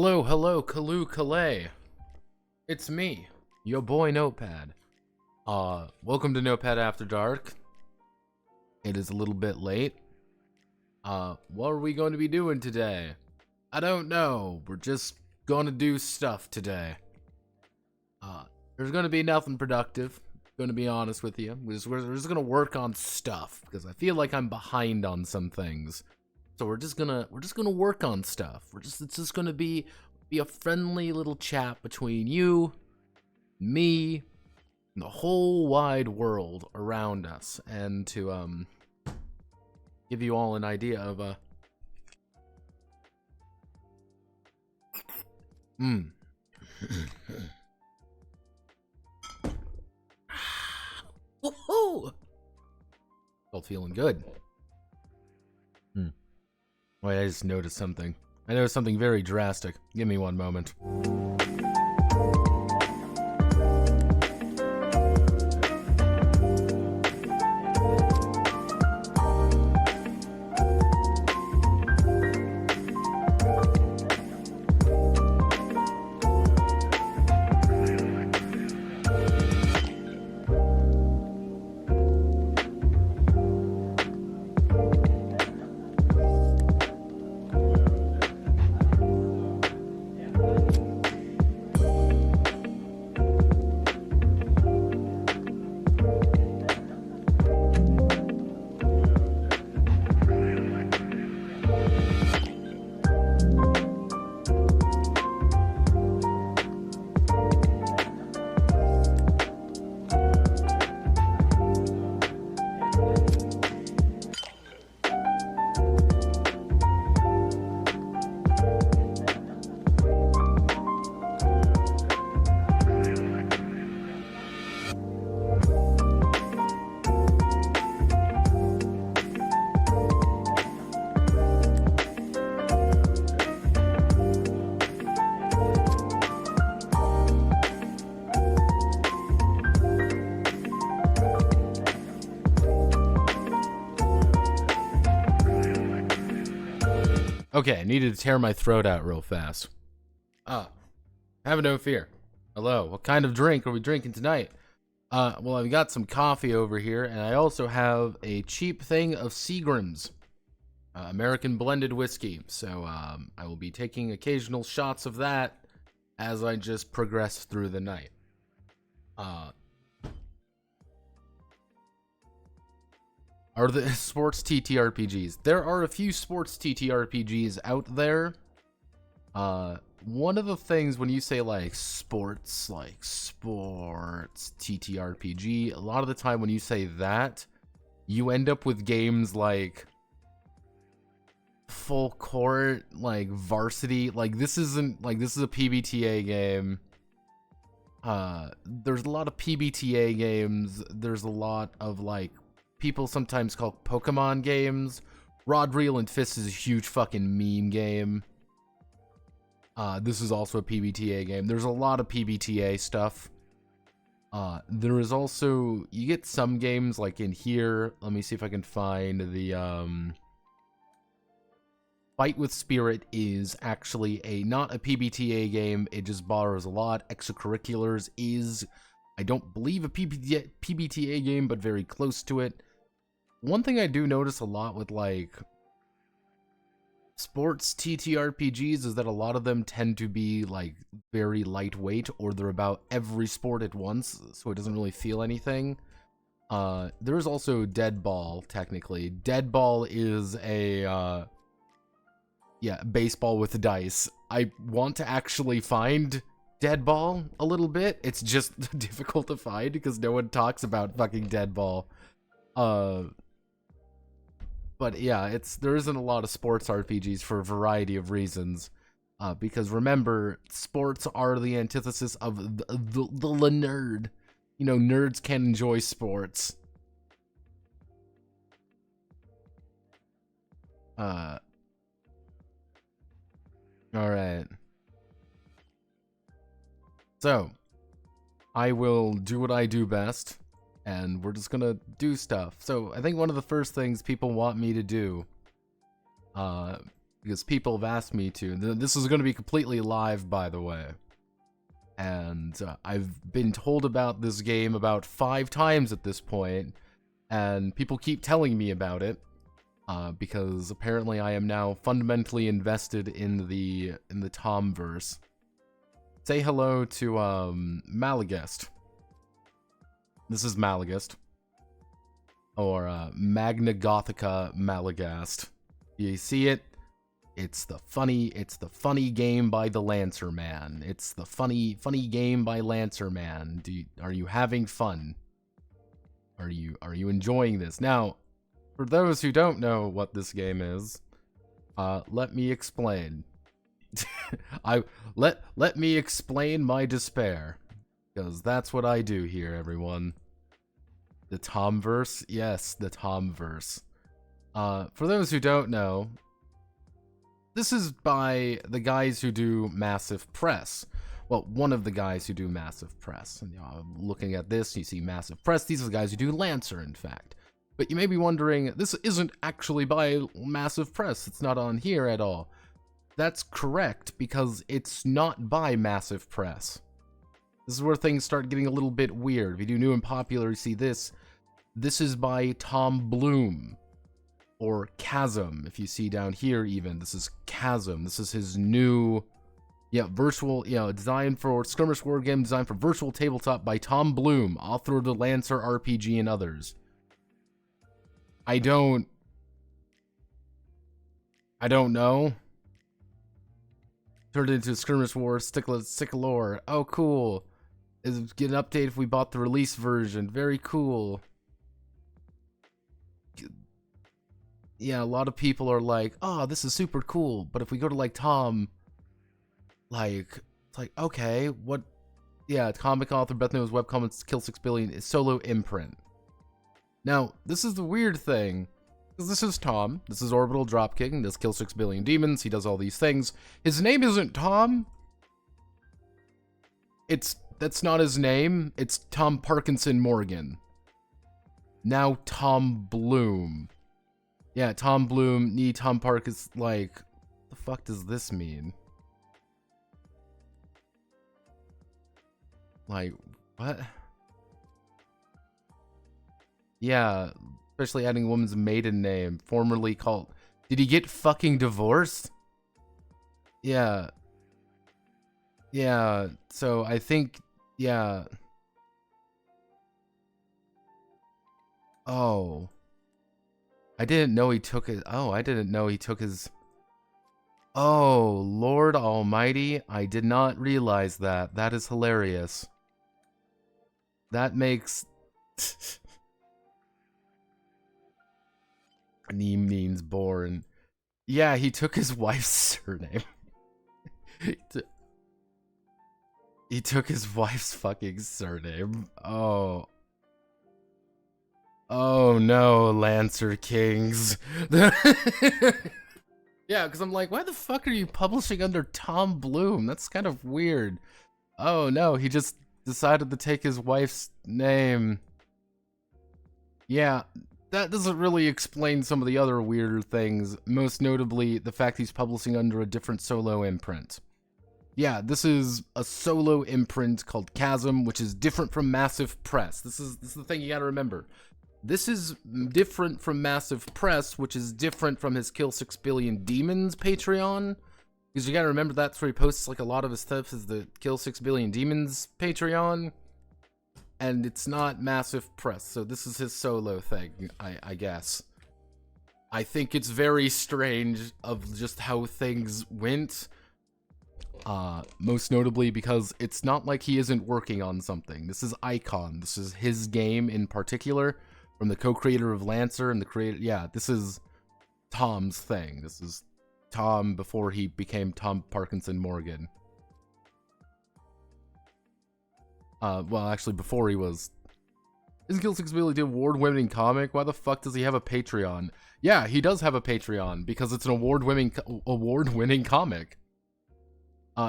Hello, hello, Kaloo. It's me, your boy Notepad. Welcome to Notepad After Dark. It is a little bit late. What are we going to be doing today? I don't know. We're just gonna do stuff today. There's gonna be nothing productive. Gonna be honest with you. We're just gonna work on stuff because I feel like I'm behind on some things. So we're just gonna work on stuff. It's just gonna be a friendly little chat between you, me, and the whole wide world around us, and to give you all an idea of Woohoo! Felt feeling good. Wait, I just noticed something. I noticed something very drastic. Give me one moment. Okay, I needed to tear my throat out real fast. Have no fear. Hello, what kind of drink are we drinking tonight? Well, I've got some coffee over here, and I also have a cheap thing of Seagram's, American blended whiskey. So, I will be taking occasional shots of that as I just progress through the night. Are the sports TTRPGs? There are a few sports TTRPGs out there. One of the things when you say like sports TTRPG, a lot of the time when you say that, you end up with games like Full Court, like Varsity. Like this is a PBTA game. There's a lot of PBTA games. There's a lot of like people sometimes call Pokemon games. Rod, Reel, and Fist is a huge fucking meme game. This is also a PBTA game. There's a lot of PBTA stuff. There is also, you get some games like in here. Let me see if I can find the, Fight with Spirit is actually not a PBTA game. It just borrows a lot. Extracurriculars is, I don't believe, a PBTA game, but very close to it. One thing I do notice a lot with like sports TTRPGs is that a lot of them tend to be like very lightweight, or they're about every sport at once, so it doesn't really feel anything. There's also Dead Ball, technically. Dead Ball is a baseball with dice. I want to actually find Dead Ball a little bit. It's just difficult to find because no one talks about fucking Dead Ball. But yeah, there isn't a lot of sports RPGs for a variety of reasons. Because remember, sports are the antithesis of the nerd. You know, nerds can enjoy sports. Alright. So, I will do what I do best, and we're just gonna do stuff. So, I think one of the first things people want me to do, because because people have asked me to. This is going to be completely live, by the way. And I've been told about this game about 5 times at this point, and people keep telling me about it, because apparently I am now fundamentally invested in the Tomverse. Say hello to Malagest. This is Malagest, or Magna Gothica Malagast. You see it? It's the funny game by the Lancer Man. It's the funny game by Lancer Man. Are you having fun? Are you enjoying this? Now, for those who don't know what this game is, let me explain. Let me explain my despair, because that's what I do here, everyone. The Tomverse? Yes, the Tomverse. For those who don't know, this is by the guys who do Massive Press. Well, one of the guys who do Massive Press. And, looking at this, you see Massive Press. These are the guys who do Lancer, in fact. But you may be wondering, this isn't actually by Massive Press. It's not on here at all. That's correct, because it's not by Massive Press. This is where things start getting a little bit weird. If you do new and popular, you see this. This is by Tom Bloom. Or Chasm, if you see down here even. This is Chasm. This is his new, virtual, designed for skirmish war game, designed for virtual tabletop by Tom Bloom, author of the Lancer RPG and others. I don't know. Turned into skirmish war, Stickalore. Oh, cool. Get an update if we bought the release version. Very cool. Yeah, a lot of people are like, oh, this is super cool. But if we go to, like, Tom, like, it's like, okay, what? Yeah, comic author, Beth Knows, webcomics, Kill 6 Billion, is solo imprint. Now, this is the weird thing, because this is Tom. This is Orbital Dropkicking. Does Kill 6 Billion Demons. He does all these things. His name isn't Tom. That's not his name. It's Tom Parkinson Morgan. Now Tom Bloom. Yeah, Tom Bloom, Tom Park is like, what the fuck does this mean? Like, what? Yeah, especially adding a woman's maiden name, formerly called... Did he get fucking divorced? Yeah. Yeah, so I think, yeah. Oh. I didn't know he took his... Oh, I didn't know he took his... Oh, Lord Almighty, I did not realize that. That is hilarious. That makes... Neem means born. Yeah, he took his wife's surname. He took his wife's fucking surname. Oh. Oh no, Lancer Kings. Yeah, because I'm like, why the fuck are you publishing under Tom Bloom? That's kind of weird. Oh no, he just decided to take his wife's name. Yeah, that doesn't really explain some of the other weirder things, most notably the fact he's publishing under a different solo imprint. Yeah, this is a solo imprint called Chasm, which is different from Massive Press. This is the thing you gotta remember. This is different from Massive Press, which is different from his Kill 6 Billion Demons Patreon. Because you gotta remember that's where he posts like a lot of his stuff is the Kill 6 Billion Demons Patreon. And it's not Massive Press, so this is his solo thing, I guess. I think it's very strange of just how things went. Most notably because it's not like he isn't working on something. This is Icon. This is his game in particular. From the co-creator of Lancer and the creator, yeah, this is Tom's thing. This is Tom before he became Tom Parkinson Morgan. Well, actually, before he was... Isn't Kill 6 Billion an award-winning comic? Why the fuck does he have a Patreon? Yeah, he does have a Patreon, because it's an award-winning comic.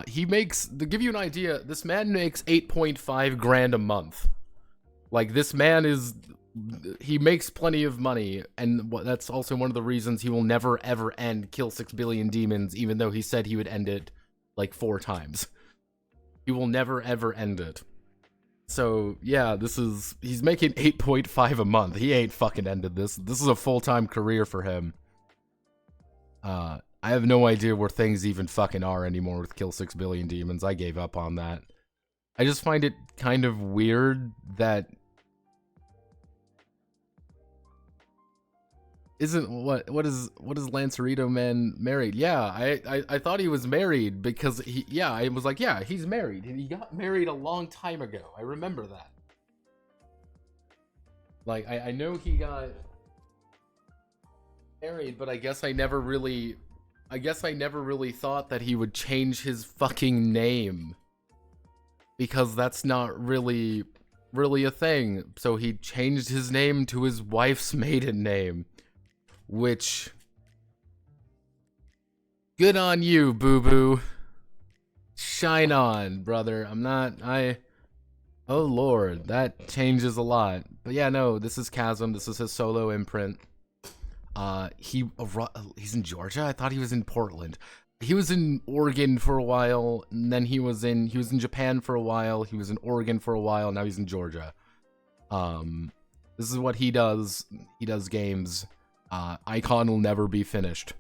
He makes... To give you an idea, this man makes 8.5 grand a month. Like, this man is he makes plenty of money, and that's also one of the reasons he will never ever end Kill 6 Billion Demons, even though he said he would end it like 4 times. He will never ever end it. So yeah, he's making 8.5 a month. He ain't fucking ended this. This is a full-time career for him. I have no idea where things even fucking are anymore with Kill 6 Billion Demons. I gave up on that. I just find it kind of weird that isn't what is Lancerito Man married? Yeah, I thought he was married because I was like, yeah, he's married. He got married a long time ago. I remember that. Like I know he got married, but I guess I never really thought that he would change his fucking name. Because that's not really a thing. So he changed his name to his wife's maiden name. Which, good on you, boo-boo. Shine on, brother. Oh lord, that changes a lot. But yeah, no, this is Chasm. This is his solo imprint. He's in Georgia? I thought he was in Portland. He was in Oregon for a while, and then he was in Japan for a while, he was in Oregon for a while, now he's in Georgia. This is what he does. He does games. Icon will never be finished.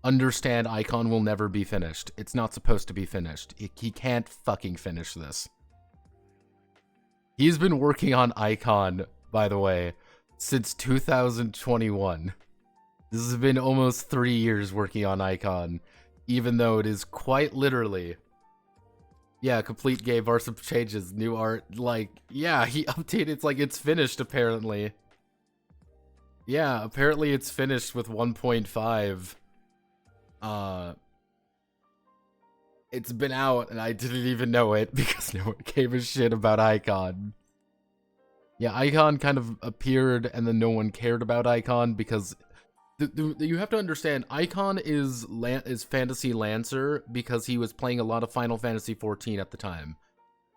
Understand, Icon will never be finished. It's not supposed to be finished. He can't fucking finish this. He's been working on Icon, by the way, since 2021. This has been almost 3 years working on Icon, even though it is quite literally... Yeah, complete game, are some changes, new art, like, yeah, he updated, it's like it's finished, apparently. Yeah, apparently it's finished with 1.5. It's been out, and I didn't even know it, because no one gave a shit about Icon. Yeah, Icon kind of appeared, and then no one cared about Icon, because... you have to understand, Icon is Fantasy Lancer because he was playing a lot of Final Fantasy XIV at the time.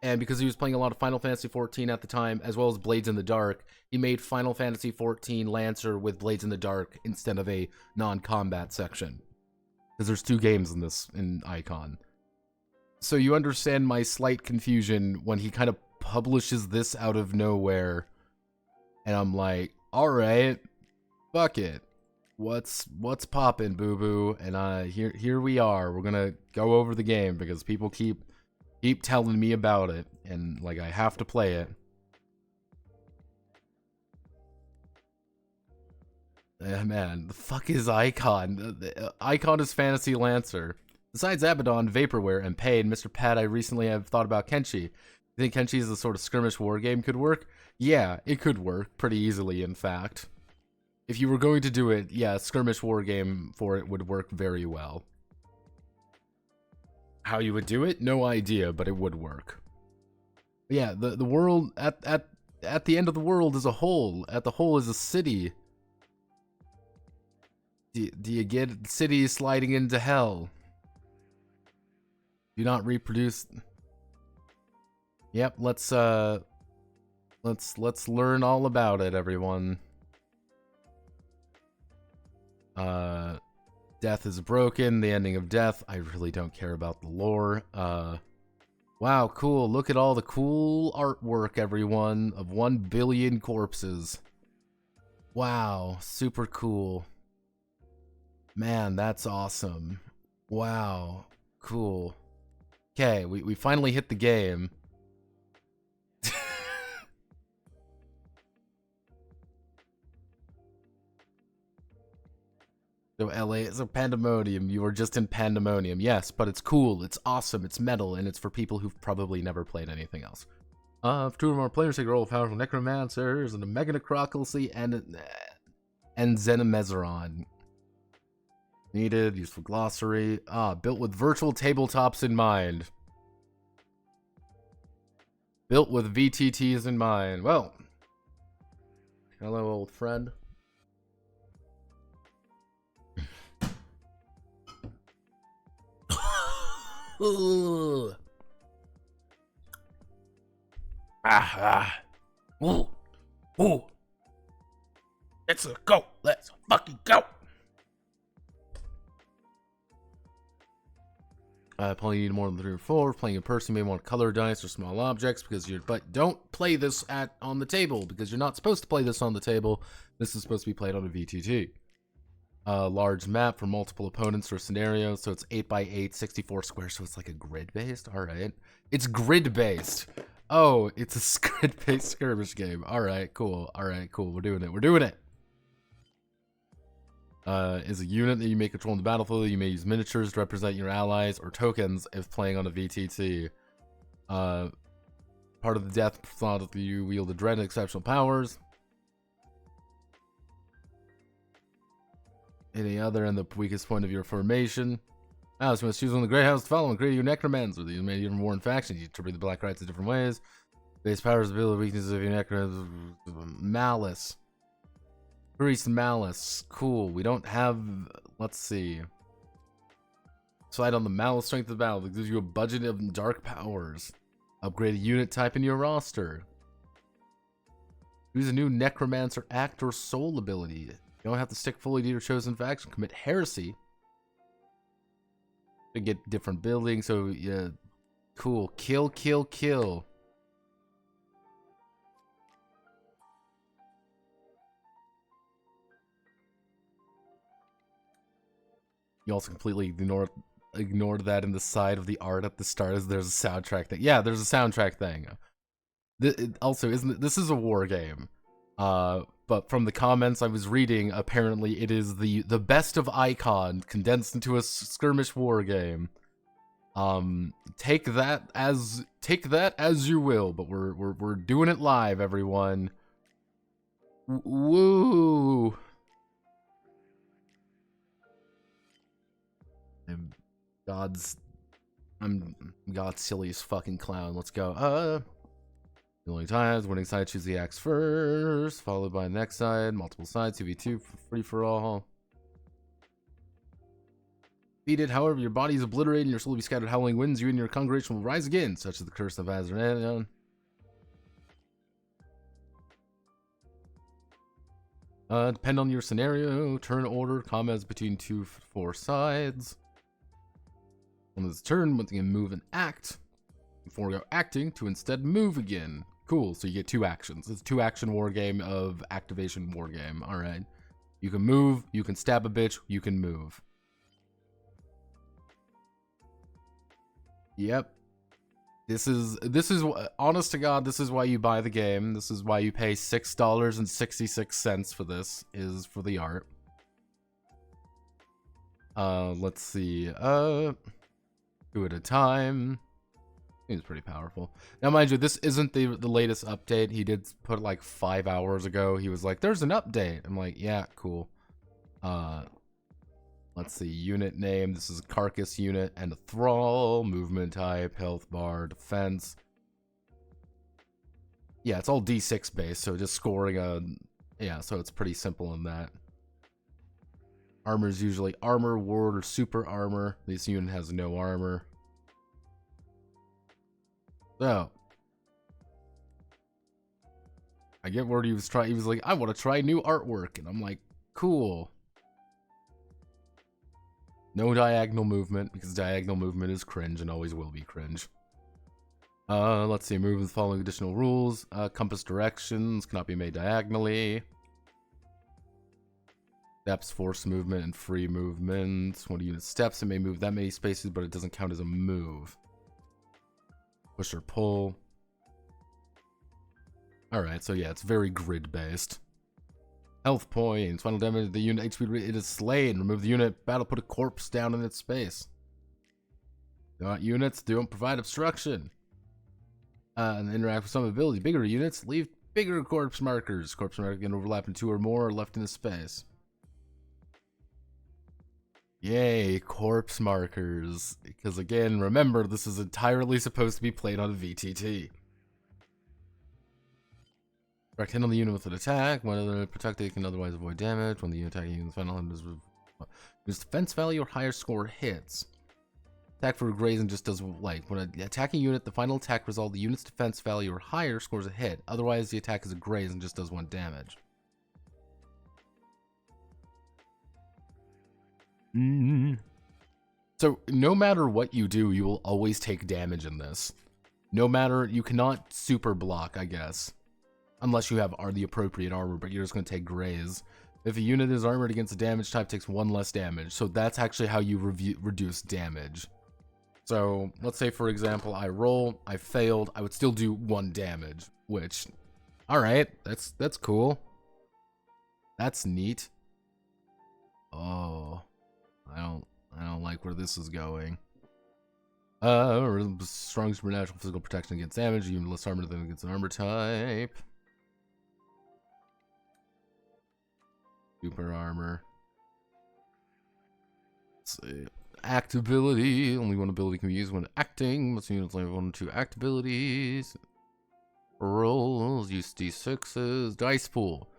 And because he was playing a lot of Final Fantasy XIV at the time, as well as Blades in the Dark, he made Final Fantasy XIV Lancer with Blades in the Dark instead of a non-combat section. Because there's 2 games in Icon. So you understand my slight confusion when he kind of publishes this out of nowhere. And I'm like, alright, fuck it. What's poppin', boo-boo? And here we are. We're gonna go over the game because people keep telling me about it, and like I have to play it. Man, the fuck is Icon? Icon is Fantasy Lancer. Besides Abaddon, Vaporware, and Pain, Mr. Pat, I recently have thought about Kenshi. You think Kenshi is a sort of skirmish war game could work? Yeah, it could work pretty easily, in fact. If you were going to do it, yeah, skirmish war game for it would work very well. How you would do it? No idea, but it would work. But yeah, the world at the end of the world is a hole. At the hole is a city. Do you get city sliding into hell? Do not reproduce. Yep, let's learn all about it, everyone. Death is broken, the ending of death. I really don't care about the lore. Wow, cool. Look at all the cool artwork, everyone, of 1 billion corpses. Wow, super cool. Man, that's awesome. Wow, cool. Okay, we finally hit the game. So LA is a pandemonium. You are just in pandemonium. Yes, but it's cool. It's awesome. It's metal, and it's for people who've probably never played anything else. If 2 or more players take a role of powerful necromancers and a mega necrocracy and Xenomezeron. Needed, useful glossary. Built with virtual tabletops in mind. Built with VTTs in mind. Well, hello, old friend. Ooh. Ooh. Ooh. Let's go. Let's fucking go. Probably need more than 3 or 4. Playing in person, you may want color dice or small objects but don't play this on the table because you're not supposed to play this on the table. This is supposed to be played on a VTT. Large map for multiple opponents or scenarios, so it's 8x8, 64 squares, so it's like a grid-based. All right, it's grid-based. Oh, it's a grid-based skirmish game. All right, cool. All right, cool. We're doing it. We're doing it. Is a unit that you may control in the battlefield. You may use miniatures to represent your allies or tokens if playing on a VTT. Part of the death thought that you wield a dread and exceptional powers. Any other and the weakest point of your formation. So you must choose one of the Grey House to follow and create your necromancer. These may even warn factions. You interpret the Black Rites in different ways. Base powers, ability, weaknesses of your necromancer. Malice. Priest Malice. Cool. We don't have... Let's see. Decide on the Malice strength of the battle. It gives you a budget of dark powers. Upgrade a unit type in your roster. Choose a new Necromancer Act or Soul ability. You don't have to stick fully to your chosen faction. Commit heresy. To get different buildings. So, yeah. Cool. Kill, kill, kill. You also completely ignored that in the side of the art at the start as there's a soundtrack thing. Yeah, there's a soundtrack thing. Also, this is a war game. But from the comments I was reading, apparently it is the best of Icon condensed into a skirmish war game. Take that as you will, but we're doing it live, everyone. Woo! I'm God's silliest fucking clown. Let's go. Dueling times, winning side, choose the axe first, followed by the next side, multiple sides, 2v2, free for all. Defeated, however, your body is obliterated and your soul will be scattered howling winds. You and your congregation will rise again, such as the curse of Azrael. Depend on your scenario, turn order, combats between 2-4 sides. On this turn, one thing can move and act. Before go acting, to instead move again. Cool, so you get 2 actions. It's a 2-action war game of activation war game. Alright. You can move, you can stab a bitch, you can move. Yep. This is honest to God, this is why you buy the game. This is why you pay $6.66 for this, is for the art. Let's see. 2 at a time. Seems pretty powerful. Now, mind you, this isn't the latest update. He did put like 5 hours ago. He was like, "There's an update." I'm like, "Yeah, cool." Let's see. Unit name. This is a carcass unit and a thrall. Movement type, health bar, defense. Yeah, it's all D6 based, so just scoring a... Yeah, so it's pretty simple in that. Armor is usually armor, ward, or super armor. This unit has no armor. So, I get where he was trying. He was like, "I want to try new artwork," and I'm like, "Cool." No diagonal movement, because diagonal movement is cringe and always will be cringe. Let's see. Move with the following additional rules. Compass directions cannot be made diagonally. Steps, force movement, and free movement. When a unit steps, it may move that many spaces, but it doesn't count as a move. Push or pull. Alright, so yeah, it's very grid-based. Health points. Final damage, the unit HP, it is slain. Remove the unit. Battle, put a corpse down in its space. Units don't provide obstruction. And interact with some ability. Bigger units, leave bigger corpse markers. Corpse markers can overlap in 2 or more or left in a space. Yay, corpse markers. Because again, remember, this is entirely supposed to be played on a VTT. Direct hit on the unit with an attack. When the protected can otherwise avoid damage. When the unit attacking the final hit is defense value or higher score hits. Attack for grazing just does like when an attacking unit, the final attack result, the unit's defense value or higher scores a hit. Otherwise, the attack is a graze and just does 1 damage. So no matter what you do, you will always take damage in this. No matter, you cannot super block, I guess. Unless you have the appropriate armor, but you're just going to take graze. If a unit is armored against a damage type, takes 1 less damage. So that's actually how you reduce damage. So let's say, for example, I roll, I failed, I would still do 1 damage, which, all right, that's cool. That's neat. Oh, I don't like where this is going. Strong supernatural physical protection against damage, even less armor than against an armor type. Super armor. Let's see. Act ability. Only one ability can be used when acting. Most units only have 1 or 2 act abilities. Rolls. Use d6s. Dice pool.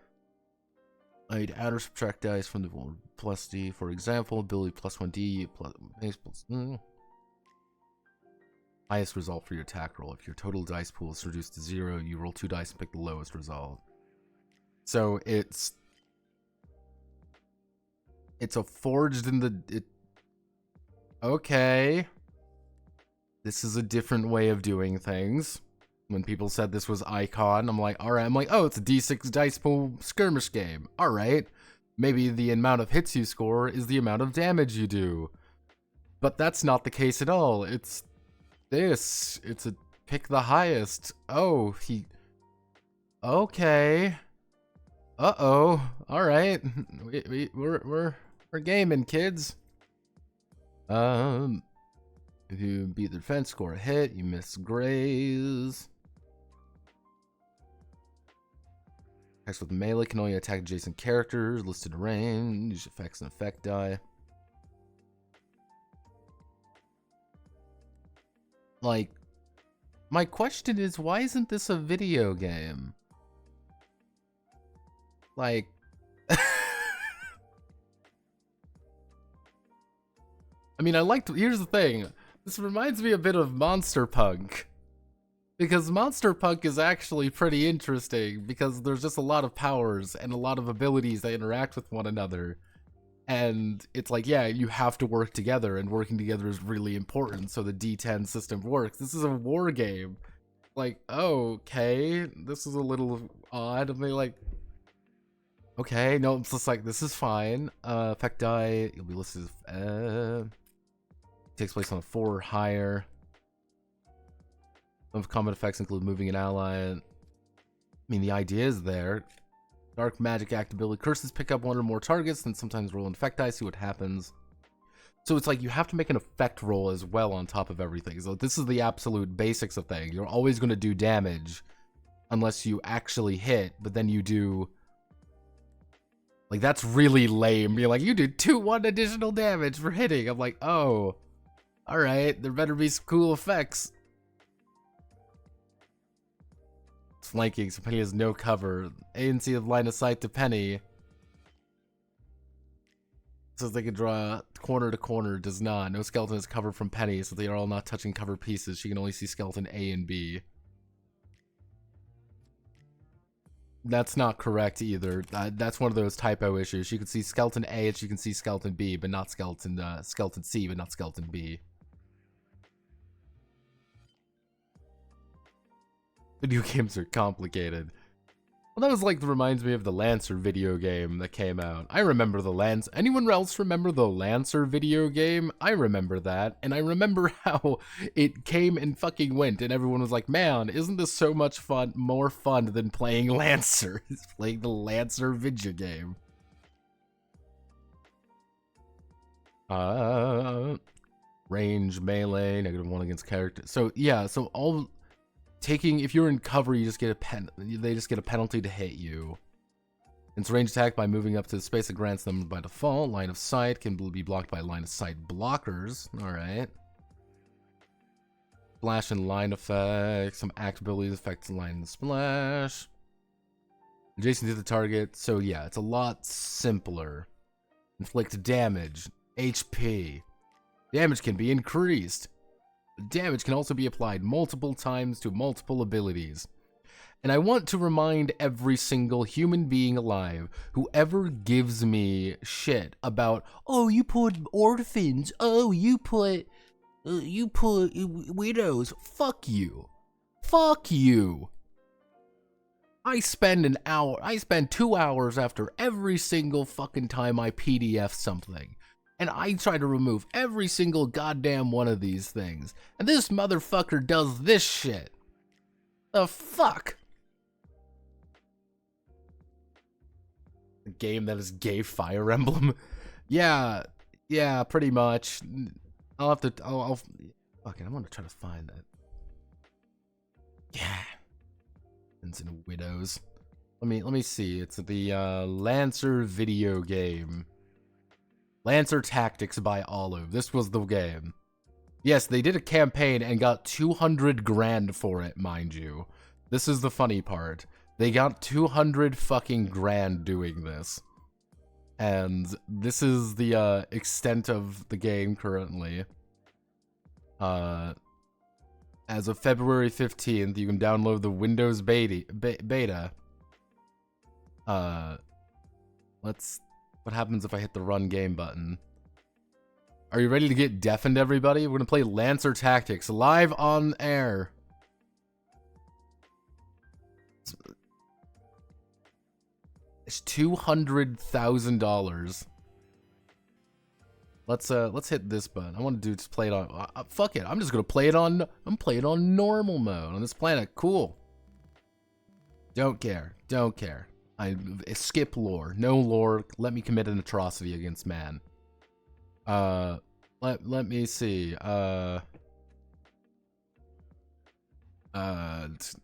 I'd add or subtract dice from the plus d. For example, ability plus 1d. Plus highest result for your attack roll. If your total dice pool is reduced to 0, you roll 2 dice and pick the lowest result. So it's a forged in the... Okay. This is a different way of doing things. When people said this was Icon, I'm like, alright. I'm like, oh, it's a d6 dice pool skirmish game. Alright. Maybe the amount of hits you score is the amount of damage you do. But that's not the case at all. It's this. It's a pick the highest. Oh, okay. Uh-oh. Alright. We're gaming, kids. If you beat the defense, score a hit. You miss graze. Attacks with melee can only attack adjacent characters. Listed range. Effects and effect die. Like, my question is, why isn't this a video game? Like... I mean, here's the thing. This reminds me a bit of Monster Punk. Because Monster Punk is actually pretty interesting, because there's just a lot of powers and a lot of abilities that interact with one another. And it's like, yeah, you have to work together, and working together is really important, so the D10 system works. This is a war game. Like, oh, okay, this is a little odd. And they're like, okay, no, it's just like, this is fine. Effect die, you'll be listed as, takes place on a 4 or higher. Some of common effects include moving an ally. I mean, the idea is there. Dark magic act ability. Curses pick up 1 or more targets, then sometimes roll an effect die, see what happens. So it's like you have to make an effect roll as well on top of everything. So this is the absolute basics of things. You're always going to do damage unless you actually hit, but then you do... Like, that's really lame. You're like, you do 1 additional damage for hitting. I'm like, oh, alright, there better be some cool effects. Flanking, so Penny has no cover. ANC of line of sight to Penny. Says they can draw corner to corner, does not. No skeleton is covered from Penny, so they are all not touching cover pieces. She can only see skeleton A and B. That's not correct either. That's one of those typo issues. She can see skeleton A and she can see skeleton B, but not skeleton C, but not skeleton B. Video games are complicated. Well, that was like, reminds me of the Lancer video game that came out. I remember the Lancer. Anyone else remember the Lancer video game? I remember that, and I remember how it came and fucking went, and everyone was like, man, isn't this so much fun, more fun than playing Lancer? It's playing the Lancer video game. Range, melee, -1 against character. So, yeah, so all... if you're in cover, you just get they just get a penalty to hit you. It's range attack by moving up to the space that grants them by default. Line of sight can be blocked by line of sight blockers. Alright. Splash and line effects. Some act abilities affect line and splash. Adjacent to the target. So yeah, it's a lot simpler. Inflict damage. HP. Damage can be increased. Damage can also be applied multiple times to multiple abilities. And I want to remind every single human being alive who ever gives me shit about, oh, you put orphans, oh, you put widows. Fuck you. Fuck you. I spend 2 hours after every single fucking time I PDF something. And I try to remove every single goddamn one of these things. And this motherfucker does this shit. The fuck? A game that is gay Fire Emblem? Yeah, pretty much. I'll have to, fuck it, I'm gonna try to find that. Yeah. And widows. Let me see. It's the Lancer video game. Lancer Tactics by Olive. This was the game. Yes, they did a campaign and got 200 grand for it, mind you. This is the funny part. They got 200 fucking grand doing this. And this is the extent of the game currently. As of February 15th, you can download the Windows beta. What happens if I hit the run game button? Are you ready to get deafened, everybody? We're gonna play Lancer Tactics live on air. It's $200,000. Let's hit this button. I want to do just play it on. Fuck it. I'm just gonna play it on. I'm playing it on normal mode on this planet. Cool. Don't care. Don't care. I skip lore. No lore. Let me commit an atrocity against man. Let me see.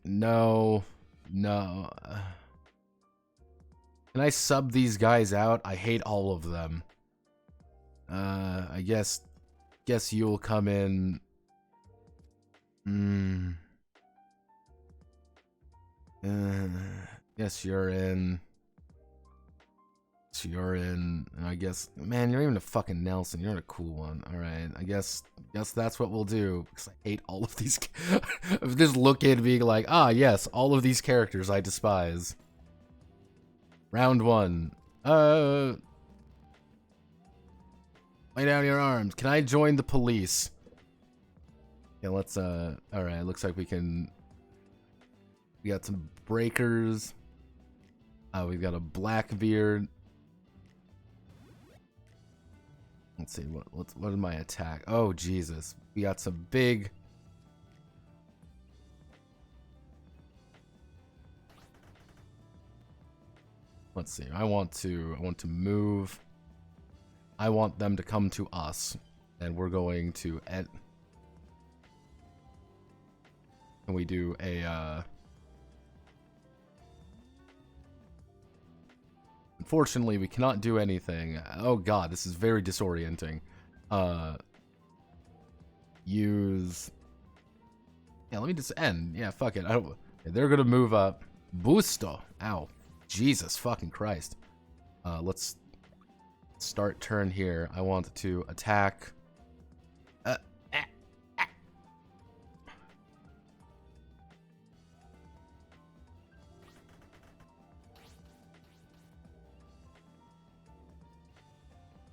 No. Can I sub these guys out? I hate all of them. I guess you'll come in. Guess you're in. You're in, and I guess, man, you're even a fucking Nelson. You're a cool one. All right, I guess that's what we'll do. Because I hate all of these. Just look at being like, ah, yes, all of these characters I despise. Round 1. Lay down your arms. Can I join the police? Yeah, let's, alright, looks like we got some breakers. We've got a Blackbeard. Let's see, what is my attack? Oh, Jesus. We got some big... Let's see, I want to move. I want them to come to us. And we're going to end... Can we do a, Unfortunately, we cannot do anything. Oh god, this is very disorienting. Use... Yeah, let me just end. Yeah, fuck it. They're gonna move up. Busto. Ow. Jesus fucking Christ. Let's start turn here. I want to attack.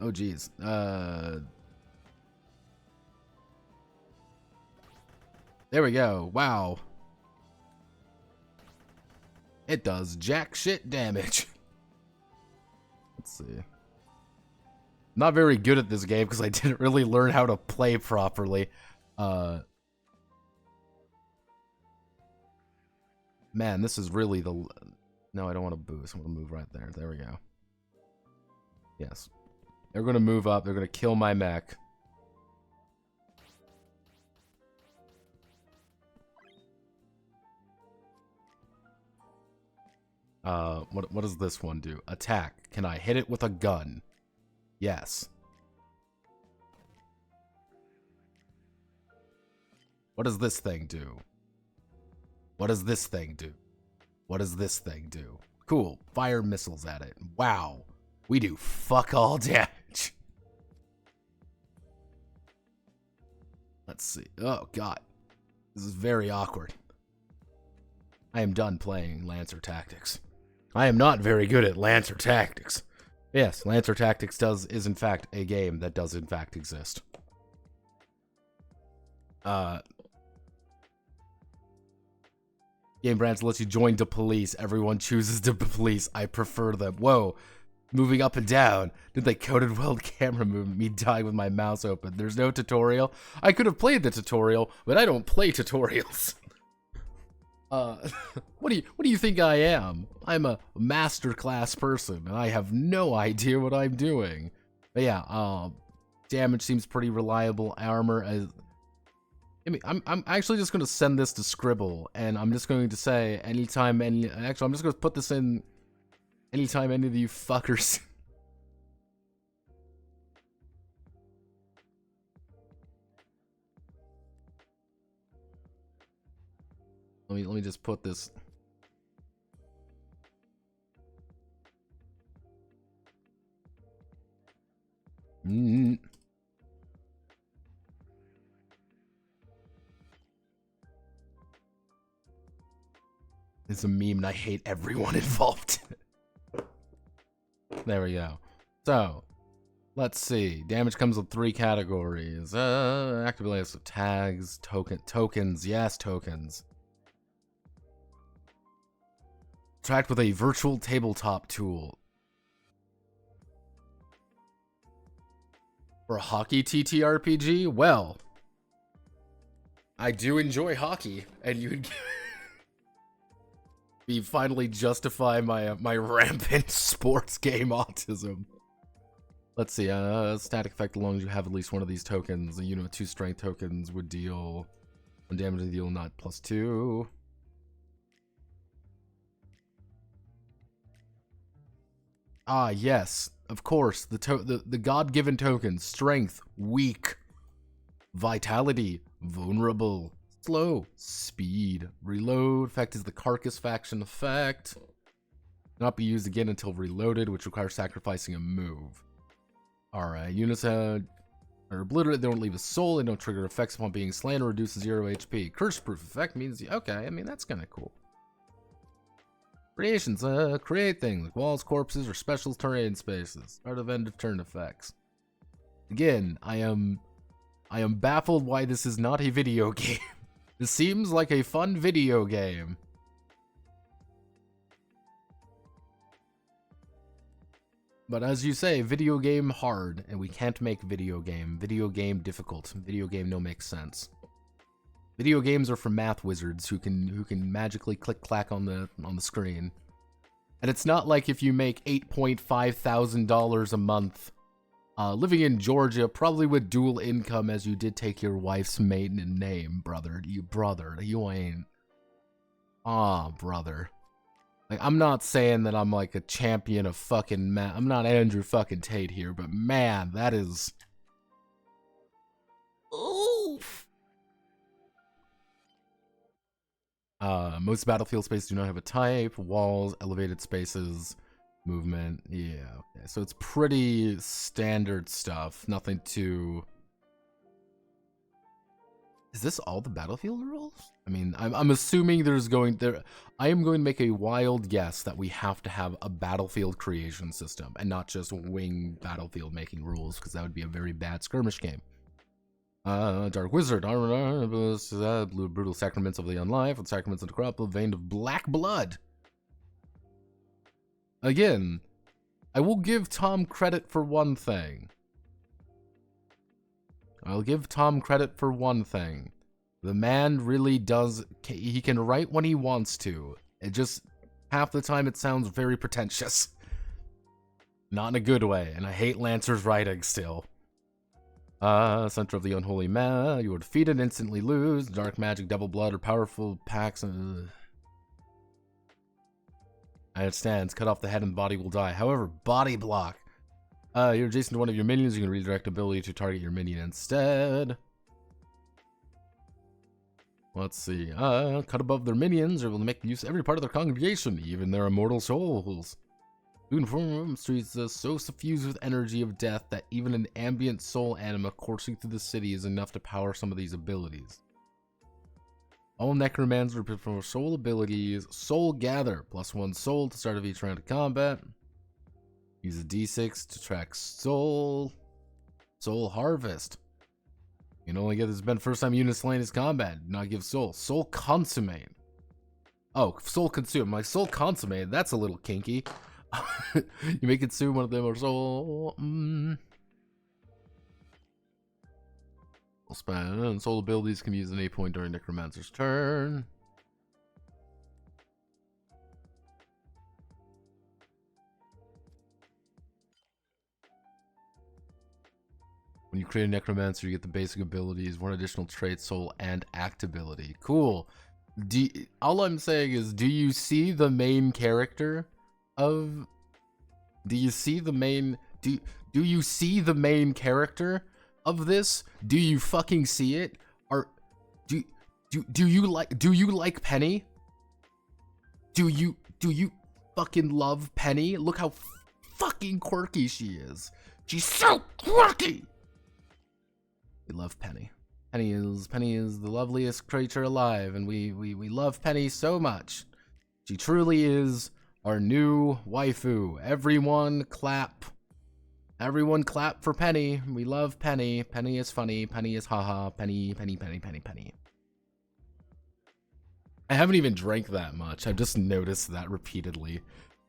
Oh, geez. There we go. Wow. It does jack shit damage. Let's see. Not very good at this game because I didn't really learn how to play properly. Man, this is really the... No, I don't want to boost. I want to move right there. There we go. Yes. They're going to move up. They're going to kill my mech. What does this one do? Attack. Can I hit it with a gun? Yes. What does this thing do? What does this thing do? What does this thing do? Cool. Fire missiles at it. Wow. We do fuck all damage. Let's see. Oh, God. This is very awkward. I am done playing Lancer Tactics. I am not very good at Lancer Tactics. Yes, Lancer Tactics is in fact a game that does in fact exist. Game branch lets you join the police. Everyone chooses the police. I prefer them. Whoa. Moving up and down. Did they coded well camera movement? Me dying with my mouse open. There's no tutorial. I could have played the tutorial, but I don't play tutorials. What do you think I am? I'm a masterclass person, and I have no idea what I'm doing. But yeah, damage seems pretty reliable. Armor, I'm actually just gonna send this to Scribble, and I'm just going to say anytime I'm just gonna put this in. Anytime any of you fuckers. Let me just put this. It's a meme and I hate everyone involved. There we go. So, let's see. Damage comes with 3 categories. Activate so tags, tokens. Yes, tokens. Tracked with a virtual tabletop tool. For a hockey TTRPG? Well, I do enjoy hockey, and you be finally justify my rampant sports game autism. Let's see, static effect as long as you have at least one of these tokens. 2 strength tokens would deal 1 damage to deal not +2. Ah, yes, of course, the God-given tokens: strength, weak, vitality, vulnerable, slow, speed, reload. Effect is the carcass faction effect. Not be used again until reloaded, which requires sacrificing a move. Alright, units are obliterated, they don't leave a soul, they don't trigger effects upon being slain, or reduce 0 HP. Curse proof effect means, okay, I mean, that's kind of cool. Creations, create things like walls, corpses, or special terrain spaces. Start of end of turn effects. Again, I am baffled why this is not a video game. This seems like a fun video game. But as you say, video game hard, and we can't make video game difficult. Video game no makes sense. Video games are for math wizards who can magically click clack on the screen. And it's not like if you make $8.5 thousand a month living in Georgia, probably with dual income, as you did take your wife's maiden name, brother. You ain't. Brother. Like, I'm not saying that I'm like a champion of fucking math. I'm not Andrew fucking Tate here, but man, that is. Oof. Most battlefield spaces do not have a type. Walls, elevated spaces, movement. Yeah, okay. So it's pretty standard stuff. Nothing too... Is this all the battlefield rules? I mean, I'm assuming there's going there. I am going to make a wild guess that we have to have a battlefield creation system and not just wing battlefield making rules, because that would be a very bad skirmish game. Dark Wizard, blue brutal sacraments of the unlife, and sacraments of the crop, vein of black blood. Again, I will give Tom credit for one thing. I'll give Tom credit for one thing. The man really does, he can write when he wants to. It just, half the time it sounds very pretentious. Not in a good way, and I hate Lancer's writing still. Center of the Unholy Ma, you are defeated, instantly lose. Dark magic, double blood, or powerful packs. And it stands. Cut off the head and the body will die. However, body block. You're adjacent to one of your minions, you can redirect ability to target your minion instead. Let's see. Cut above their minions, or will make use of every part of their congregation, even their immortal souls. Uniform streets so suffused with energy of death that even an ambient soul anima coursing through the city is enough to power some of these abilities. All Necromancer perform soul abilities. Soul Gather, +1 soul to start of each round of combat. Use a d6 to track soul. Soul Harvest. You can only get this event first time unit slain is combat. Do not give soul. Soul Consummate. Oh, Soul Consume. My Soul Consummate, that's a little kinky. You may consume one of them or soul. Spend soul abilities can be used at any point during Necromancer's turn. When you create a Necromancer, you get the basic abilities, one additional trait, soul, and act ability. Cool. All I'm saying is, do you see the main character of? Do you see the main? Do you see the main character of this? Do you fucking see it? Or do you like Penny? Do you fucking love Penny? Look how fucking quirky she is. She's so quirky. We love Penny. Penny is the loveliest creature alive, and we love Penny so much. She truly is our new waifu. Everyone clap. Everyone clap for Penny. We love Penny. Penny is funny. Penny is haha. Penny, Penny, Penny, Penny, Penny. I haven't even drank that much. I've just noticed that repeatedly.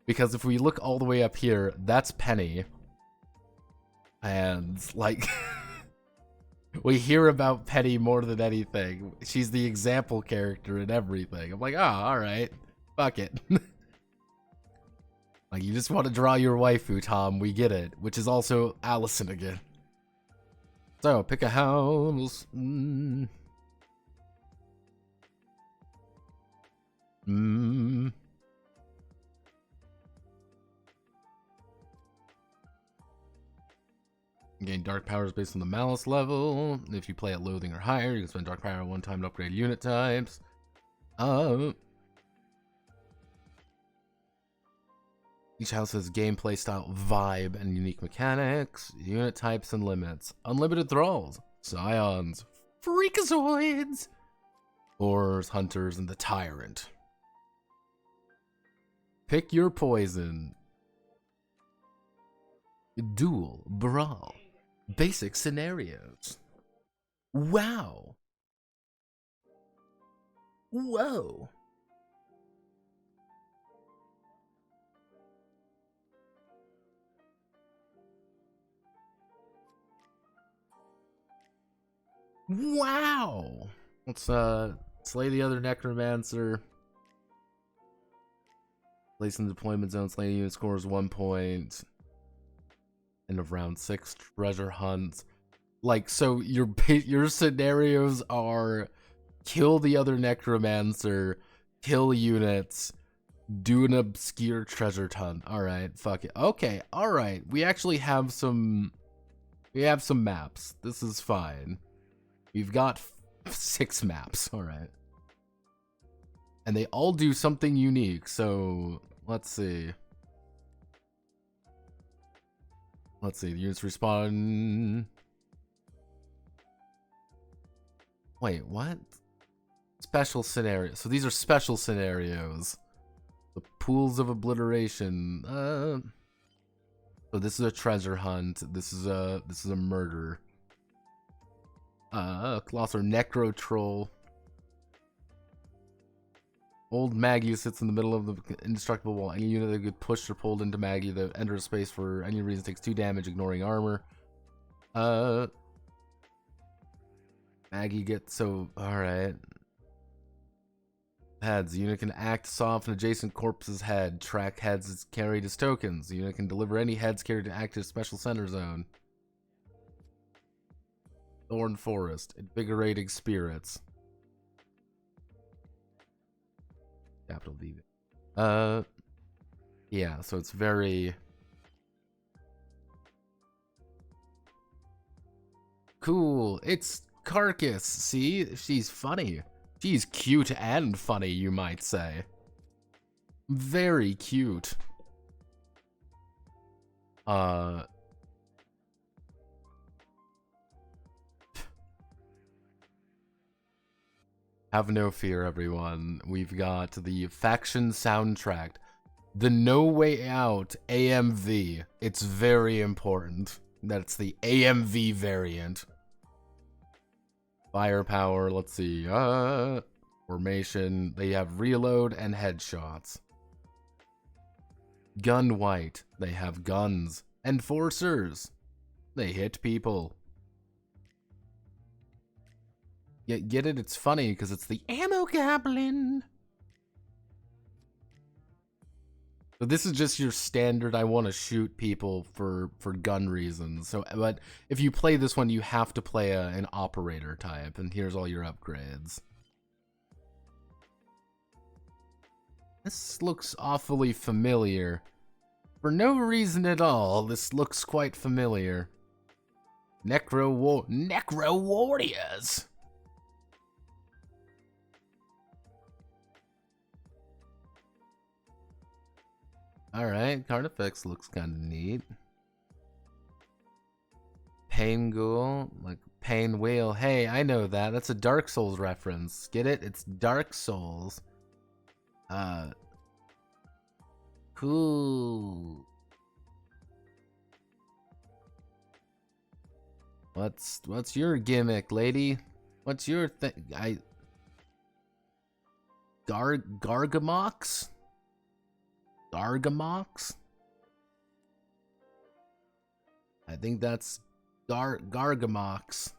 Because if we look all the way up here, that's Penny. And, like, we hear about Penny more than anything. She's the example character in everything. I'm like, oh, alright. Fuck it. Like, you just want to draw your waifu, Tom. We get it. Which is also Allison again. So, pick a house. Gain dark powers based on the malice level. If you play at loathing or higher, you can spend dark power one time to upgrade unit types. Each house has gameplay style, vibe, and unique mechanics, unit types, and limits. Unlimited thralls, scions, freakazoids, ors, hunters, and the tyrant. Pick your poison. Duel, brawl, basic scenarios. Wow. Whoa. Wow. Let's slay the other necromancer. Place in the deployment zone, slaying unit scores 1 point. End of round 6, treasure hunt. Like, so your scenarios are kill the other necromancer, kill units, do an obscure treasure hunt. Alright, fuck it. Okay, alright. We actually have some maps. This is fine. We've got 6 maps, alright. And they all do something unique, so let's see. Let's see, the units respawn. Wait, what? Special scenario. So these are special scenarios. The pools of obliteration. So this is a treasure hunt. This is a murder. Colossal Necro Troll. Old Maggie who sits in the middle of the indestructible wall. Any unit that could push or pulled into Maggie that enters space for any reason takes 2 damage, ignoring armor. Maggie gets so alright. Heads. The unit can act soft an adjacent corpse's head. Track heads carried as tokens. The unit can deliver any heads carried to active special center zone. Thorn Forest. Invigorating spirits. Capital V. Yeah, so it's very cool. It's Carcass. See? She's funny. She's cute and funny, you might say. Very cute. Have no fear, everyone. We've got the faction soundtrack. The No Way Out AMV. It's very important. That's the AMV variant. Firepower, let's see. Formation. They have reload and headshots. Gun white. They have guns. Enforcers. They hit people. Get it? It's funny because it's the ammo goblin. But this is just your standard, I want to shoot people for gun reasons. So, but if you play this one, you have to play an operator type, and here's all your upgrades. This looks awfully familiar. For no reason at all, this looks quite familiar. Necro Warriors! Alright, Carnifex looks kinda neat. Pain Ghoul, like Pain Wheel. Hey, I know that. That's a Dark Souls reference. Get it? It's Dark Souls. Cool. What's your gimmick, lady? What's your thing? Gargamox? Gargamox? I think that's Gargamox.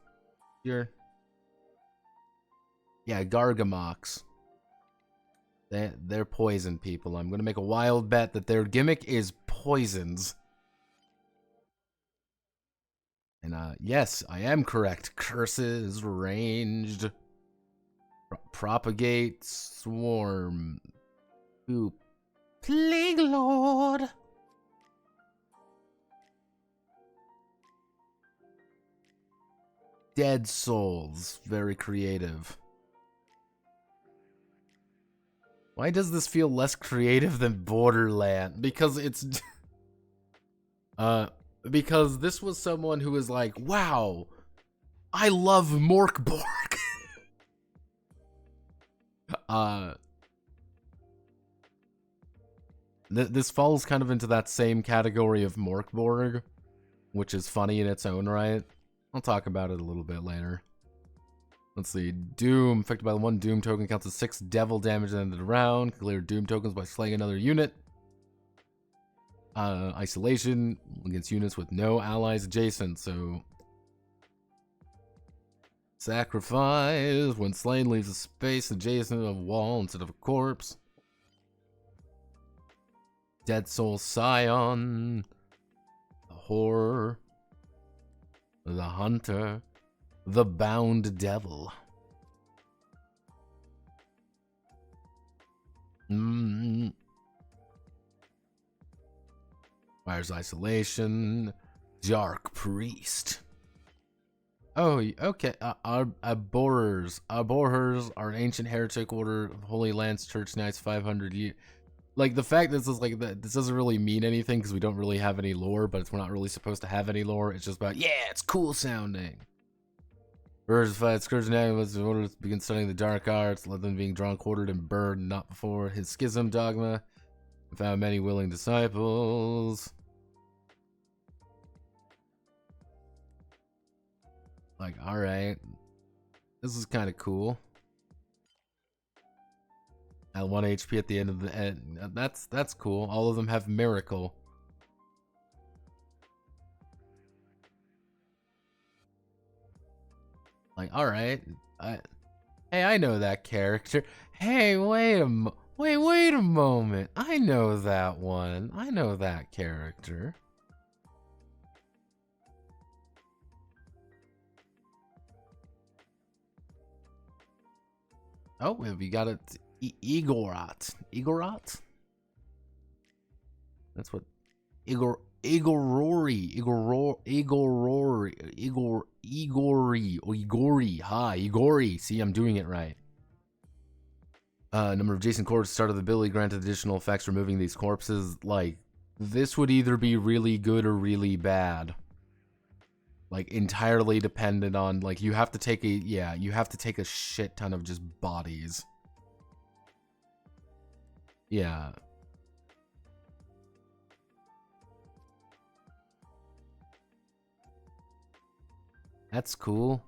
Yeah, Gargamox. They're poison people. I'm gonna make a wild bet that their gimmick is poisons. And yes, I am correct. Curses, ranged, propagate, swarm, ooh, Plague Lord. Dead Souls, very creative. Why does this feel less creative than Borderland? Because it's because this was someone who was like, wow, I love Morkborg. This falls kind of into that same category of Morkborg, which is funny in its own right. I'll talk about it a little bit later. Let's see. Doom. Affected by one Doom token counts as 6 devil damage at the end of the round. Clear Doom tokens by slaying another unit. Isolation against units with no allies adjacent, so... Sacrifice. When slain, leaves a space adjacent to a wall instead of a corpse. Dead Soul Scion. The Horror. The Hunter. The Bound Devil. Fire's Isolation. Dark Priest. Oh, okay. Abhorrers. Abhorrers are an ancient heretic order of Holy Lance Church Knights 500 years. Like, the fact that this is like that, this doesn't really mean anything because we don't really have any lore, but we're not really supposed to have any lore. It's just about, yeah, it's cool sounding. Birds fight Scourge now was in order to begin studying the dark arts, let them being drawn, quartered, and burned, not before his schism dogma. And found many willing disciples. Like, alright. This is kind of cool. At 1 HP at the end of the end. That's cool. All of them have Miracle. Like, alright. Hey, I know that character. Hey, wait a moment. I know that one. I know that character. Oh, we got it. Igorot. Igorot? That's what... Igori. Ha, Igori. See, I'm doing it right. Number of adjacent corpses, start of the ability, granted additional effects removing these corpses. Like, this would either be really good or really bad. like entirely dependent on, like, you have to take a shit ton of just bodies. Yeah. That's cool.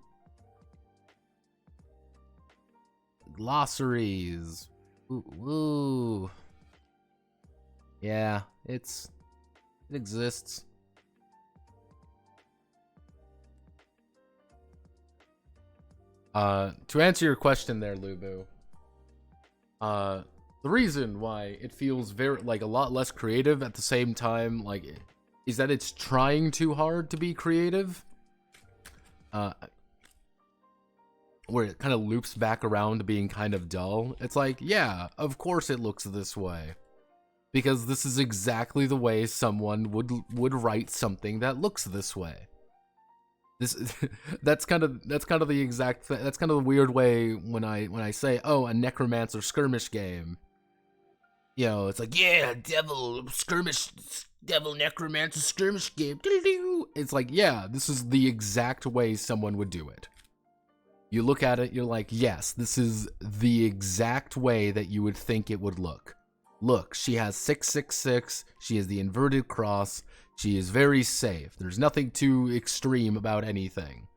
Glossaries. Ooh. Yeah, it exists. To answer your question there, Lubu, the reason why it feels very, like, a lot less creative at the same time, like, is that it's trying too hard to be creative. Where it kind of loops back around to being kind of dull. It's like, yeah, of course it looks this way. Because this is exactly the way someone would write something that looks this way. This that's kind of the exact that's kind of the weird way when I say, oh, a necromancer skirmish game. You know, it's like, yeah, devil necromancer skirmish game. It's like, yeah, this is the exact way someone would do it. You look at it, you're like, yes, this is the exact way that you would think it would look. Look, she has 666, she has the inverted cross, she is very safe. There's nothing too extreme about anything.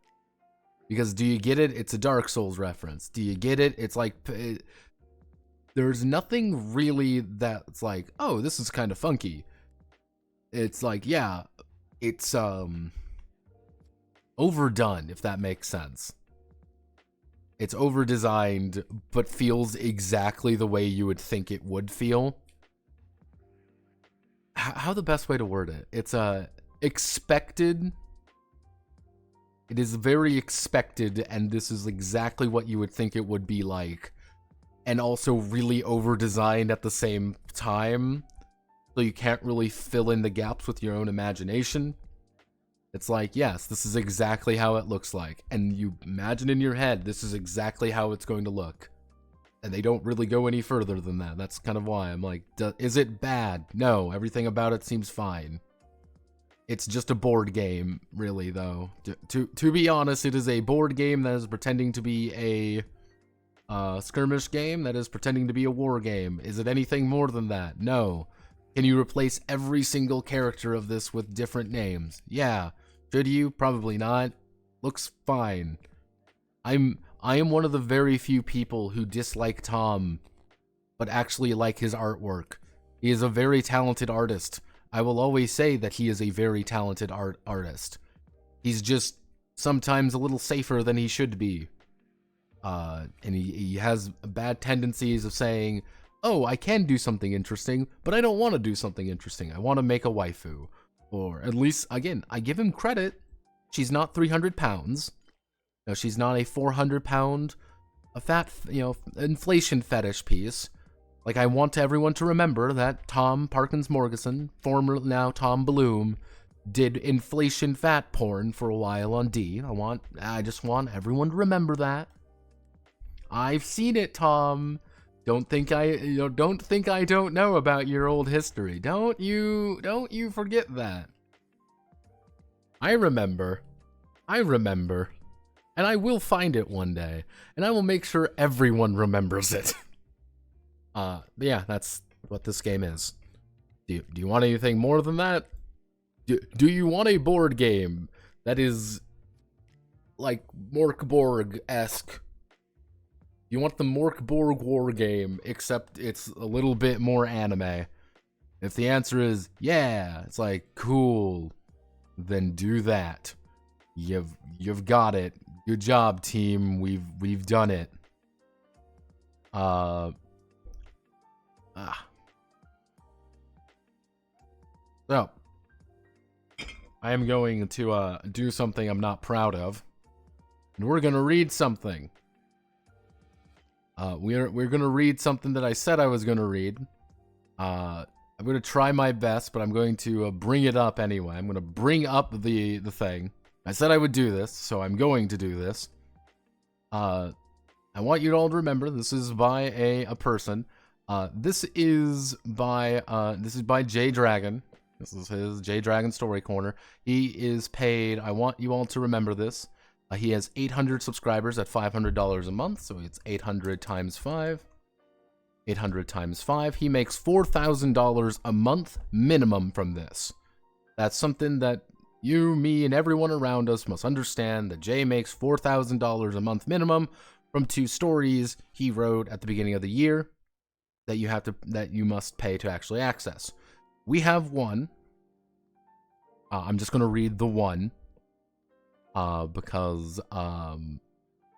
Because do you get it? It's a Dark Souls reference. Do you get it? It's like, there's nothing really that's like, oh, this is kind of funky. It's like, yeah, it's overdone, if that makes sense. It's over-designed, but feels exactly the way you would think it would feel. How the best way to word it? It's expected. It is very expected, and this is exactly what you would think it would be like. And also really over-designed at the same time. So you can't really fill in the gaps with your own imagination. It's like, yes, this is exactly how it looks like. And you imagine in your head, this is exactly how it's going to look. And they don't really go any further than that. That's kind of why I'm like, is it bad? No, everything about it seems fine. It's just a board game, really, though. To be honest, it is a board game that is pretending to be a skirmish game that is pretending to be a war game. Is it anything more than that? No. Can you replace every single character of this with different names? Yeah. Should you? Probably not. Looks fine. I am one of the very few people who dislike Tom, but actually like his artwork. He is a very talented artist. I will always say that he is a very talented artist. He's just sometimes a little safer than he should be. And he has bad tendencies of saying, oh, I can do something interesting, but I don't want to do something interesting. I want to make a waifu. Or at least, again, I give him credit. She's not 300 pounds. No, she's not a 400-pound, a fat, inflation fetish piece. Like, I want everyone to remember that Tom Parkins Morgeson, former now Tom Bloom, did inflation fat porn for a while on D. I just want everyone to remember that. I've seen it, Tom. Don't think I don't know about your old history. Don't you forget that. I remember. And I will find it one day. And I will make sure everyone remembers it. Yeah, that's what this game is. Do you want anything more than that? Do you want a board game that is like Morkborg-esque? You want the Morkborg war game, except it's a little bit more anime. If the answer is yeah, it's like cool, then do that. You've got it. Good job, team. We've done it. So I am going to do something I'm not proud of, and we're gonna read something. We're gonna read something that I said I was gonna read. I'm gonna try my best, but I'm going to bring it up anyway. I'm gonna bring up the thing. I said I would do this, so I'm going to do this. I want you all to remember this is by a person. This is by J Dragon. This is his J Dragon Story Corner. He is paid. I want you all to remember this. He has 800 subscribers at $500 a month, so it's 800 times 5. 800 times 5. He makes $4,000 a month minimum from this. That's something that you, me, and everyone around us must understand, that Jay makes $4,000 a month minimum from 2 stories he wrote at the beginning of the year that you must pay to actually access. We have one. I'm just going to read the one because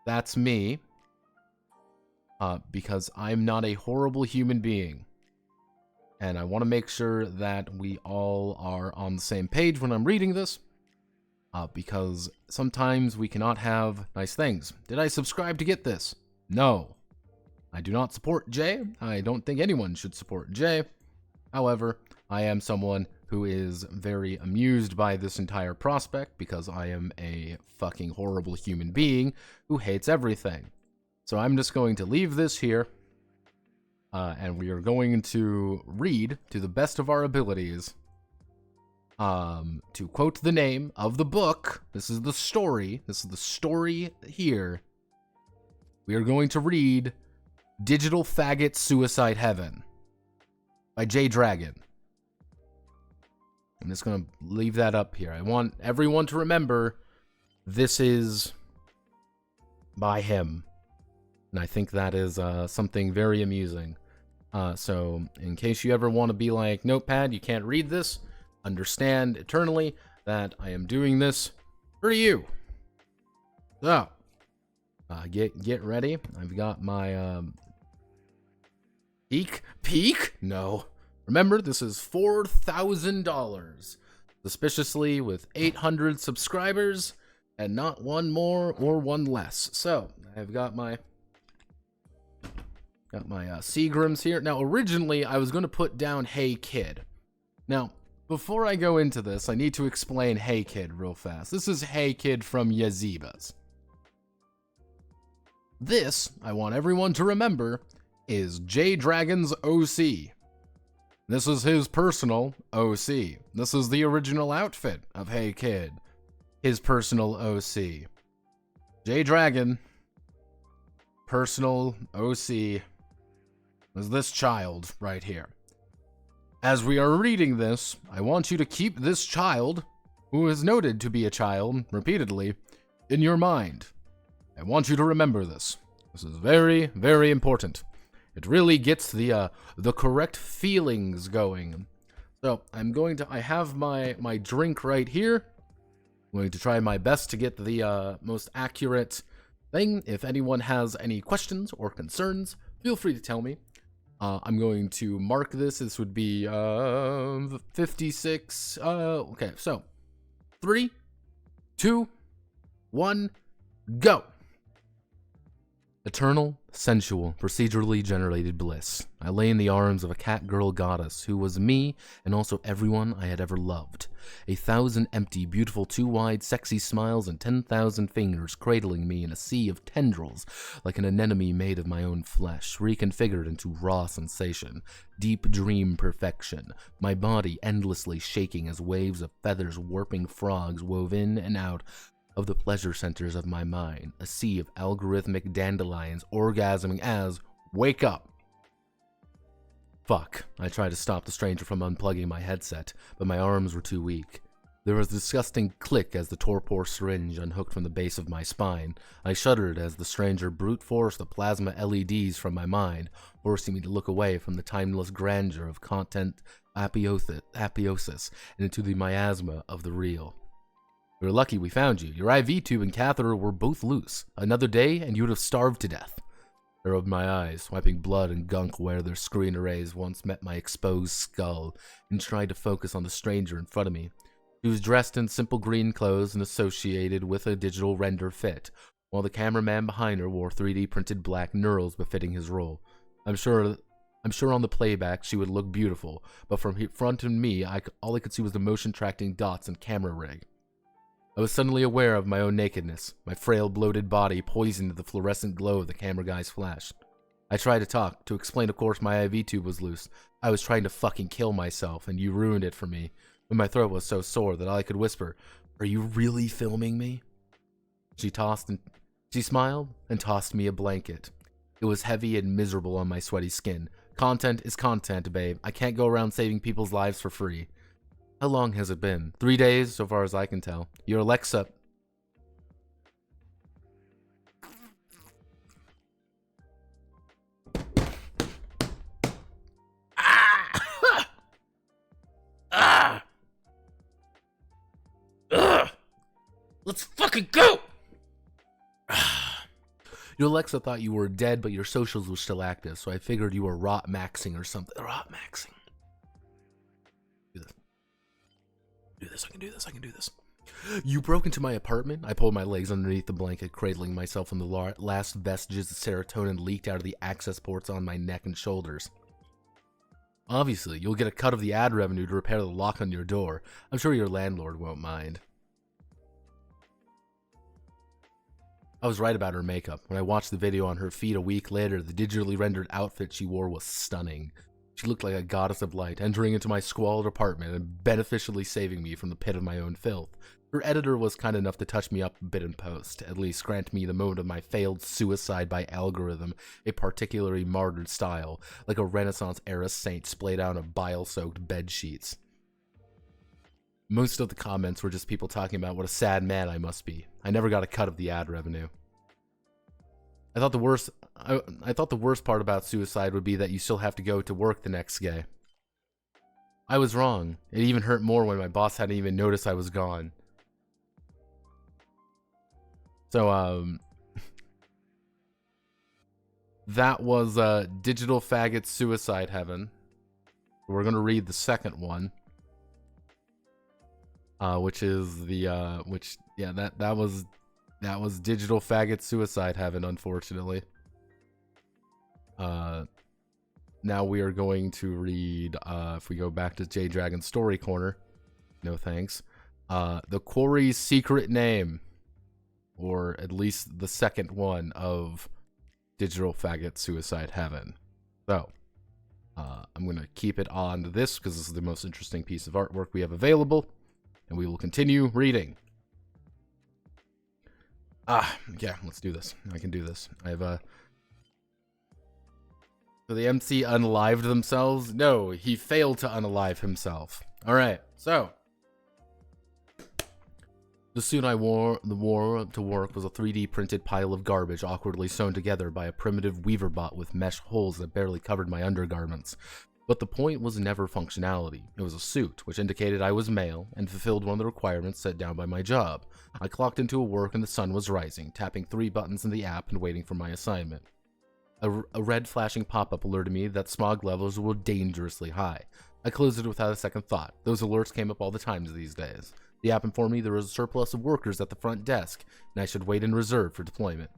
that's me. Because I'm not a horrible human being. And I want to make sure that we all are on the same page when I'm reading this. Because sometimes we cannot have nice things. Did I subscribe to get this? No. I do not support Jay. I don't think anyone should support Jay. However, I am someone who is very amused by this entire prospect because I am a fucking horrible human being who hates everything. So I'm just going to leave this here, and we are going to read to the best of our abilities. To quote the name of the book, this is the story. This is the story here. We are going to read Digital Faggot Suicide Heaven by J Dragon. I'm just going to leave that up here. I want everyone to remember this is by him. And I think that is something very amusing. So in case you ever want to be like, Notepad, you can't read this, understand eternally that I am doing this for you. So, get ready. I've got my peak? No. Remember, this is $4,000. Suspiciously with 800 subscribers and not one more or one less. So, I've got my Seagrams here. Now, originally, I was going to put down Hey Kid. Now, before I go into this, I need to explain Hey Kid real fast. This is Hey Kid from Yazibas. This, I want everyone to remember, is J Dragon's OC. This is his personal OC. This is the original outfit of Hey Kid. His personal OC. J Dragon, personal OC, is this child right here. As we are reading this, I want you to keep this child, who is noted to be a child, repeatedly, in your mind. I want you to remember this. This is very, very important. It really gets the correct feelings going. So, I have my drink right here. I'm going to try my best to get the most accurate thing. If anyone has any questions or concerns, feel free to tell me. I'm going to mark this. This would be 56. Okay, so 3, 2, 1, go. Eternal, sensual, procedurally generated bliss. I lay in the arms of a cat-girl goddess who was me and also everyone I had ever loved. 1,000 empty, beautiful, too-wide, sexy smiles and 10,000 fingers cradling me in a sea of tendrils like an anemone made of my own flesh, reconfigured into raw sensation, deep dream perfection, my body endlessly shaking as waves of feathers warping frogs wove in and out of the pleasure centers of my mind, a sea of algorithmic dandelions orgasming as wake up. Fuck. I tried to stop the stranger from unplugging my headset, but my arms were too weak. There was a disgusting click as the torpor syringe unhooked from the base of my spine. I shuddered as the stranger brute forced the plasma LEDs from my mind, forcing me to look away from the timeless grandeur of content apiosis and into the miasma of the real. We were lucky we found you. Your IV tube and catheter were both loose. Another day, and you would have starved to death. I rubbed my eyes, wiping blood and gunk where their screen arrays once met my exposed skull, and tried to focus on the stranger in front of me. She was dressed in simple green clothes and associated with a digital render fit, while the cameraman behind her wore 3D printed black knurls befitting his role. I'm sure on the playback she would look beautiful, but from front of me, all I could see was the motion-tracking dots and camera rig. I was suddenly aware of my own nakedness, my frail, bloated body poisoned to the fluorescent glow of the camera guy's flash. I tried to talk, to explain of course my IV tube was loose. I was trying to fucking kill myself, and you ruined it for me. And my throat was so sore that all I could whisper, "Are you really filming me?" She smiled and tossed me a blanket. It was heavy and miserable on my sweaty skin. Content is content, babe. I can't go around saving people's lives for free. How long has it been? 3 days, so far as I can tell. Your Alexa... Ah! Ah! Ugh! Let's fucking go! Your Alexa thought you were dead, but your socials were still active, so I figured you were rot maxing or something. Rot maxing. I can do this. You broke into my apartment? I pulled my legs underneath the blanket, cradling myself when the last vestiges of serotonin leaked out of the access ports on my neck and shoulders. Obviously, you'll get a cut of the ad revenue to repair the lock on your door. I'm sure your landlord won't mind. I was right about her makeup. When I watched the video on her feed a week later, the digitally rendered outfit she wore was stunning. She looked like a goddess of light, entering into my squalid apartment and beneficially saving me from the pit of my own filth. Her editor was kind enough to touch me up a bit in post, at least grant me the moment of my failed suicide by algorithm, a particularly martyred style, like a Renaissance-era saint splayed out of bile-soaked bed sheets. Most of the comments were just people talking about what a sad man I must be. I never got a cut of the ad revenue. I thought the worst part about suicide would be that you still have to go to work the next day. I was wrong. It even hurt more when my boss hadn't even noticed I was gone. So, that was Digital Faggot Suicide Heaven. We're gonna read the second one. Which is the that was Digital Faggot Suicide Heaven, unfortunately. Now we are going to read, if we go back to J Dragon's Story Corner, no thanks, The Quarry's Secret Name, or at least the second one of Digital Faggot Suicide Heaven. So, I'm going to keep it on this because this is the most interesting piece of artwork we have available, and we will continue reading. Yeah, let's do this. I can do this. I have, So the MC unalived themselves? No, he failed to unalive himself. Alright, so. The suit I wore to work was a 3D printed pile of garbage awkwardly sewn together by a primitive weaver bot with mesh holes that barely covered my undergarments. But the point was never functionality. It was a suit, which indicated I was male and fulfilled one of the requirements set down by my job. I clocked into work and the sun was rising, tapping 3 buttons in the app and waiting for my assignment. A red flashing pop-up alerted me that smog levels were dangerously high. I closed it without a second thought. Those alerts came up all the time these days. The app informed me there was a surplus of workers at the front desk, and I should wait in reserve for deployment.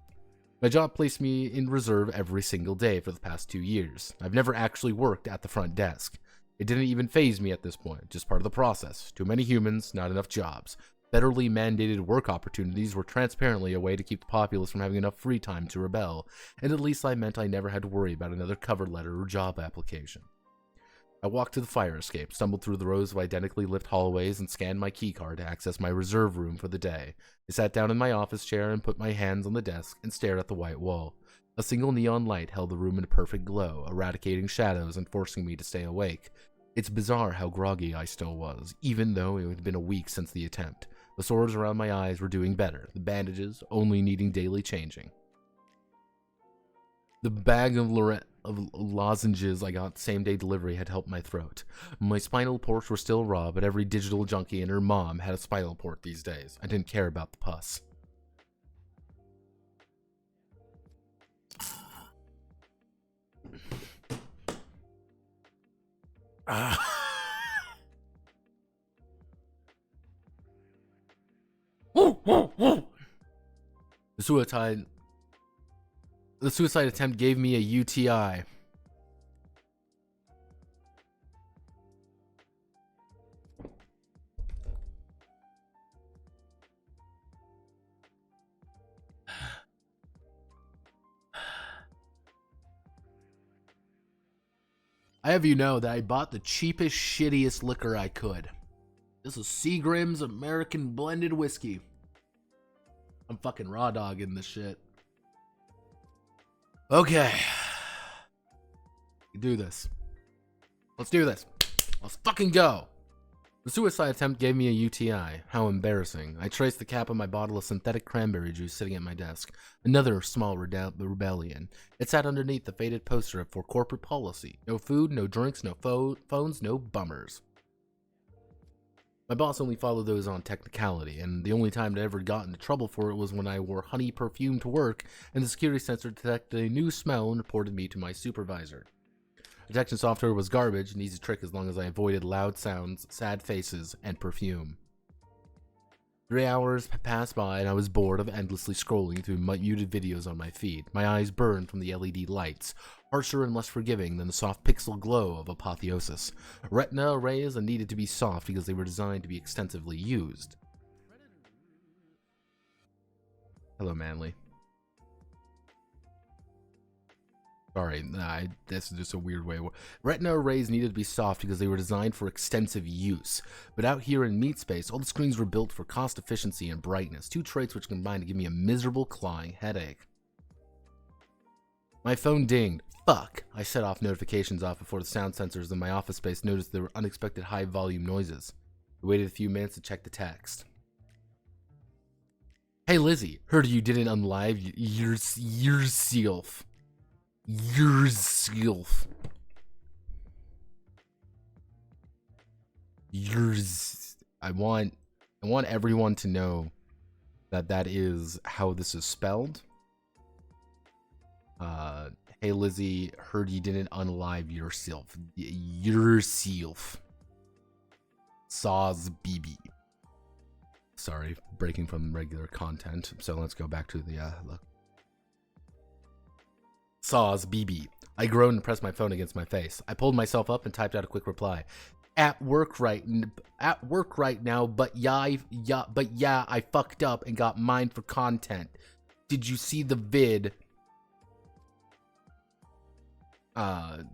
My job placed me in reserve every single day for the past 2 years. I've never actually worked at the front desk. It didn't even faze me at this point, just part of the process. Too many humans, not enough jobs. Federally mandated work opportunities were transparently a way to keep the populace from having enough free time to rebel, and at least I meant I never had to worry about another cover letter or job application. I walked to the fire escape, stumbled through the rows of identically lit hallways, and scanned my keycard to access my reserve room for the day. I sat down in my office chair and put my hands on the desk and stared at the white wall. A single neon light held the room in a perfect glow, eradicating shadows and forcing me to stay awake. It's bizarre how groggy I still was, even though it had been a week since the attempt. The sores around my eyes were doing better, the bandages only needing daily changing. The bag of lozenges I got same-day delivery had helped my throat. My spinal ports were still raw, but every digital junkie and her mom had a spinal port these days. I didn't care about the pus. The suicide attempt gave me a UTI. I have you know that I bought the cheapest, shittiest liquor I could. This is Seagram's American Blended Whiskey. I'm fucking raw dogging this shit. Okay. We do this. Let's do this. Let's fucking go. The suicide attempt gave me a UTI. How embarrassing. I traced the cap of my bottle of synthetic cranberry juice sitting at my desk. Another small rebellion. It sat underneath the faded poster for corporate policy. No food, no drinks, no phones, no bummers. My boss only followed those on technicality, and the only time I ever got into trouble for it was when I wore honey perfume to work, and the security sensor detected a new smell and reported me to my supervisor. Detection software was garbage, an easy trick as long as I avoided loud sounds, sad faces, and perfume. 3 hours passed by and I was bored of endlessly scrolling through muted videos on my feed. My eyes burned from the LED lights, harsher and less forgiving than the soft pixel glow of apotheosis. Retina arrays needed to be soft because they were designed to be extensively used. Hello, Manly. Sorry, this is just a weird way. Retina arrays needed to be soft because they were designed for extensive use. But out here in meat space, all the screens were built for cost efficiency and brightness, two traits which combined to give me a miserable clawing headache. My phone dinged. Fuck! I set off notifications off before the sound sensors in my office space noticed there were unexpected high volume noises. I waited a few minutes to check the text. Hey Lizzie, heard you didn't unlive yourself. Yourself. I want everyone to know that that is how this is spelled. Hey Lizzie, heard you didn't unlive yourself. Yourself. Saws BB. Sorry, breaking from regular content. So let's go back to the look. Saws BB. I groaned and pressed my phone against my face. I pulled myself up and typed out a quick reply. At work right now, but yeah, I fucked up and got mined for content. Did you see the vid?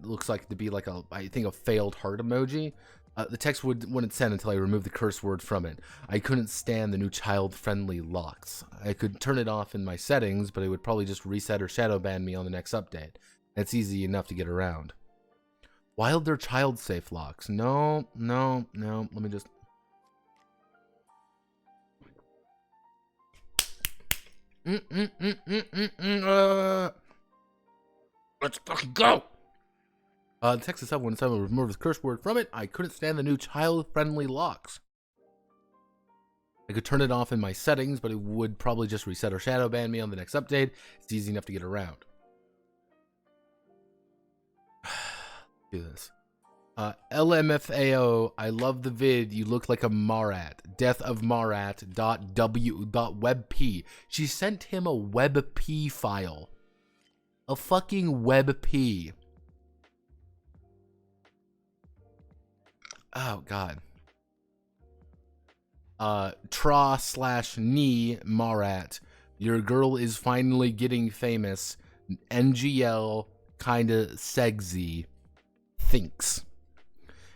Looks like to be like I think a failed heart emoji. The text wouldn't send until I removed the curse word from it. I couldn't stand the new child-friendly locks. I could turn it off in my settings, but it would probably just reset or shadow ban me on the next update. It's easy enough to get around. Why are there child-safe locks? No. Let me just... Let's fucking go! The text itself when someone removed the curse word from it, I couldn't stand the new child-friendly locks. I could turn it off in my settings, but it would probably just reset or shadow ban me on the next update. It's easy enough to get around. Do this. LMFAO, I love the vid. You look like a Marat. Death of Marat.w.webp. She sent him a webp file. A fucking webp. Oh, God. Tra/ni Marat. Your girl is finally getting famous. NGL kinda sexy. Thinks.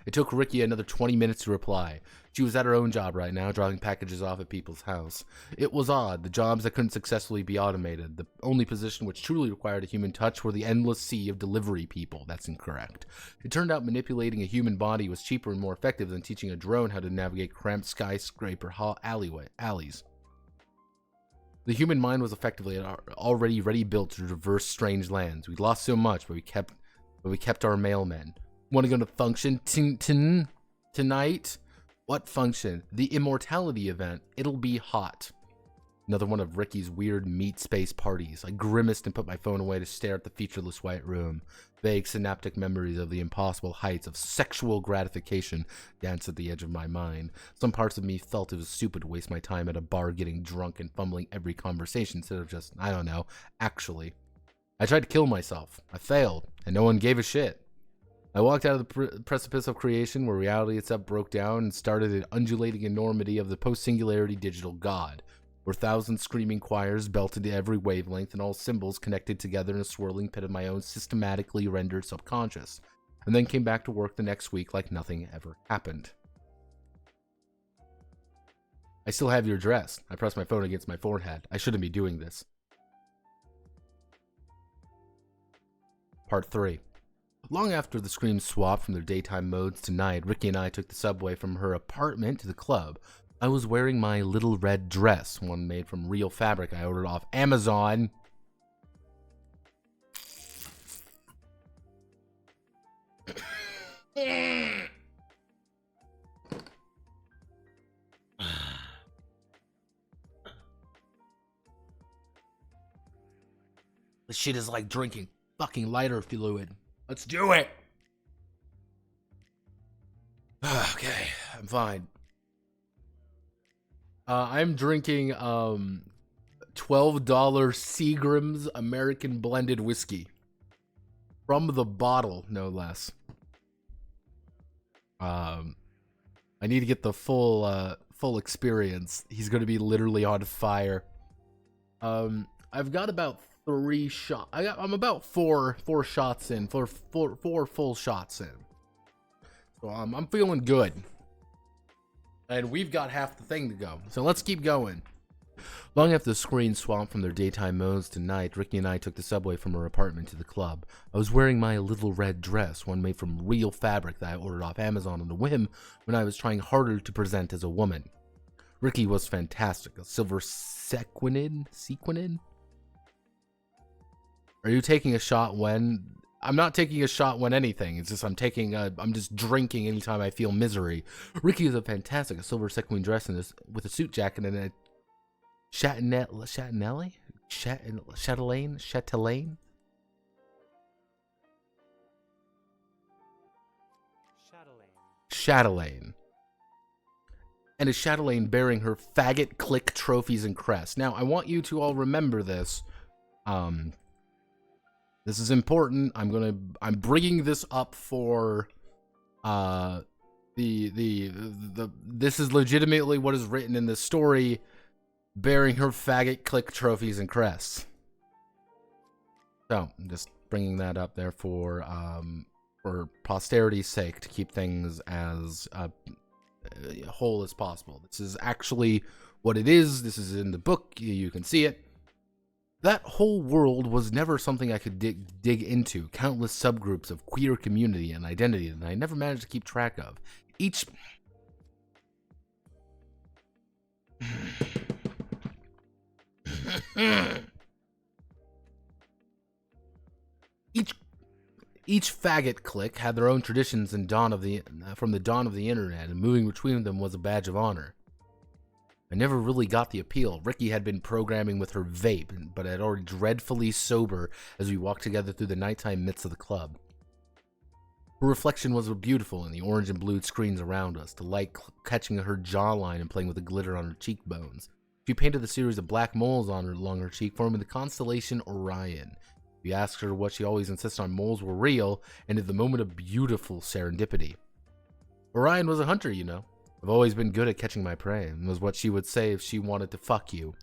It took Ricky another 20 minutes to reply. She was at her own job right now, dropping packages off at people's house. It was odd, the jobs that couldn't successfully be automated. The only position which truly required a human touch were the endless sea of delivery people. That's incorrect. It turned out manipulating a human body was cheaper and more effective than teaching a drone how to navigate cramped skyscraper alleys. The human mind was effectively already ready built to traverse strange lands. We lost so much, but we kept our mailmen. Want to go to function tonight? What function? The immortality event. It'll be hot. Another one of Ricky's weird meat space parties. I grimaced and put my phone away to stare at the featureless white room. Vague synaptic memories of the impossible heights of sexual gratification danced at the edge of my mind. Some parts of me felt it was stupid to waste my time at a bar getting drunk and fumbling every conversation instead of just, I don't know, actually. I tried to kill myself. I failed, and no one gave a shit. I walked out of the precipice of creation where reality itself broke down and started an undulating enormity of the post-singularity digital god, where thousands screaming choirs belted to every wavelength and all symbols connected together in a swirling pit of my own systematically rendered subconscious, and then came back to work the next week like nothing ever happened. I still have your address. I pressed my phone against my forehead. I shouldn't be doing this. Part 3. Long after the screens swapped from their daytime modes to night, Ricky and I took the subway from her apartment to the club. I was wearing my little red dress, one made from real fabric I ordered off Amazon. This shit is like drinking fucking lighter fluid. Let's do it. Okay, I'm fine. I'm drinking $12 Seagram's American blended whiskey from the bottle, no less. I need to get the full experience. He's gonna be literally on fire. I've got about 3 shots. I'm about four shots in, four full shots in. So I'm feeling good. And we've got half the thing to go. So let's keep going. Long after the screens swapped from their daytime modes to night, Ricky and I took the subway from her apartment to the club. I was wearing my little red dress, one made from real fabric that I ordered off Amazon on a whim when I was trying harder to present as a woman. Ricky was fantastic. A silver sequined? Are you taking a shot when? I'm not taking a shot when anything. It's just I'm just drinking anytime I feel misery. Ricky is a fantastic. A silver sequin dress and with a suit jacket and a chatelaine, and a chatelaine bearing her faggot click trophies and crest. Now I want you to all remember this. This is important. I'm bringing this up for this is legitimately what is written in this story, bearing her faggot click trophies and crests. So I'm just bringing that up there for posterity's sake, to keep things as whole as possible. This is actually what it is. This is in the book. You can see it. That whole world was never something I could dig into. Countless subgroups of queer community and identity that I never managed to keep track of. Each faggot clique had their own traditions and from the dawn of the internet, and moving between them was a badge of honor. I never really got the appeal. Ricky had been programming with her vape, but had already dreadfully sober as we walked together through the nighttime midst of the club. Her reflection was beautiful in the orange and blue screens around us, the light catching her jawline and playing with the glitter on her cheekbones. She painted a series of black moles along her cheek, forming the constellation Orion. We asked her what she always insisted on moles were real, and at the moment of beautiful serendipity. Orion was a hunter, you know. I've always been good at catching my prey, was what she would say if she wanted to fuck you.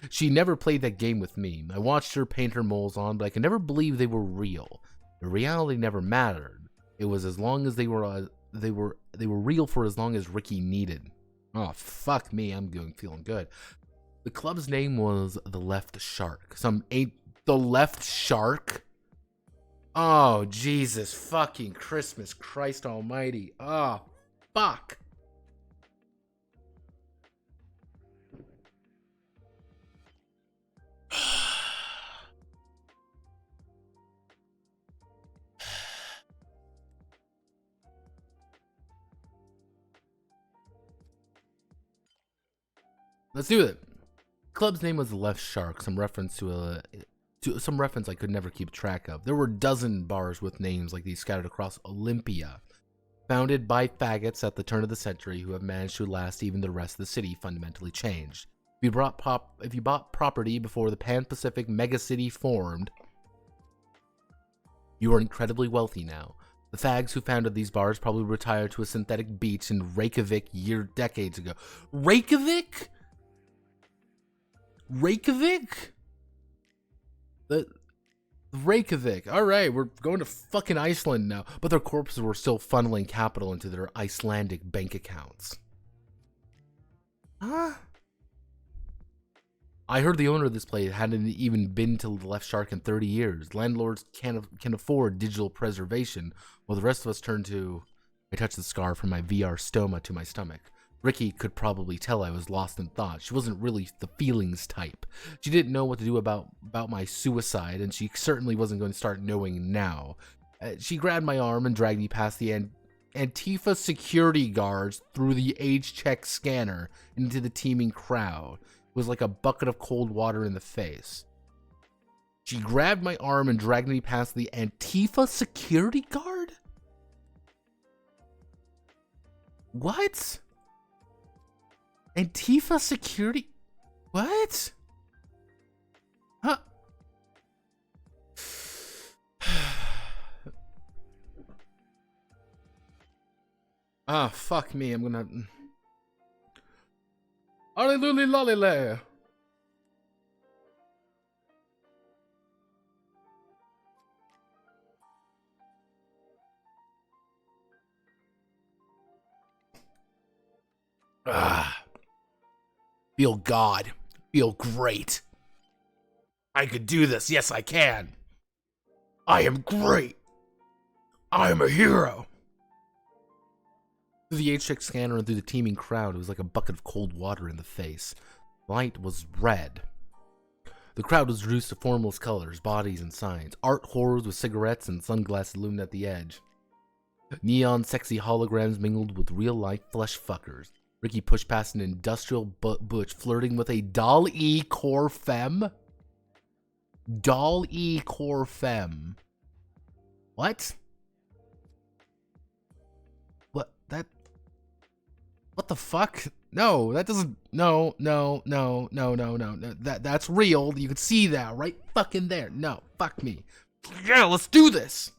She never played that game with me. I watched her paint her moles on, but I could never believe they were real. The reality never mattered. It was as long as they were real for as long as Ricky needed. Oh, fuck me, I'm feeling good. The club's name was The Left Shark. The Left Shark? Oh, Jesus fucking Christmas Christ almighty. Oh, fuck. Let's do it. Club's name was the Left Shark, some reference I could never keep track of. There were a dozen bars with names like these scattered across Olympia, founded by faggots at the turn of the century who have managed to last even the rest of the city fundamentally changed. If you bought property before the Pan-Pacific megacity formed, you are incredibly wealthy now. The fags who founded these bars probably retired to a synthetic beach in Reykjavik decades ago. Reykjavik? Reykjavik. Alright, we're going to fucking Iceland now. But their corpses were still funneling capital into their Icelandic bank accounts. Huh? I heard the owner of this place hadn't even been to the Left Shark in 30 years. Landlords can afford digital preservation, while the rest of us turn to... I touched the scar from my VR stoma to my stomach. Ricky could probably tell I was lost in thought. She wasn't really the feelings type. She didn't know what to do about my suicide, and she certainly wasn't going to start knowing now. She grabbed my arm and dragged me past the Antifa security guards through the age-check scanner into the teeming crowd. It was like a bucket of cold water in the face. She grabbed my arm and dragged me past the Antifa security guard? What? Antifa security? What? Huh? Ah, fuck me. I'm gonna... Hallelujah, lolly. Ah. Feel God. Feel great. I could do this. Yes, I can. I am great. I am a hero. Through the age-check scanner and through the teeming crowd, it was like a bucket of cold water in the face. Light was red. The crowd was reduced to formless colors, bodies, and signs. Art horrors with cigarettes and sunglasses loomed at the edge. Neon sexy holograms mingled with real-life flesh fuckers. Ricky pushed past an industrial butch flirting with a doll-e core femme. Doll-e core femme. What? What the fuck? No, that doesn't... No. That's real. You can see that right fucking there. No, fuck me. Yeah, let's do this.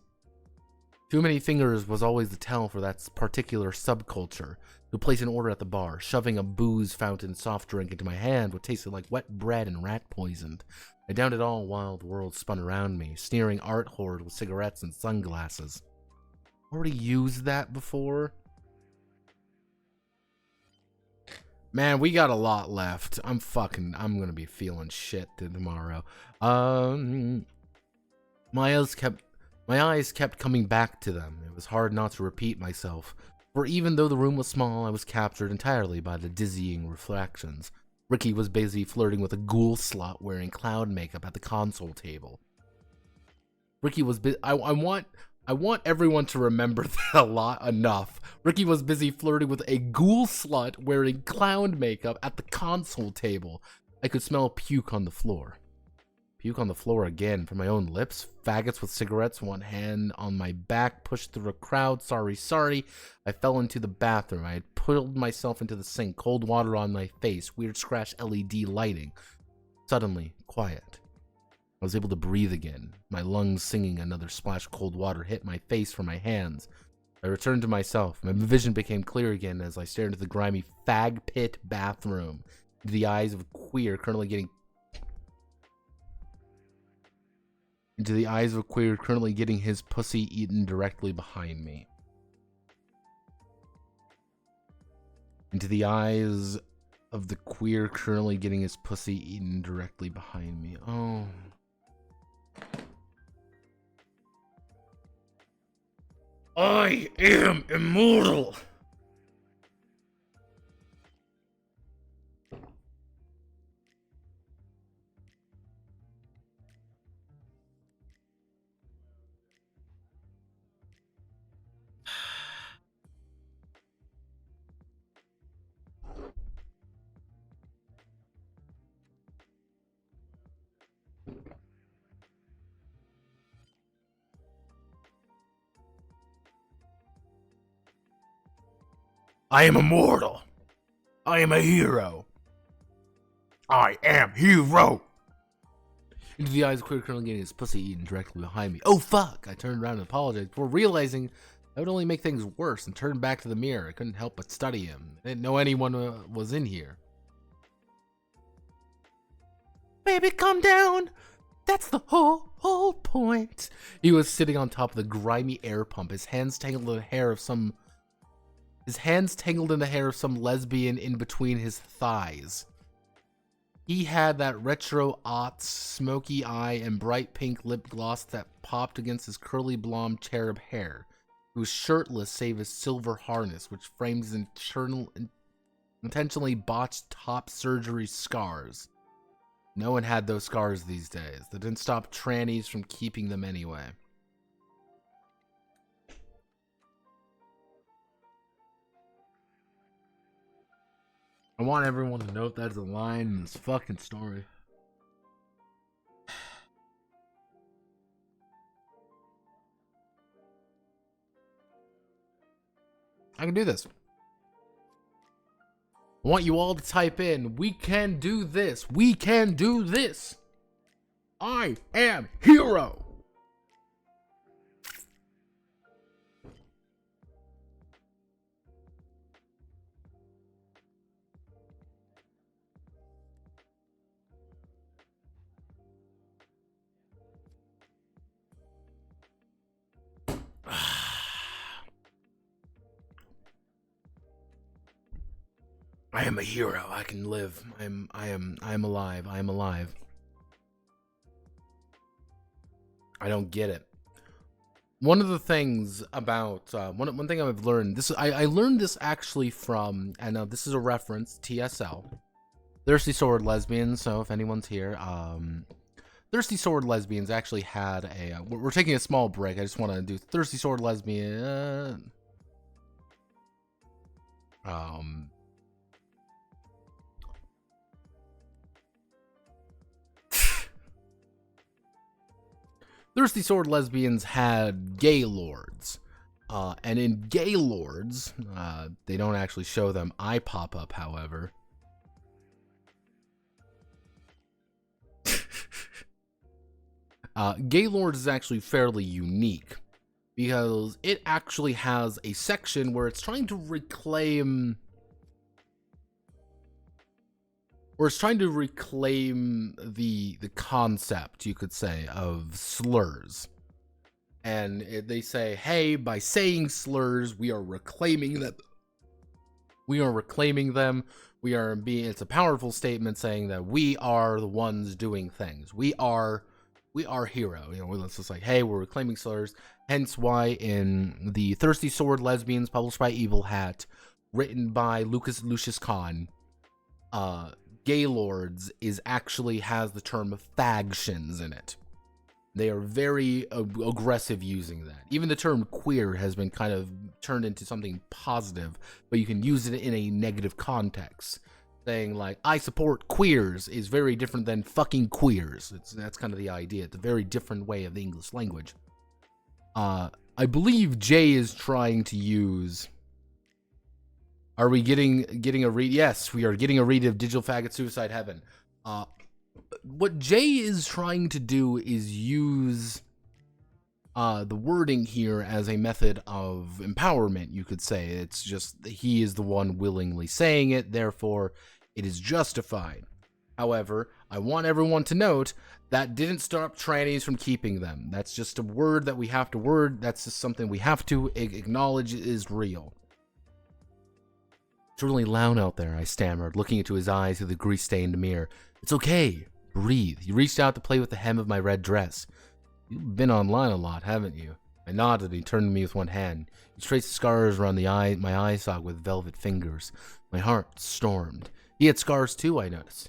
Too many fingers was always the tell for that particular subculture. To place an order at the bar, shoving a booze fountain soft drink into my hand what tasted like wet bread and rat poisoned. I downed it all while the world spun around me, sneering art horde with cigarettes and sunglasses. Already used that before? Man, we got a lot left. I'm gonna be feeling shit tomorrow. My eyes kept coming back to them. It was hard not to repeat myself. For even though the room was small, I was captured entirely by the dizzying reflections. Ricky was busy flirting with a ghoul slut wearing clown makeup at the console table. Ricky was I want everyone to remember that a lot enough. Ricky was busy flirting with a ghoul slut wearing clown makeup at the console table. I could smell puke on the floor. Puke on the floor again from my own lips. Faggots with cigarettes, one hand on my back, pushed through a crowd. Sorry. I fell into the bathroom. I had pulled myself into the sink, cold water on my face, weird scratch LED lighting. Suddenly, quiet. I was able to breathe again. My lungs singing. Another splash of cold water hit my face from my hands. I returned to myself. My vision became clear again as I stared into the grimy fag pit bathroom. Into the eyes of a queer currently getting his pussy eaten directly behind me. Into the eyes of the queer currently getting his pussy eaten directly behind me. Oh. I am immortal! I am immortal. I am a hero. I am hero. Into the eyes of queer currently getting his pussy eaten directly behind me. Oh fuck! I turned around and apologized before realizing that would only make things worse and turned back to the mirror. I couldn't help but study him. I didn't know anyone was in here. Baby, calm down. That's the whole point. He was sitting on top of the grimy air pump, his hands tangled in the hair of some lesbian in between his thighs. He had that retro aughts smoky eye and bright pink lip gloss that popped against his curly blonde cherub hair. He was shirtless save his silver harness, which framed his intentionally botched top surgery scars. No one had those scars these days. That didn't stop trannies from keeping them anyway. I want everyone to note that's a line in this fucking story. I can do this. I want you all to type in, we can do this. We can do this. I am hero. I am a hero. I can live. I am alive. I am alive. I don't get it. One of the things about one thing I've learned, I learned this actually from, and this is a reference, TSL, Thirsty Sword Lesbians. So if anyone's here, Thirsty Sword Lesbians actually had a. We're taking a small break. I just want to do Thirsty Sword Lesbian. Thirsty Sword Lesbians had gay lords. And in gay lords, they don't actually show them. I pop up, however. Gay lords is actually fairly unique because it actually has a section where it's trying to reclaim. The concept, you could say, of slurs. And they say, hey, by saying slurs, we are reclaiming them. It's a powerful statement saying that we are the ones doing things. We are hero. You know, it's just like, hey, we're reclaiming slurs. Hence why in the Thirsty Sword Lesbians, published by Evil Hat, written by Lucius Kahn, Gaylords actually has the term factions in it. They are very aggressive using that. Even the term queer has been kind of turned into something positive, but you can use it in a negative context. Saying like, I support queers is very different than fucking queers. That's kind of the idea. It's a very different way of the English language. I believe Jay is trying to use... Are we getting a read? Yes, we are getting a read of Digital Faggot Suicide Heaven. What Jay is trying to do is use the wording here as a method of empowerment, you could say. It's just he is the one willingly saying it, therefore it is justified. However, I want everyone to note that didn't stop trannies from keeping them. That's just a word that we have to word. That's just something we have to acknowledge is real. It's really loud out there, I stammered, looking into his eyes through the grease-stained mirror. It's okay. Breathe. He reached out to play with the hem of my red dress. You've been online a lot, haven't you? I nodded and he turned to me with one hand. He traced scars around my eye socket with velvet fingers. My heart stormed. He had scars too, I noticed.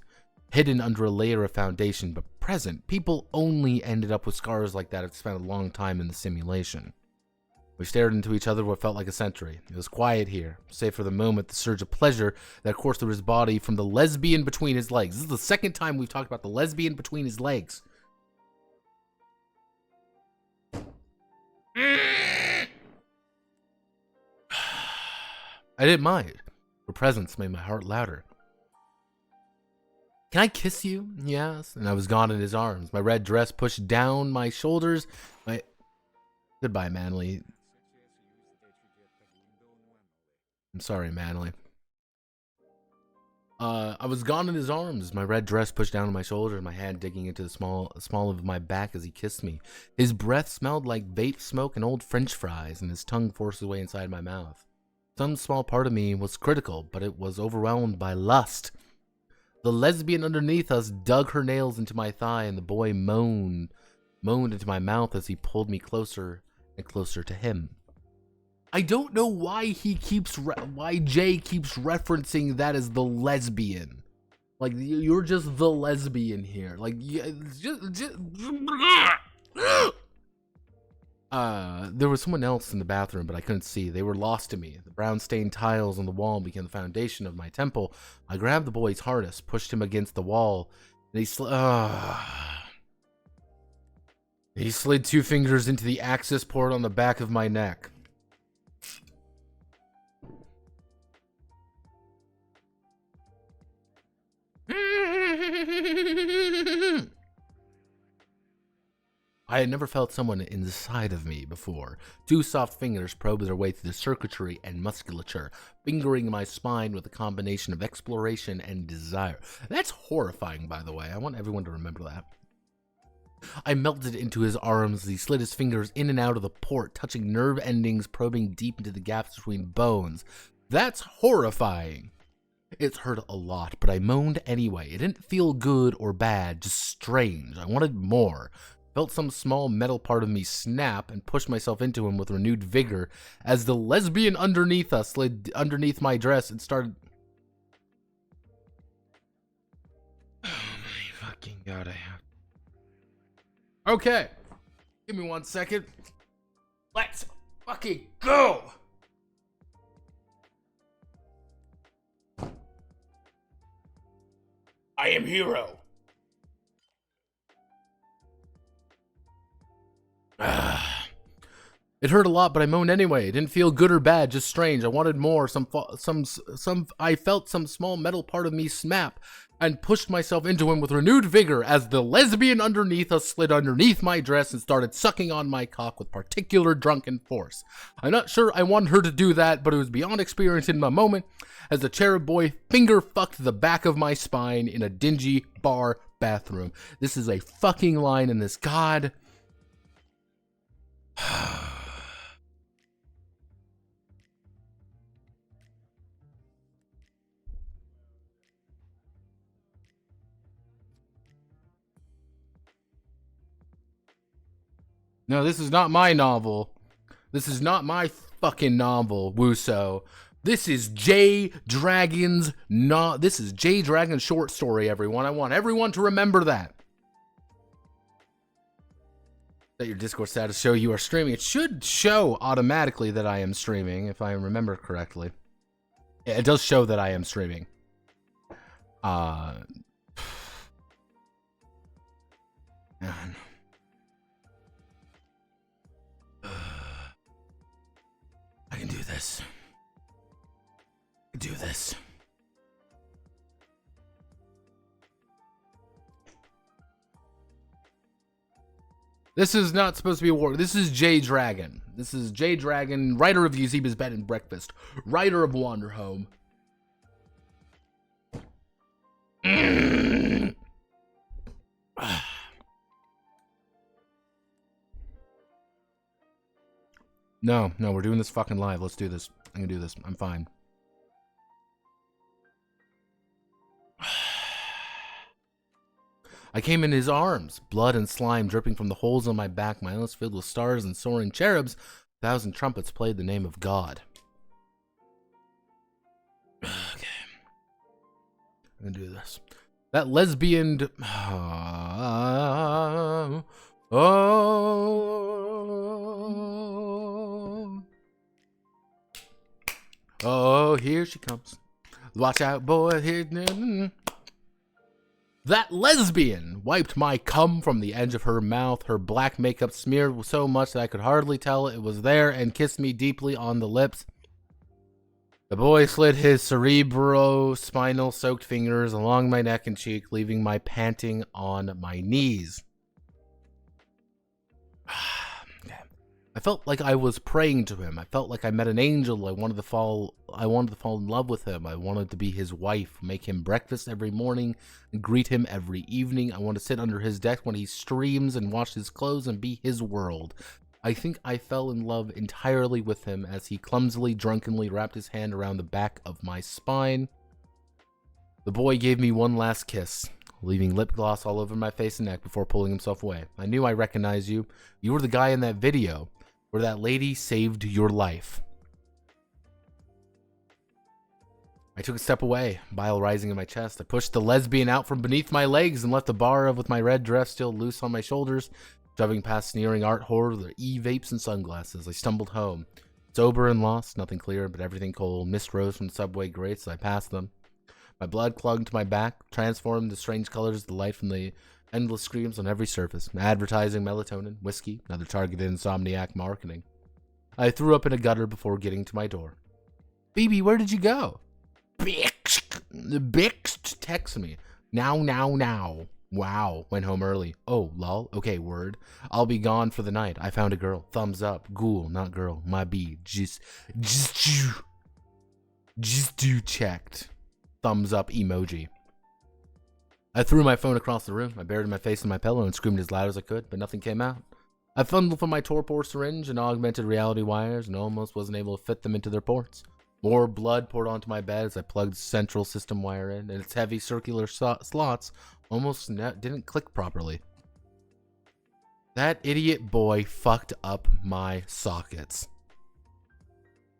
Hidden under a layer of foundation, but present. People only ended up with scars like that if they spent a long time in the simulation. We stared into each other what felt like a century. It was quiet here, save for the moment the surge of pleasure that coursed through his body from the lesbian between his legs. This is the second time we've talked about the lesbian between his legs. I didn't mind. Her presence made my heart louder. Can I kiss you? Yes. And I was gone in his arms. My red dress pushed down my shoulders. Goodbye, Manly. I'm sorry, Manly. I was gone in his arms, my red dress pushed down on my shoulders, my hand digging into the small of my back as he kissed me. His breath smelled like vape smoke and old French fries, and his tongue forced his way inside my mouth. Some small part of me was critical, but it was overwhelmed by lust. The lesbian underneath us dug her nails into my thigh, and the boy moaned into my mouth as he pulled me closer and closer to him. I don't know why why Jay keeps referencing that as the lesbian. Like, you're just the lesbian here. Like, there was someone else in the bathroom, but I couldn't see. They were lost to me. The brown stained tiles on the wall became the foundation of my temple. I grabbed the boy's harness, pushed him against the wall, and he slid 2 fingers into the access port on the back of my neck. I had never felt someone inside of me before. 2 soft fingers probed their way through the circuitry and musculature, fingering my spine with a combination of exploration and desire. That's horrifying, by the way. I want everyone to remember that. I melted into his arms as he slid his fingers in and out of the port, touching nerve endings, probing deep into the gaps between bones. That's horrifying. It hurt a lot, but I moaned anyway. It didn't feel good or bad, just strange. I wanted more. Felt some small metal part of me snap and pushed myself into him with renewed vigor as the lesbian underneath us slid underneath my dress and started... Oh my fucking god, I have... Okay. Give me 1 second. Let's fucking go! I am hero. It hurt a lot, but I moaned anyway. It didn't feel good or bad, just strange. I wanted more. I felt some small metal part of me snap and pushed myself into him with renewed vigor as the lesbian underneath us slid underneath my dress and started sucking on my cock with particular drunken force. I'm not sure I wanted her to do that, but it was beyond experience in the moment as the cherub boy finger fucked the back of my spine in a dingy bar bathroom. This is a fucking line in this god. No, this is not my novel. This is not my fucking novel, Wuso. This is J Dragon's this is J Dragon's short story, everyone. I want everyone to remember that. Let your Discord status show you are streaming. It should show automatically that I am streaming, if I remember correctly. Yeah, it does show that I am streaming. Man. I can do this. I can do this. This is not supposed to be a war. This is J Dragon. This is J Dragon, writer of Yuziba's Bed and Breakfast, writer of Wander Home. No, we're doing this fucking live. Let's do this. I can do this. I'm fine. I came in his arms, blood and slime dripping from the holes on my back, my eyes filled with stars and soaring cherubs. 1,000 trumpets played the name of God. Okay. I'm gonna do this. That lesbian... Oh, here she comes. Watch out, boy. Here. That lesbian wiped my cum from the edge of her mouth. Her black makeup smeared so much that I could hardly tell it was there and kissed me deeply on the lips. The boy slid his cerebro-spinal soaked fingers along my neck and cheek, leaving my panting on my knees. I felt like I was praying to him. I felt like I met an angel. I wanted to fall in love with him. I wanted to be his wife, make him breakfast every morning, and greet him every evening. I want to sit under his deck when he streams and wash his clothes and be his world. I think I fell in love entirely with him as he clumsily, drunkenly wrapped his hand around the back of my spine. The boy gave me one last kiss, leaving lip gloss all over my face and neck before pulling himself away. I knew I recognized you. You were the guy in that video where that lady saved your life. I took a step away, bile rising in my chest. I pushed the lesbian out from beneath my legs and left the bar with my red dress still loose on my shoulders, shoving past sneering art horror, their e-vapes and sunglasses. I stumbled home, sober and lost, nothing clear, but everything cold. Mist rose from the subway grates as I passed them. My blood clung to my back, transformed to strange colors of the light from the endless screams on every surface. Advertising, melatonin, whiskey, another targeted insomniac marketing. I threw up in a gutter before getting to my door. Phoebe, where did you go? Bixt text me. Now. Wow, went home early. Oh, lol. Okay, word. I'll be gone for the night. I found a girl. Thumbs up. Ghoul, not girl. My B. Just do checked. Thumbs up emoji. I threw my phone across the room. I buried my face in my pillow and screamed as loud as I could, but nothing came out. I fumbled for my torpor syringe and augmented reality wires and almost wasn't able to fit them into their ports. More blood poured onto my bed as I plugged central system wire in, and its heavy circular slots almost didn't click properly. That idiot boy fucked up my sockets.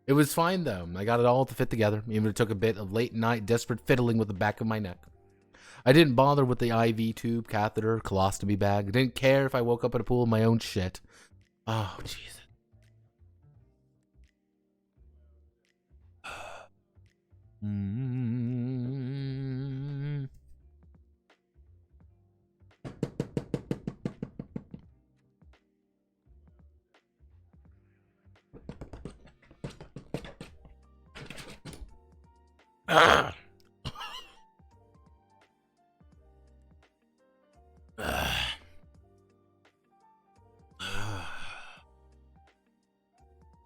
It was fine though. I got it all to fit together, even if it took a bit of late night desperate fiddling with the back of my neck. I didn't bother with the IV tube, catheter, colostomy bag. I didn't care if I woke up in a pool of my own shit. Oh, Jesus.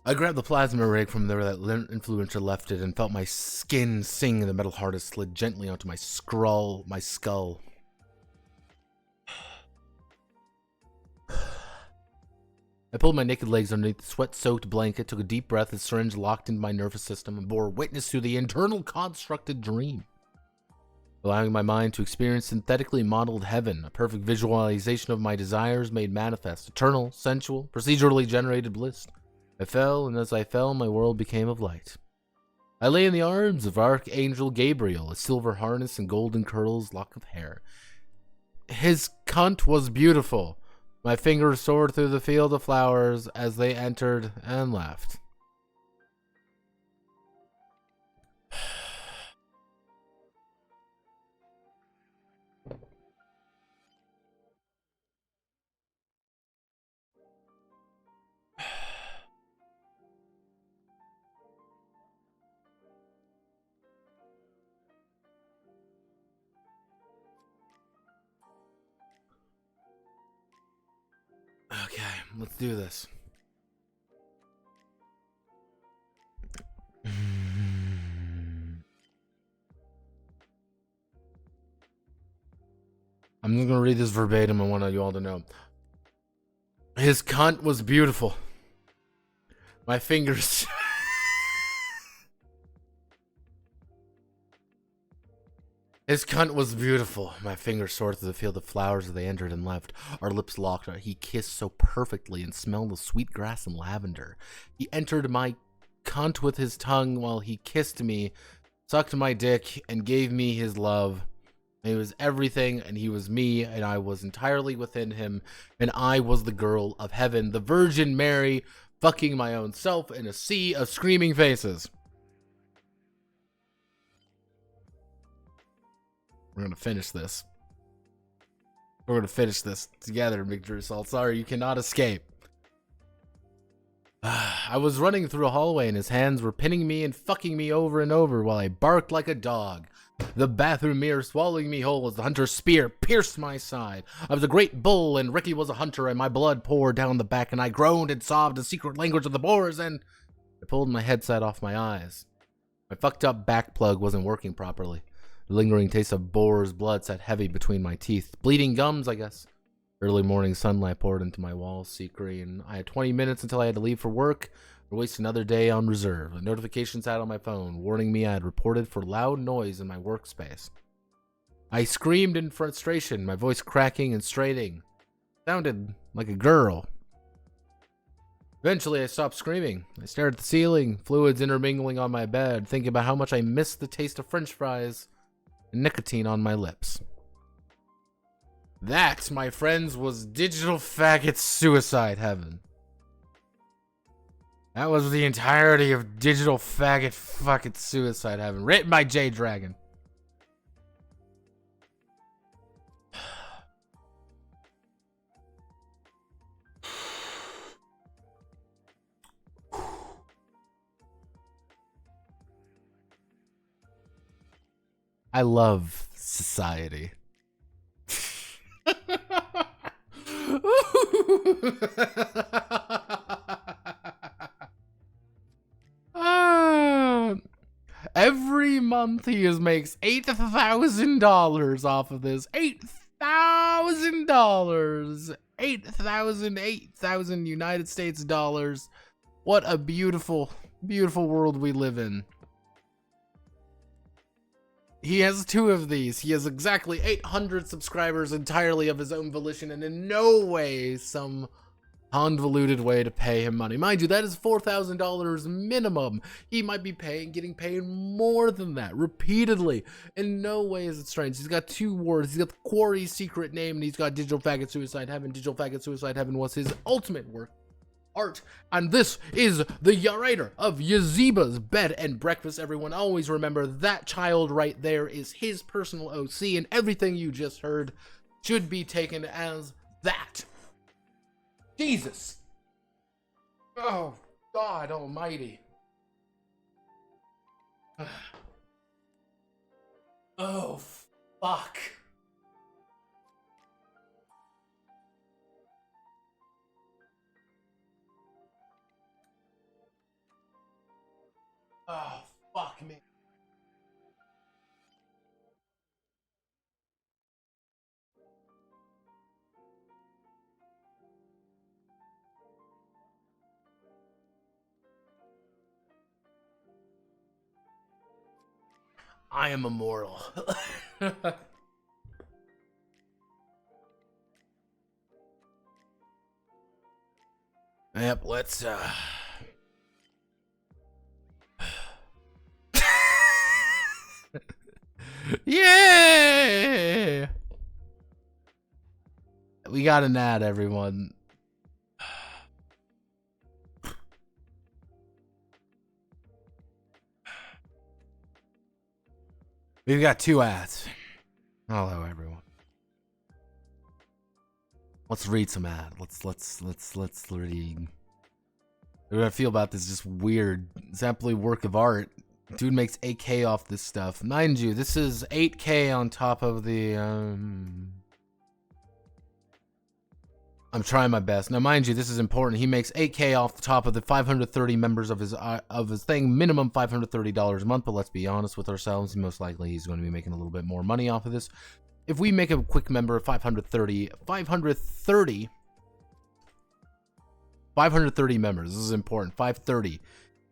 I grabbed the plasma rig from where that influencer left it and felt my skin sing and the metal harness slid gently onto my skull. I pulled my naked legs underneath the sweat-soaked blanket, took a deep breath, the syringe locked into my nervous system, and bore witness to the internal constructed dream. Allowing my mind to experience synthetically modeled heaven, a perfect visualization of my desires made manifest, eternal, sensual, procedurally generated bliss. I fell, and as I fell, my world became of light. I lay in the arms of Archangel Gabriel, a silver harness and golden curls, lock of hair. His cunt was beautiful. My fingers soared through the field of flowers as they entered and left. Okay, let's do this. I'm just gonna read this verbatim. I want you all to know. His cunt was beautiful. My fingers. His cunt was beautiful. My fingers soared through the field of flowers as they entered and left. Our lips locked. He kissed so perfectly and smelled of sweet grass and lavender. He entered my cunt with his tongue while he kissed me, sucked my dick, and gave me his love. He was everything, and he was me, and I was entirely within him, and I was the girl of heaven, the Virgin Mary, fucking my own self in a sea of screaming faces. We're gonna finish this. We're gonna finish this together, McDrew. Sorry, you cannot escape. I was running through a hallway and his hands were pinning me and fucking me over and over while I barked like a dog. The bathroom mirror swallowing me whole as the hunter's spear pierced my side. I was a great bull and Ricky was a hunter and my blood poured down the back and I groaned and sobbed the secret language of the boars and I pulled my headset off my eyes. My fucked up back plug wasn't working properly. The lingering taste of boar's blood sat heavy between my teeth. Bleeding gums, I guess. Early morning sunlight poured into my walls, sea green. I had 20 minutes until I had to leave for work or waste another day on reserve. A notification sat on my phone, warning me I had reported for loud noise in my workspace. I screamed in frustration, my voice cracking and straining. Sounded like a girl. Eventually, I stopped screaming. I stared at the ceiling, fluids intermingling on my bed, thinking about how much I missed the taste of French fries and nicotine on my lips. That, my friends, was digital faggot suicide heaven. That was the entirety of digital faggot fucking suicide heaven, written by J Dragon. I love society. Every month he makes $8,000 off of this. $8,000. 8,000 United States dollars. What a beautiful, beautiful world we live in. He has 2 of these. He has exactly 800 subscribers entirely of his own volition, and in no way some convoluted way to pay him money. Mind you, that is $4,000 minimum. He might be getting paid more than that repeatedly. In no way is it strange. He's got 2 words. He's got the Quarry's secret name, and he's got Digital Faggot Suicide Heaven. Digital Faggot Suicide Heaven was his ultimate work. Art. And this is the writer of Yaziba's Bed and Breakfast. Everyone always remember that child right there is his personal OC, and everything you just heard should be taken as that. Jesus. Oh, God almighty. Oh, fuck. Oh, fuck me. I am immortal. Yep, let's yeah! We got an ad, everyone. We've got 2 ads. Hello, everyone. Let's read some ad. Let's read. What I feel about this is just weird. Simply work of art. Dude makes 8K off this stuff. Mind you, this is 8K on top of the I'm trying my best. Now, mind you, this is important. He makes 8K off the top of the 530 members of his thing, minimum $530 a month. But let's be honest with ourselves. Most likely, he's going to be making a little bit more money off of this. If we make a quick member of 530 members. This is important. 530. If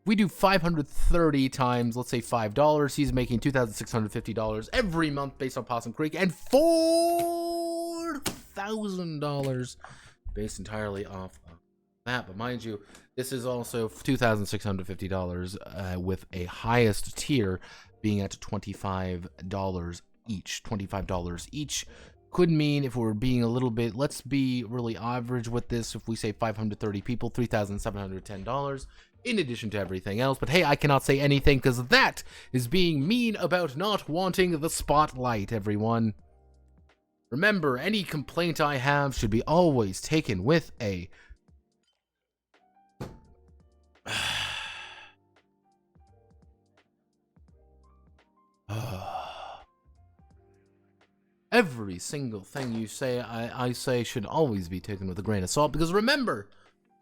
we do 530 times, let's say $5, he's making $2,650 every month based on Possum Creek, and $4,000 based entirely off of that. But mind you, this is also $2,650 with a highest tier being at $25 each. $25 each could mean, if we're being a little bit, let's be really average with this. If we say 530 people, $3,710 in addition to everything else. But hey, I cannot say anything because that is being mean about not wanting the spotlight, everyone. Remember, any complaint I have should be always taken with a every single thing you say, I say, should always be taken with a grain of salt, because remember,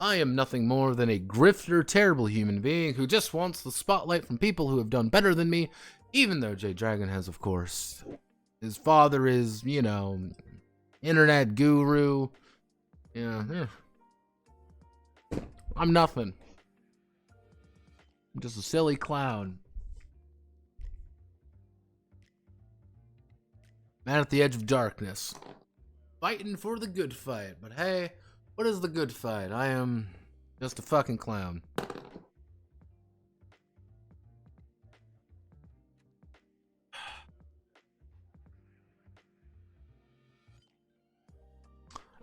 I am nothing more than a grifter, terrible human being who just wants the spotlight from people who have done better than me, even though J Dragon has, of course. His father is, you know, internet guru. Yeah. I'm nothing. I'm just a silly clown. Man at the edge of darkness. Fighting for the good fight. But hey, what is the good fight? I am just a fucking clown.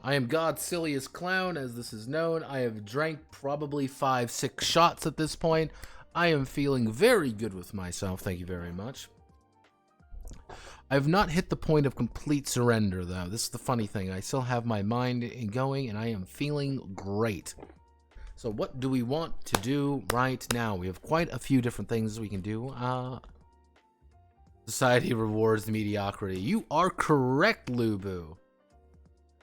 I am God's silliest clown, as this is known. I have drank probably 5-6 shots at this point. I am feeling very good with myself, thank you very much. I have not hit the point of complete surrender, though. This is the funny thing. I still have my mind going, and I am feeling great. So what do we want to do right now? We have quite a few different things we can do. Society rewards mediocrity. You are correct, Lubu.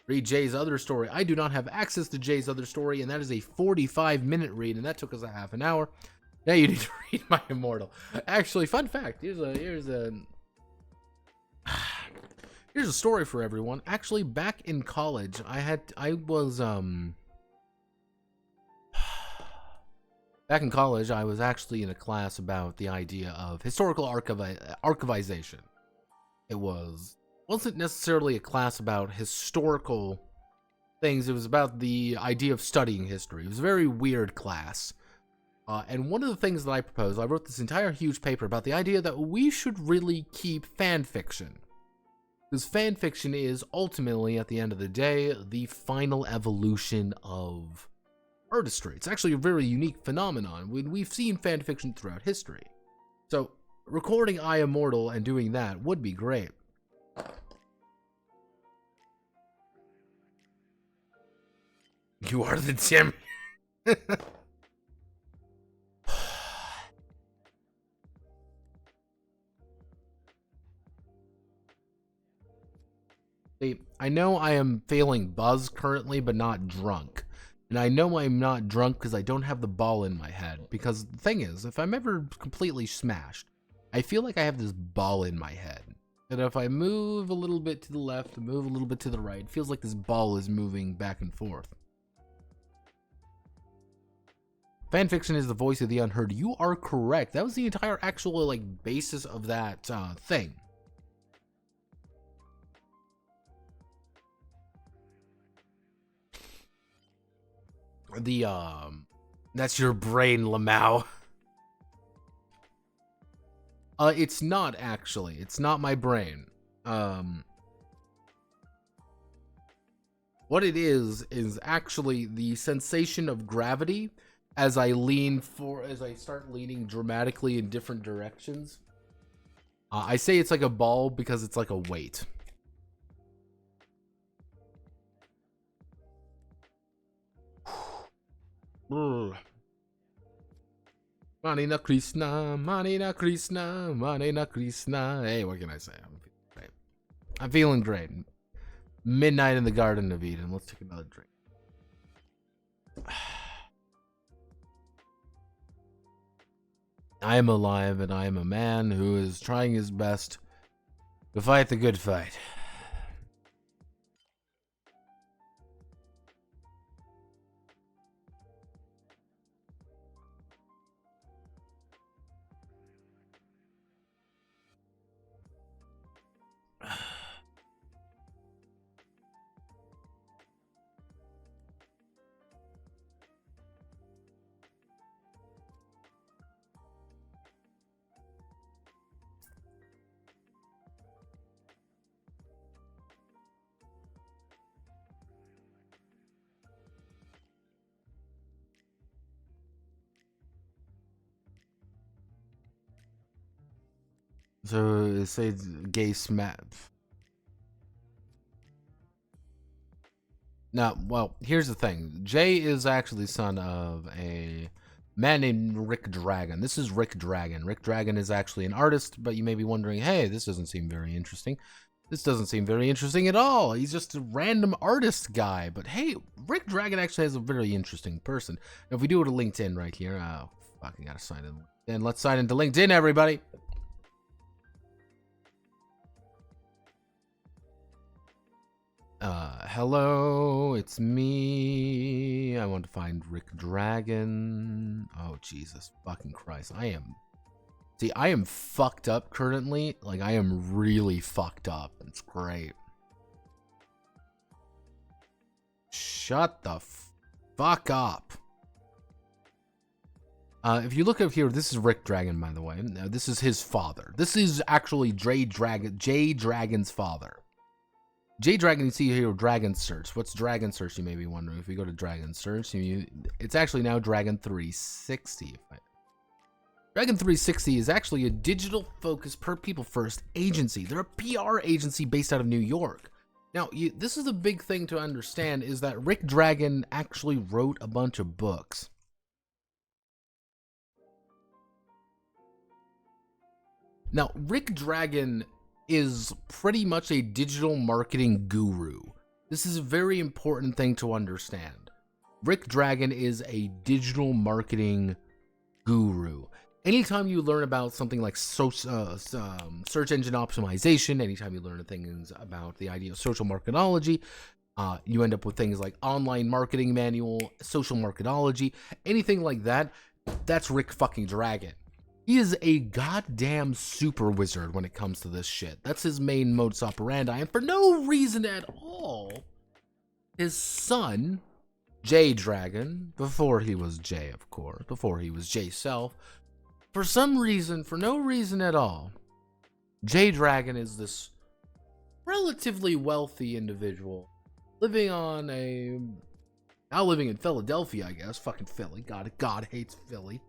Read Jay's other story. I do not have access to Jay's other story, and that is a 45-minute read, and that took us a half an hour. Now you need to read My Immortal. Actually, fun fact. Here's a story for everyone. Actually, back in college, back in college, I was actually in a class about the idea of historical archivization. It wasn't necessarily a class about historical things. It was about the idea of studying history. It was a very weird class. And one of the things that I proposed, I wrote this entire huge paper about the idea that we should really keep fan fiction. Because fan fiction is ultimately, at the end of the day, the final evolution of artistry. It's actually a very unique phenomenon. We've seen fan fiction throughout history. So, recording I Immortal and doing that would be great. You are the champion. See, I know I am feeling buzzed currently, but not drunk. And I know I'm not drunk because I don't have the ball in my head. Because the thing is, if I'm ever completely smashed, I feel like I have this ball in my head. And if I move a little bit to the left, move a little bit to the right, it feels like this ball is moving back and forth. Fanfiction is the voice of the unheard. You are correct. That was the entire actual basis of that thing. That's your brain, Lamau. It's not actually. It's not my brain. What it is actually the sensation of gravity as I start leaning dramatically in different directions. I say it's like a ball because it's like a weight. Manina Krishna, Manina Krishna, Manina Krishna. Hey, what can I say? I'm feeling great. Midnight in the Garden of Eden. Let's take another drink. I am alive, and I am a man who is trying his best to fight the good fight. So it says gay smack. Now, well, here's the thing. Jay is actually the son of a man named Rick Dragon. This is Rick Dragon. Rick Dragon is actually an artist, but you may be wondering, hey, this doesn't seem very interesting. This doesn't seem very interesting at all. He's just a random artist guy. But hey, Rick Dragon actually has a very interesting person. Now, if we do it to LinkedIn right here, oh, fucking gotta sign in. Then let's sign into LinkedIn, everybody. Hello, it's me. I want to find Rick Dragon. Oh, Jesus fucking Christ. I am See, I am fucked up currently. Like, I am really fucked up. It's great. Shut the fuck up. If you look up here, this is Rick Dragon, by the way. Now, this is his father. This is actually Jay Dragon's father. Jay Dragon, you see here, Dragon Search. What's Dragon Search, you may be wondering. If we go to Dragon Search, it's actually now Dragon 360. Dragon 360 is actually a digital-focused, people-first agency. They're a PR agency based out of New York. Now, this is a big thing to understand, is that Rick Dragon actually wrote a bunch of books. Now, Rick Dragon is pretty much a digital marketing guru. This is a very important thing to understand. Rick Dragon is a digital marketing guru. Anytime you learn about something like search engine optimization, anytime you learn things about the idea of social marketology, you end up with things like online marketing manual, social marketology, anything like that. That's Rick fucking Dragon. He is a goddamn super wizard when it comes to this shit. That's his main modus operandi, and for no reason at all, his son, Jay Dragon, before he was Jay, of course, before he was Jay Self, for some reason, for no reason at all, Jay Dragon is this relatively wealthy individual living on now living in Philadelphia, I guess. Fucking Philly. God hates Philly.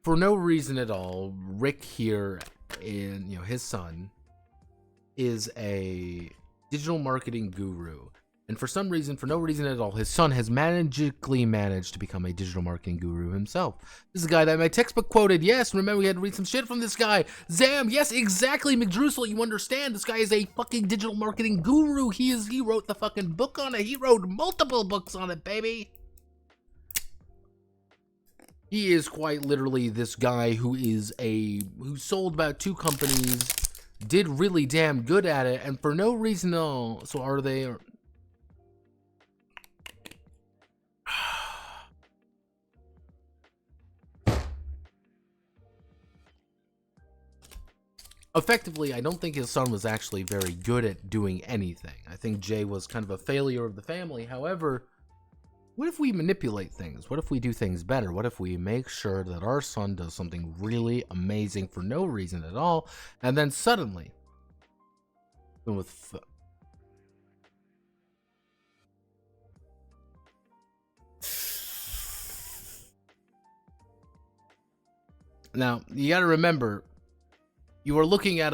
For no reason at all, Rick here, and his son, is a digital marketing guru. And for some reason, for no reason at all, his son has magically managed to become a digital marketing guru himself. This is a guy that my textbook quoted. Yes, remember we had to read some shit from this guy. Zam, yes, exactly, McDrussel, you understand. This guy is a fucking digital marketing guru. He wrote the fucking book on it. He wrote multiple books on it, baby. He is quite literally this guy who sold about 2 companies, did really damn good at it, and for no reason at all. So are they... Effectively, I don't think his son was actually very good at doing anything. I think Jay was kind of a failure of the family. However, what if we manipulate things? What if we do things better? What if we make sure that our son does something really amazing for no reason at all, and then suddenly, now you got to remember, you're looking at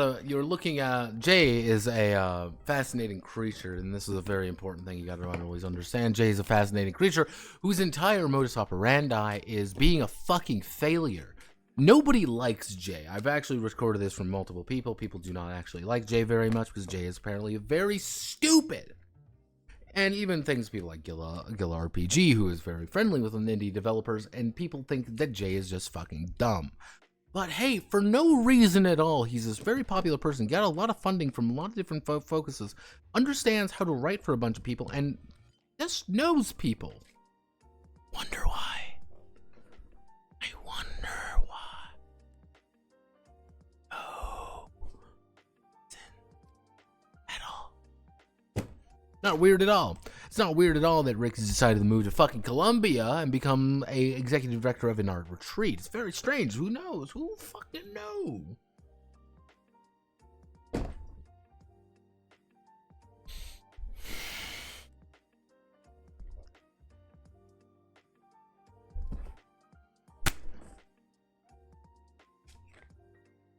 Jay is a fascinating creature, and this is a very important thing you got to always understand. Jay is a fascinating creature whose entire modus operandi is being a fucking failure. Nobody likes Jay. I've actually recorded this from multiple people. People do not actually like Jay very much because Jay is apparently very stupid. And even people like Gilla RPG, who is very friendly with indie developers, and people think that Jay is just fucking dumb. But hey, for no reason at all, he's this very popular person, got a lot of funding from a lot of different focuses, understands how to write for a bunch of people, and just knows people. Wonder why. I wonder why. Oh. At all. Not weird at all. It's not weird at all that Rick has decided to move to fucking Columbia and become a executive director of an art retreat. It's very strange. Who knows? Who fucking knows?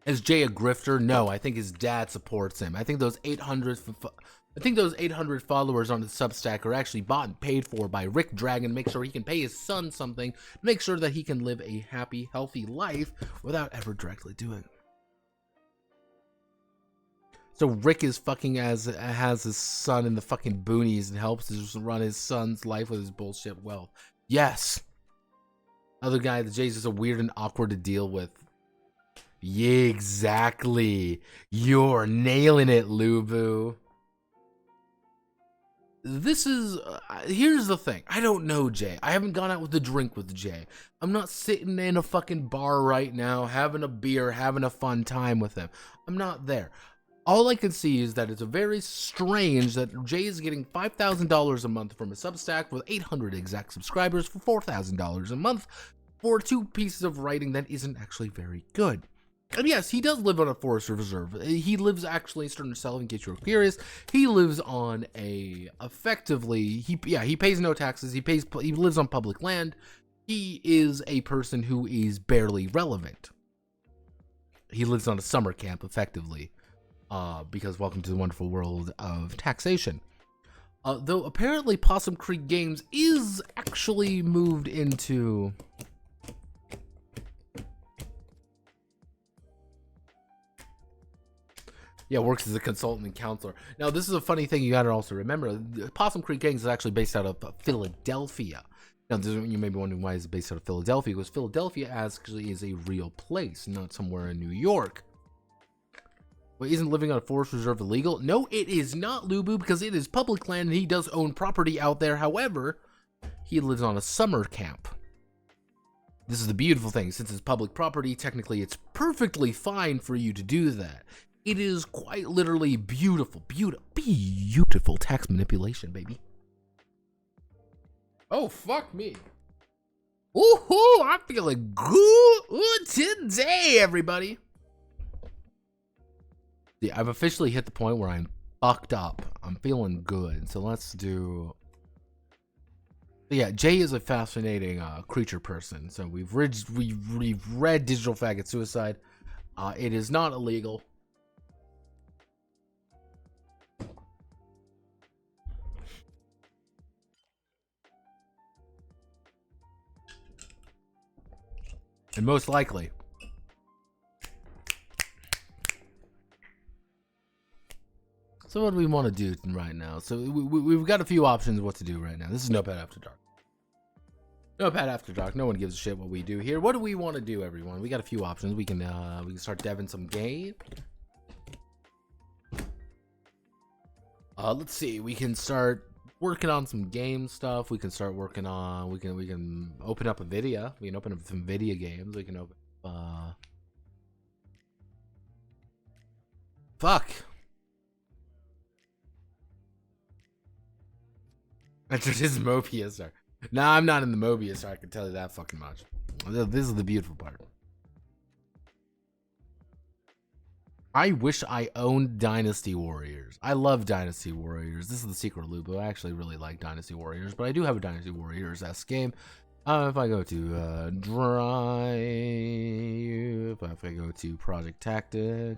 Is Jay a grifter? No, I think his dad supports him. I think those 800 followers on his Substack are actually bought and paid for by Rick Dragon to make sure he can pay his son something, to make sure that he can live a happy, healthy life without ever directly doing it. So Rick is has his son in the fucking boonies and helps to run his son's life with his bullshit wealth. Yes. Other guy, the Jay's just a weird and awkward to deal with. Yeah, exactly. You're nailing it, Lubu. This is, here's the thing. I don't know Jay. I haven't gone out with a drink with Jay. I'm not sitting in a fucking bar right now, having a beer, having a fun time with him. I'm not there. All I can see is that it's a very strange that Jay is getting $5,000 a month from a Substack with 800 exact subscribers for $4,000 a month for 2 pieces of writing that isn't actually very good. And yes, he does live on a forest reserve. He lives actually, starting to sell in case you're curious. He lives on a, effectively, he pays no taxes. He lives on public land. He is a person who is barely relevant. He lives on a summer camp, effectively, because welcome to the wonderful world of taxation. Though apparently Possum Creek Games is actually moved into... Yeah, works as a consultant and counselor. Now, this is a funny thing you gotta also remember. Possum Creek Games is actually based out of Philadelphia. Now, you may be wondering why it's based out of Philadelphia, because Philadelphia actually is a real place, not somewhere in New York. But isn't living on a forest reserve illegal? No, it is not, Lubu, because it is public land and he does own property out there. However, he lives on a summer camp. This is the beautiful thing. Since it's public property, technically it's perfectly fine for you to do that. It is quite literally beautiful tax manipulation, baby. Oh, fuck me. Woohoo, I'm feeling good today, everybody. Yeah, I've officially hit the point where I'm fucked up. I'm feeling good. So let's do... Yeah, Jay is a fascinating creature person. So we've read Digital Faggot Suicide. It is not illegal. And most likely, so what do we want to do right now? So we've got a few options what to do right now. This is Notepad After Dark. Notepad After Dark. No one gives a shit what we do here. What do we want to do, everyone? We got a few options. We can start deving some game. Let's see. We can start working on some game stuff. We can start working on. We can open up a video. We can open up some video games. We can open. Fuck. Entered his Mobius art. Nah, I'm not in the Mobius art. I can tell you that fucking much. This is the beautiful part. I wish I owned Dynasty Warriors. I love Dynasty Warriors. This is the secret, Lubu. I actually really like Dynasty Warriors, but I do have a Dynasty Warriors-esque game. If I go to Drive, if I go to Project Tactic,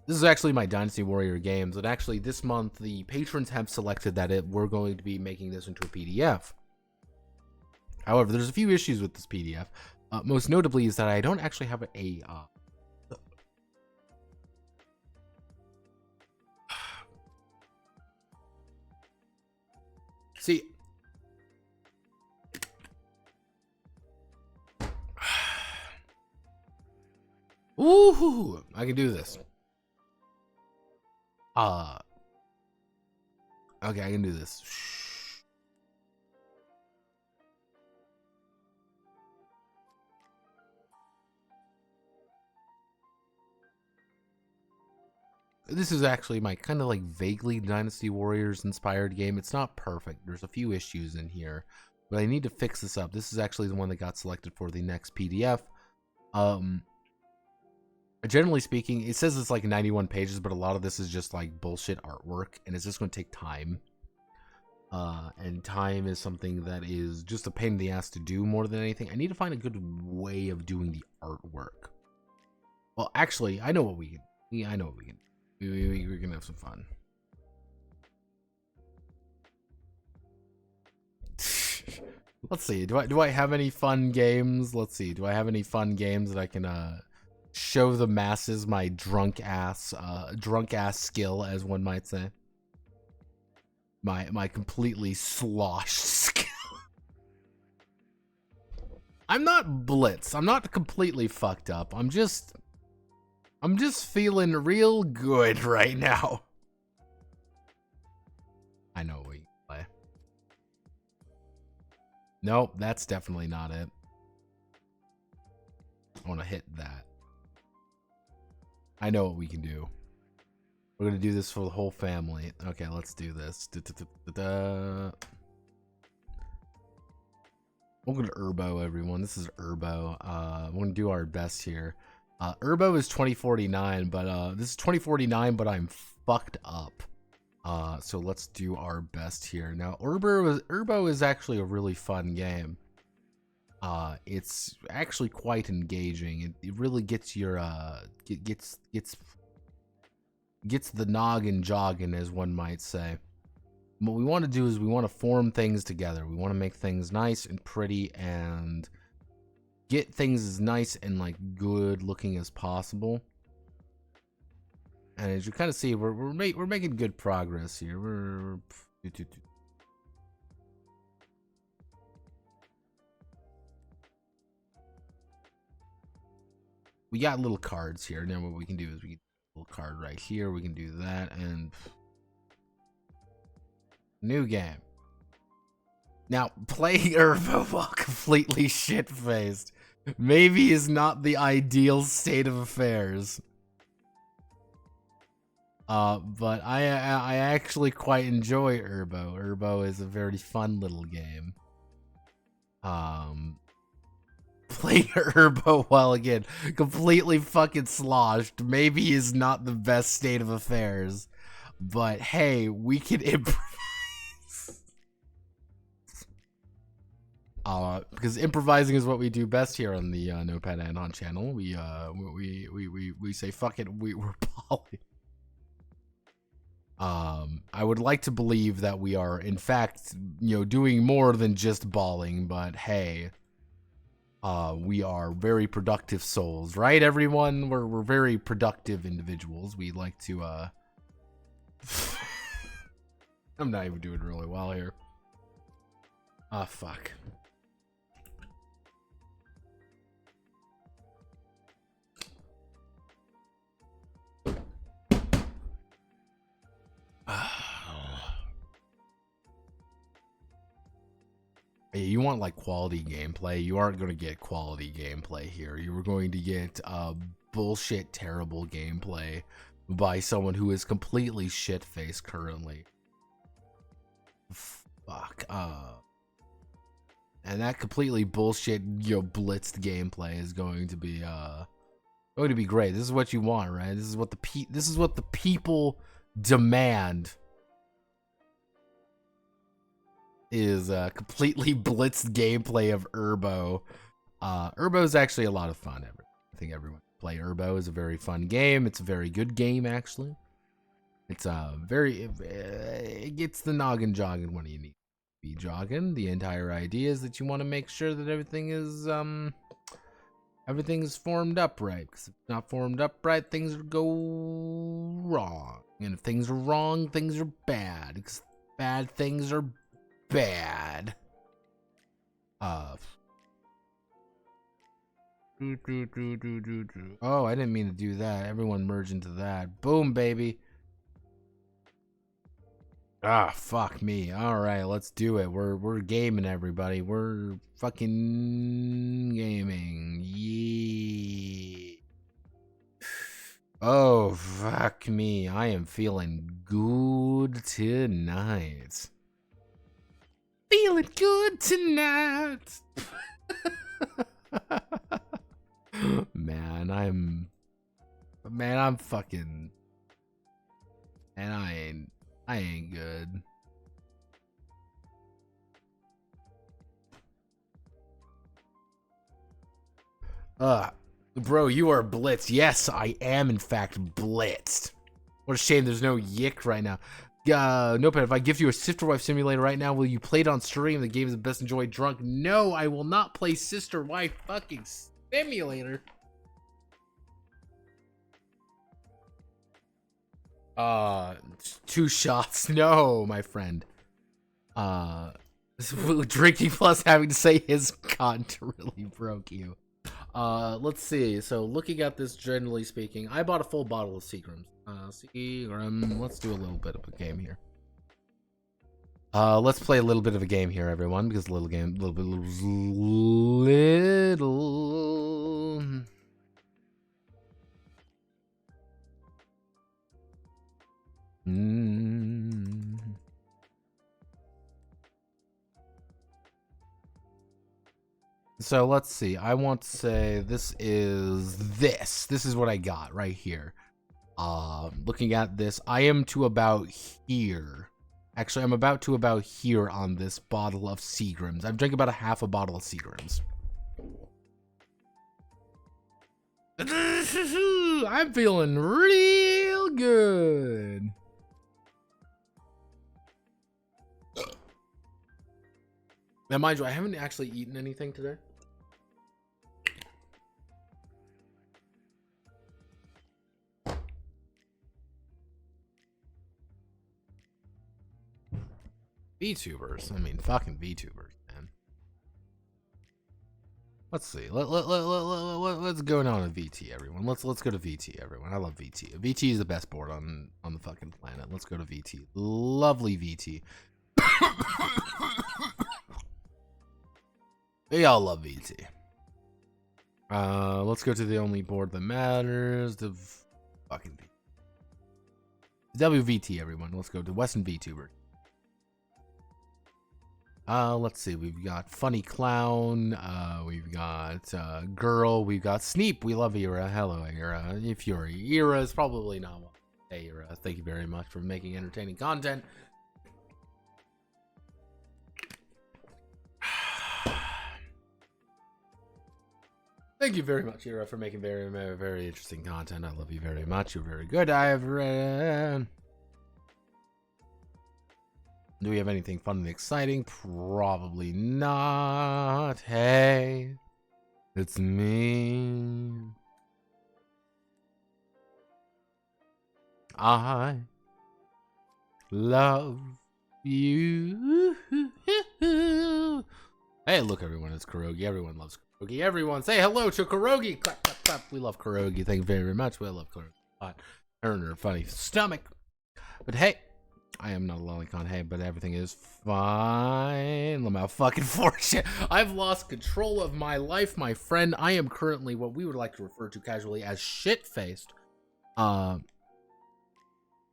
this is actually my Dynasty Warrior games, and actually this month the patrons have selected that we're going to be making this into a PDF. However, there's a few issues with this PDF. Most notably is that I don't actually have a see. Ooh, I can do this. Okay, I can do this. This is actually my kind of like vaguely Dynasty Warriors inspired game. It's not perfect. There's a few issues in here, but I need to fix this up. This is actually the one that got selected for the next PDF. Generally speaking, it says it's like 91 pages, but a lot of this is just like bullshit artwork, and it's just going to take time. And time is something that is just a pain in the ass to do more than anything. I need to find a good way of doing the artwork. Well, actually, I know what we can. Yeah, I know what we can. We're gonna have some fun. Let's see. Do I have any fun games? Let's see. Do I have any fun games that I can show the masses my drunk ass skill, as one might say? My completely sloshed skill. I'm not blitz. I'm not completely fucked up. I'm just feeling real good right now. Nope, that's definitely not it. I want to hit that. I know what we can do. We're going to do this for the whole family. Okay, let's do this. Welcome to Urbo, everyone. This is Urbo. We're going to do our best here. Urbo is 2049, but this is 2049, but I'm fucked up. So let's do our best here. Now, Urbo is actually a really fun game. It's actually quite engaging. It really gets your gets the noggin jogging, as one might say. What we want to do is we want to form things together. We want to make things nice and pretty and get things as nice and like good looking as possible. And as you kind of see, we're making good progress here. We got little cards here. Now what we can do is we can do a little card right here. We can do that and new game. Now playing Urbo while completely shit-faced maybe is not the ideal state of affairs. But I actually quite enjoy Urbo. Urbo is a very fun little game. Playing Urbo while again completely fucking sloshed maybe is not the best state of affairs, but hey, we can improvise. Because improvising is what we do best here on the Notepad Anon channel. We say fuck it, we're poly. I would like to believe that we are, in fact, doing more than just balling, but hey, we are very productive souls, right, everyone? We're very productive individuals. We like to, I'm not even doing really well here. Ah, fuck. You want like quality gameplay? You aren't going to get quality gameplay here. You were going to get bullshit terrible gameplay by someone who is completely shit-faced currently. Fuck. And that completely bullshit, blitzed gameplay is going to be great. This is what you want, right? This is what the people demand. Is completely blitzed gameplay of Urbo. Urbo is actually a lot of fun. I think everyone can play Urbo. Is a very fun game. It's a very good game, actually. It's it gets the noggin jogging when you need to be jogging. The entire idea is that you want to make sure that everything is formed up right. Because if it's not formed up right, things go wrong. And if things are wrong, things are bad. Because bad things are bad. Oh, I didn't mean to do that. Everyone merge into that. Boom, baby. Ah, fuck me. All right, let's do it. We're gaming, everybody. We're fucking gaming. Yeah. Oh, fuck me. I am feeling good tonight. Feeling good tonight. Man, I'm fucking, and I ain't good. Bro, you are blitzed. Yes, I am in fact blitzed. What a shame there's no Yick right now. Notepad, if I give you a Sister Wife Simulator right now, will you play it on stream? The game is best enjoyed drunk. No, I will not play Sister Wife fucking Simulator. 2 shots. No, my friend. Drinking plus having to say his cunt really broke you. Let's see. So looking at this, generally speaking, I bought a full bottle of Seagrams. Let's do a little bit of a game here. Let's play a little bit of a game here, everyone, because little. So let's see. I want to say this is what I got right here. Looking at this, I am to about here. Actually, I'm about to about here on this bottle of Seagrams. I've drank about a half a bottle of Seagrams. I'm feeling real good. Now, mind you, I haven't actually eaten anything today. VTubers. I mean, fucking VTubers, man. Let's see. What's going on in VT, everyone? Let's go to VT, everyone. I love VT. VT is the best board on the fucking planet. Let's go to VT. Lovely VT. They all love VT. Let's go to the only board that matters. The fucking WVT, everyone. Let's go to Western VTuber. Let's see. We've got Funny Clown. We've got Girl. We've got Sneep. We love Ira. Hello, Ira. If you're Ira, is probably not one. Hey, Ira. Thank you very much for making entertaining content. Thank you very much, Ira, for making very, very, very interesting content. I love you very much. You're very good. I've read. Do we have anything fun and exciting? Probably not. Hey, it's me. I love you. Hey, look, everyone, it's Kurogi. Everyone loves Kurogi. Everyone say hello to Kurogi. Clap, clap, clap. We love Kurogi. Thank you very much. We love Kurogi. Earn her funny stomach. But hey, I am not a lolicon, hey, but everything is fine. I'm out fucking fortune. I've lost control of my life, my friend. I am currently what we would like to refer to casually as shit-faced.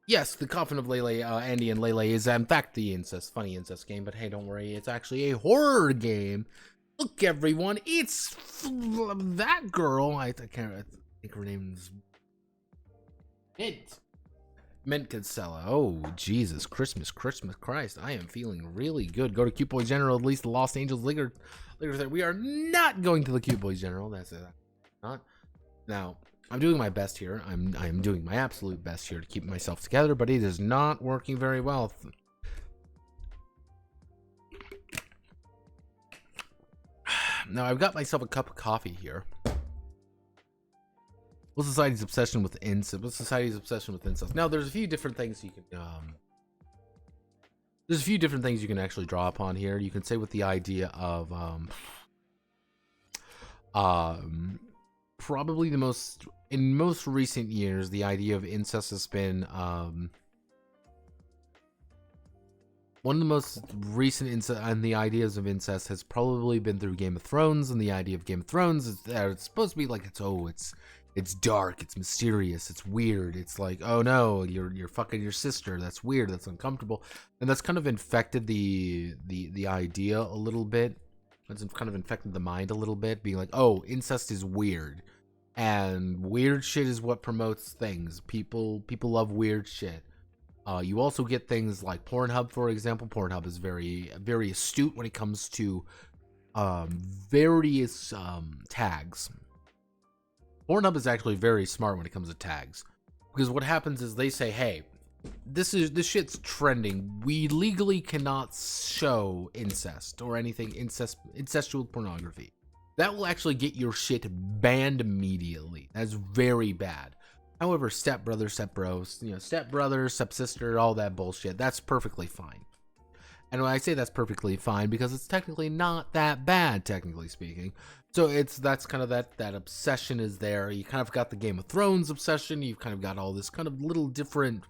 Yes, the Coffin of Lele, Andy and Lele is in fact the funny incest game, but hey, don't worry, it's actually a horror game. Look, everyone, it's that girl. I think her name's Mint Cancella. Oh, Jesus, Christmas Christ. I am feeling really good. Go to Cute Boy General, at least the Los Angeles Liquor. We are not going to the Cute Boys General. That's it. Not. Now, I'm doing my best here. I'm doing my absolute best here to keep myself together, but it is not working very well. Now, I've got myself a cup of coffee here. What's society's obsession with incest? What's society's obsession with incest? Now, there's a few different things you can there's a few different things you can actually draw upon here. You can say with the idea of probably the most in most recent years, the idea of incest has been one of the most recent incest, and the ideas of incest has probably been through Game of Thrones. And the idea of Game of Thrones is that it's supposed to be like it's dark, it's mysterious, it's weird. It's like, oh no, you're fucking your sister. That's weird. That's uncomfortable, and that's kind of infected the idea a little bit. It's kind of infected the mind a little bit, being like, oh, incest is weird, and weird shit is what promotes things. People love weird shit. You also get things like Pornhub, for example. Pornhub is very, very astute when it comes to various tags. Pornhub is actually very smart when it comes to tags, because what happens is they say, hey, this shit's trending. We legally cannot show incest or anything incestual pornography. That will actually get your shit banned immediately. That's very bad. However, stepbrother, stepbros, stepbrother, stepsister, all that bullshit, that's perfectly fine. And when I say that's perfectly fine, because it's technically not that bad, technically speaking. So that's kind of that obsession is there. You kind of got the Game of Thrones obsession. You've kind of got all this kind of little different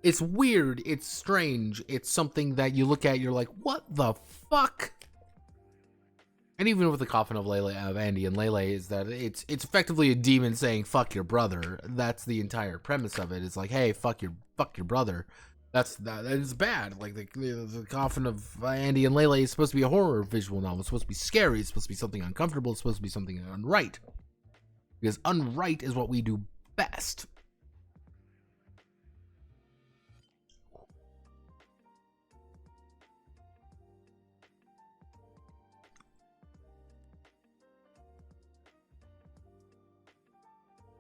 It's weird, it's strange, it's something that you look at, you're like, what the fuck? And even with the coffin of Andy and Lele, is that it's effectively a demon saying fuck your brother. That's the entire premise of it. It's like, hey, fuck your brother. That is bad. Like the coffin of Andy and Lele is supposed to be a horror visual novel. It's supposed to be scary. It's supposed to be something uncomfortable. It's supposed to be something unright. Because unright is what we do best.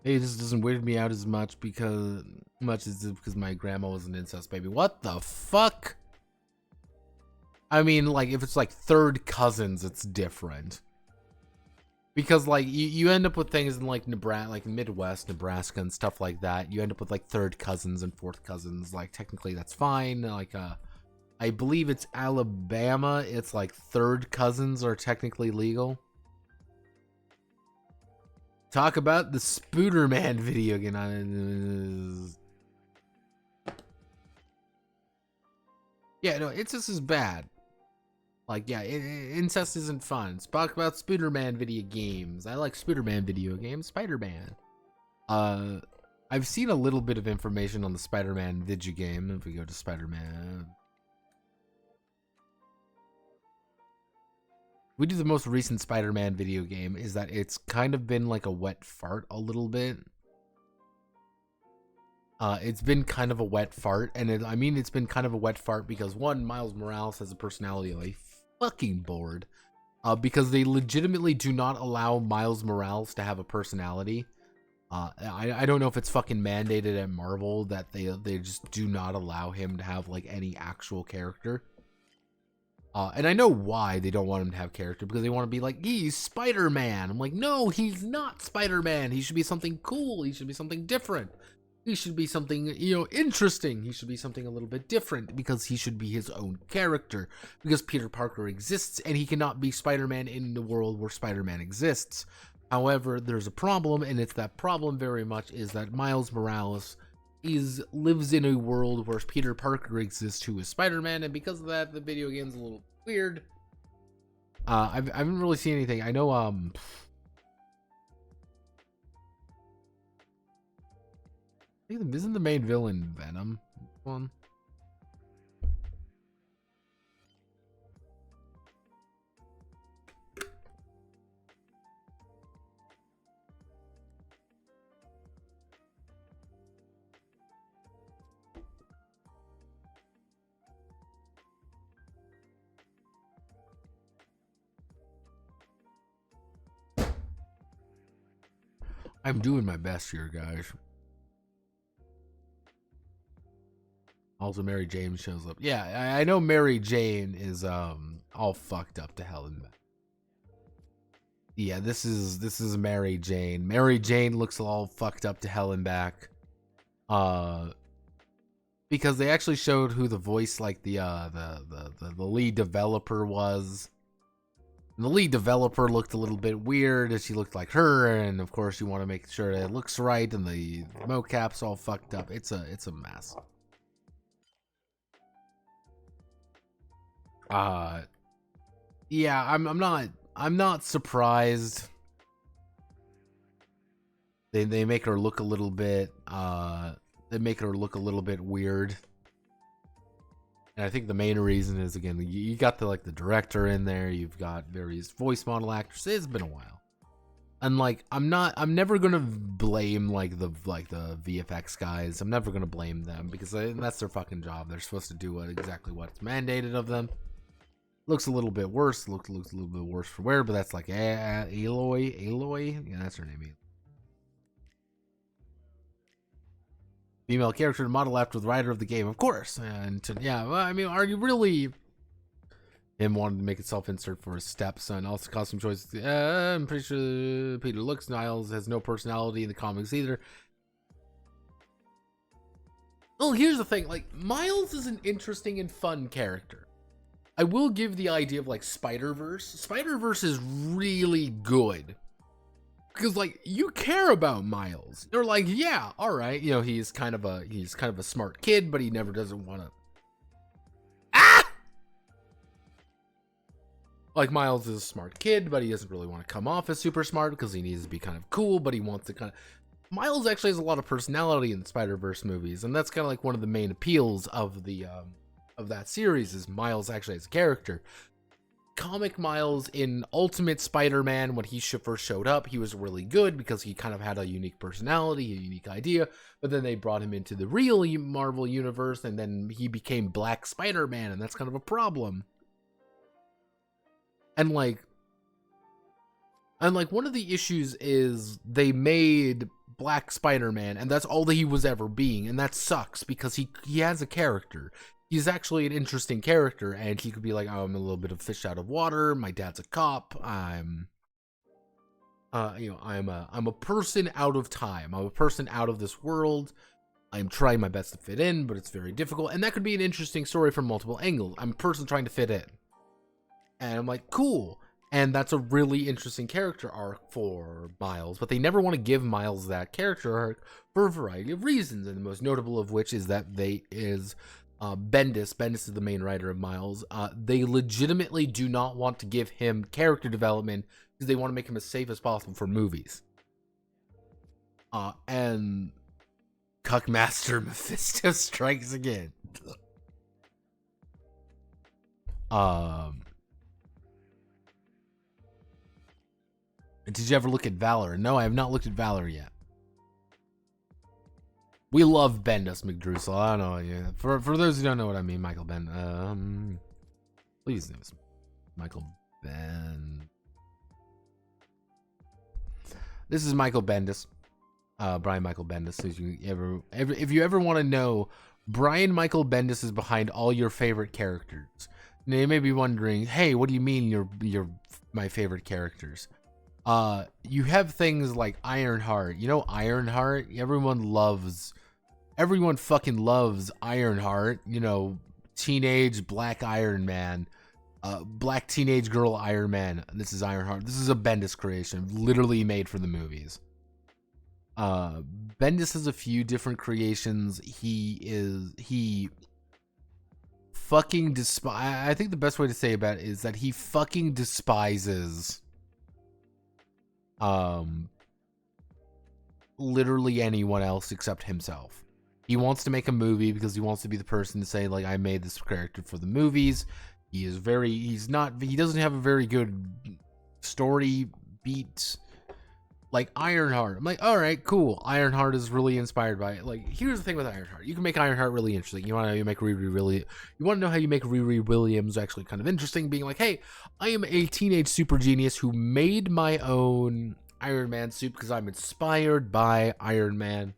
Hey, this doesn't weird me out as much because my grandma was an incest baby. What the fuck? I mean, like, if it's like third cousins, it's different. Because like you end up with things in like Nebraska, like Midwest, Nebraska, and stuff like that. You end up with like third cousins and fourth cousins. Like technically, that's fine. Like I believe it's Alabama. It's like third cousins are technically legal. Talk about the Spooderman video again. Yeah, no, incest is bad. Like, yeah, incest isn't fun. Talk about Spooderman video games. I like Spooderman video games. Spider-Man. I've seen a little bit of information on the Spider-Man video game. If we go to Spider-Man. We do the most recent Spider-Man video game is that it's kind of been like a wet fart a little bit. It's been kind of a wet fart, and it's been kind of a wet fart because one, Miles Morales has a personality of a fucking board, because they legitimately do not allow Miles Morales to have a personality. I don't know if it's fucking mandated at Marvel that they just do not allow him to have like any actual character. And I know why they don't want him to have character, because they want to be like, he's Spider-Man. I'm like, no, he's not Spider-Man. He should be something cool. He should be something different. He should be something, interesting. He should be something a little bit different, because he should be his own character. Because Peter Parker exists, and he cannot be Spider-Man in the world where Spider-Man exists. However, there's a problem, and it's that problem very much is that Miles Morales lives in a world where Peter Parker exists, who is Spider-Man, and because of that, the video game's a little weird. I haven't really seen anything. I know, isn't the main villain Venom one? I'm doing my best here, guys. Also, Mary Jane shows up. Yeah, I know Mary Jane is all fucked up to hell and back. Yeah, this is Mary Jane. Mary Jane looks all fucked up to hell and back. Because they actually showed who the voice, like the lead developer was. And the lead developer looked a little bit weird, as she looked like her, and of course you want to make sure that it looks right, and the mocap's all fucked up. It's a mess. Yeah, I'm not surprised. They make her look a little bit weird. And I think the main reason is, again, you got the director in there, you've got various voice model actors. It's been a while. And like I'm never gonna blame like the VFX guys. I'm never gonna blame them, because that's their fucking job. They're supposed to do exactly what's mandated of them. Looks a little bit worse. Looks a little bit worse for wear, but that's like Aloy. Yeah, that's her name. Female character model after the writer of the game, of course. And yeah, well, I mean, are you really? Him wanted to make a self-insert for his stepson. Also, costume choices. I'm pretty sure Peter looks. Niles has no personality in the comics either. Well, here's the thing. Like, Miles is an interesting and fun character. I will give the idea of like Spider-Verse. Spider-Verse is really good. Because like you care about Miles. They're like, yeah, all right, you know, he's kind of a smart kid, but he never doesn't want to. Ah! Like Miles is a smart kid, but he doesn't really want to come off as super smart because he needs to be kind of cool, but he wants to kind of. Miles actually has a lot of personality in the Spider-Verse movies, and that's kind of like one of the main appeals of the of that series is Miles actually as a character. Comic Miles in Ultimate Spider-Man, when he first showed up, he was really good because he kind of had a unique personality, a unique idea, but then they brought him into the real Marvel universe, and then he became Black Spider-Man, and that's kind of a problem. And like one of the issues is they made Black Spider-Man, and that's all that he was ever being, and that sucks because he has a character. He's actually an interesting character, and he could be like, oh, I'm a little bit of fish out of water. My dad's a cop. I'm a person out of time. I'm a person out of this world. I'm trying my best to fit in, but it's very difficult. And that could be an interesting story from multiple angles. I'm a person trying to fit in. And I'm like, cool. And that's a really interesting character arc for Miles, but they never want to give Miles that character arc for a variety of reasons, and the most notable of which is that Bendis is the main writer of Miles. They legitimately do not want to give him character development because they want to make him as safe as possible for movies. And Cuckmaster Mephisto strikes again. Did you ever look at Valor? No, I have not looked at Valor yet. We love Bendis McDrussel. I don't know. Yeah. For those who don't know what I mean, Michael Ben. Please know Michael Ben. This is Michael Bendis. Brian Michael Bendis. If you ever want to know, Brian Michael Bendis is behind all your favorite characters. Now you may be wondering, hey, what do you mean you're my favorite characters? You have things like Ironheart. You know Ironheart? Everyone fucking loves Ironheart. You know, teenage black Iron Man. Black teenage girl Iron Man. This is Ironheart. This is a Bendis creation, literally made for the movies. Bendis has a few different creations. He fucking I think the best way to say about it is that he fucking despises literally anyone else except himself. He wants to make a movie because he wants to be the person to say, like, I made this character for the movies. He doesn't have a very good story beat like Ironheart. I'm like, all right, cool. Ironheart is really inspired by it. Like, here's the thing with Ironheart. You can make Ironheart really interesting. You want to know how you make Riri Williams actually kind of interesting, being like, hey, I am a teenage super genius who made my own Iron Man suit because I'm inspired by Iron Man,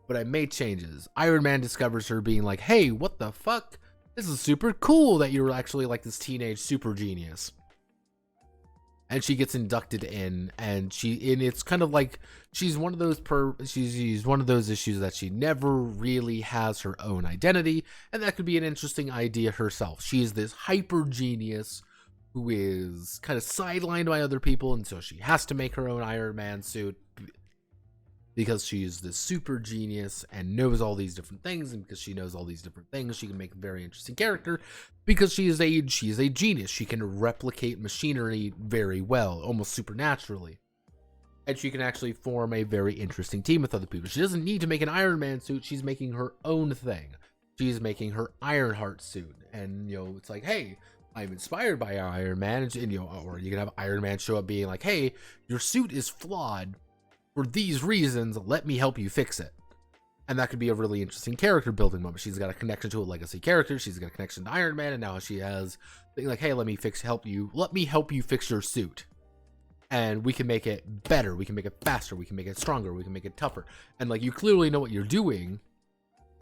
but I made changes. Iron Man discovers her being like, hey, what the fuck? This is super cool that you're actually like this teenage super genius. And she gets inducted in, and it's kind of like she's one of those issues that she never really has her own identity, and that could be an interesting idea herself. She is this hyper genius who is kind of sidelined by other people, and so she has to make her own Iron Man suit because she's this super genius and knows all these different things, and because she knows all these different things, she can make a very interesting character because she is a genius. She can replicate machinery very well, almost supernaturally. And she can actually form a very interesting team with other people. She doesn't need to make an Iron Man suit. She's making her own thing. She's making her Ironheart suit. And, it's like, hey, I'm inspired by Iron Man. And, or you can have Iron Man show up being like, hey, your suit is flawed for these reasons. Let me help you fix it. And that could be a really interesting character building moment. She's got a connection to a legacy character. She's got a connection to Iron Man, and now she has like, hey, let me help you fix your suit. And we can make it better. We can make it faster. We can make it stronger. We can make it tougher. And like, you clearly know what you're doing,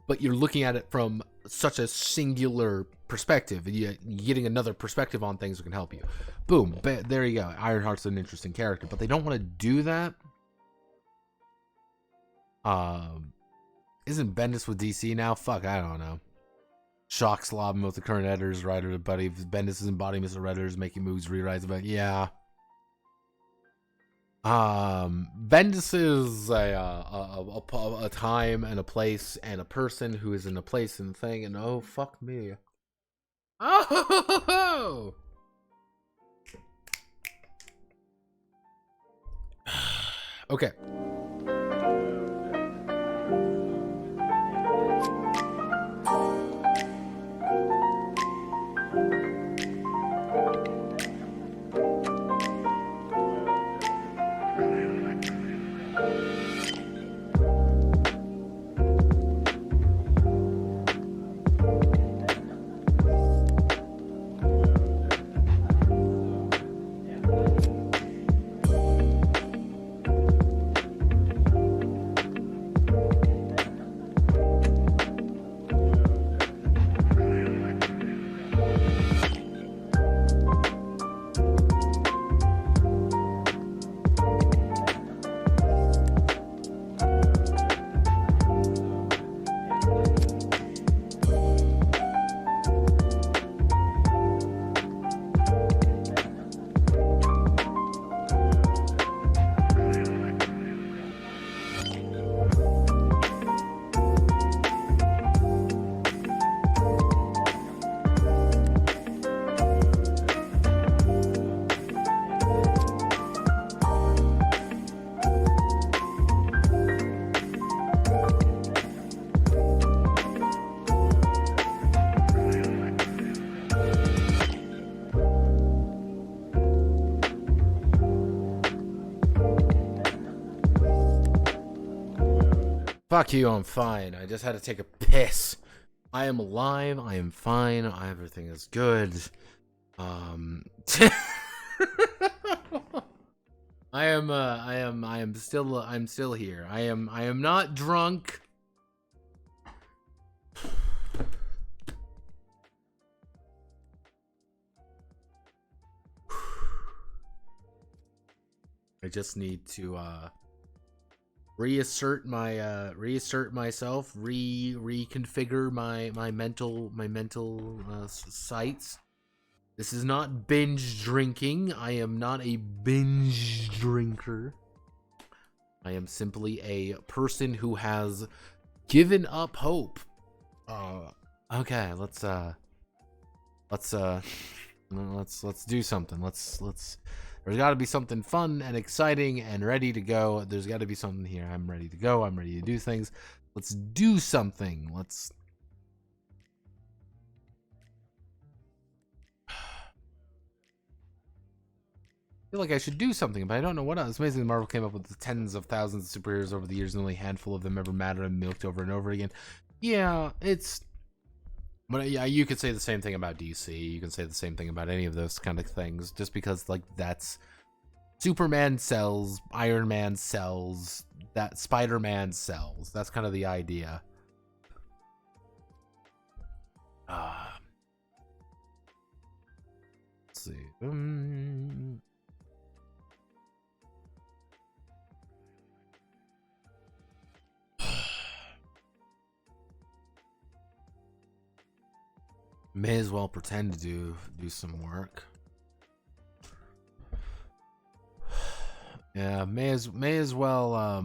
but you're looking at it from such a singular perspective. And you're getting another perspective on things that can help you. Boom. There you go. Ironheart's an interesting character, but they don't want to do that. Isn't Bendis with DC now? Fuck, I don't know. Shock slobbing with the current editors, writer, buddy. Bendis is embodying Mr. Editors, making movies, rewrites, but yeah. Bendis is a time and a place and a person who is in a place and thing, and oh fuck me. Oh. Okay. Fuck you, I'm fine. I just had to take a piss. I am alive, I am fine, everything is good. I am still here. I am not drunk. I just need to reassert myself, reconfigure my mental sights. This is not binge drinking. I am not a binge drinker. I am simply a person who has given up hope. Okay, let's do something. There's got to be something fun and exciting and ready to go. There's got to be something here. I'm ready to go. I'm ready to do things. Let's do something. I feel like I should do something, but I don't know what else. It's amazing Marvel came up with the tens of thousands of superheroes over the years, and only a handful of them ever mattered and milked over and over again. Yeah, but yeah, you could say the same thing about DC. You can say the same thing about any of those kind of things, just because like that's Superman sells, Iron Man sells, that Spider-Man sells. That's kind of the idea. Let's see. May as well pretend to do some work. Yeah, may as well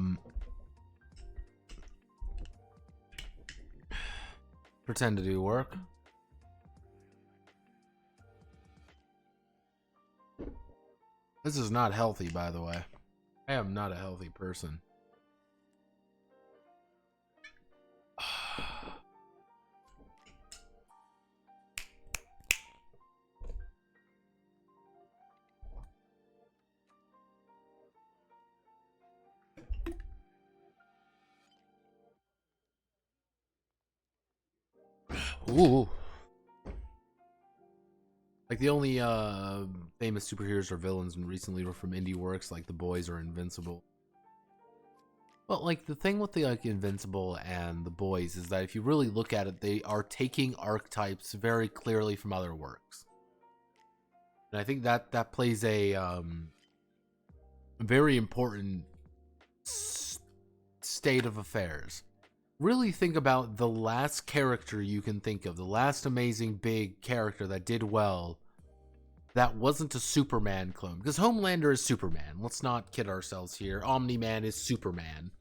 pretend to do work. This is not healthy, by the way. I am not a healthy person. Ooh. Like the only famous superheroes or villains recently were from indie works like The Boys or Invincible. But like the thing with the like Invincible and The Boys is that if you really look at it, they are taking archetypes very clearly from other works. And I think that plays a very important state of affairs. Really think about the last character you can think of, the last amazing big character that did well that wasn't a Superman clone. Because Homelander is Superman. Let's not kid ourselves here. Omni-Man is Superman.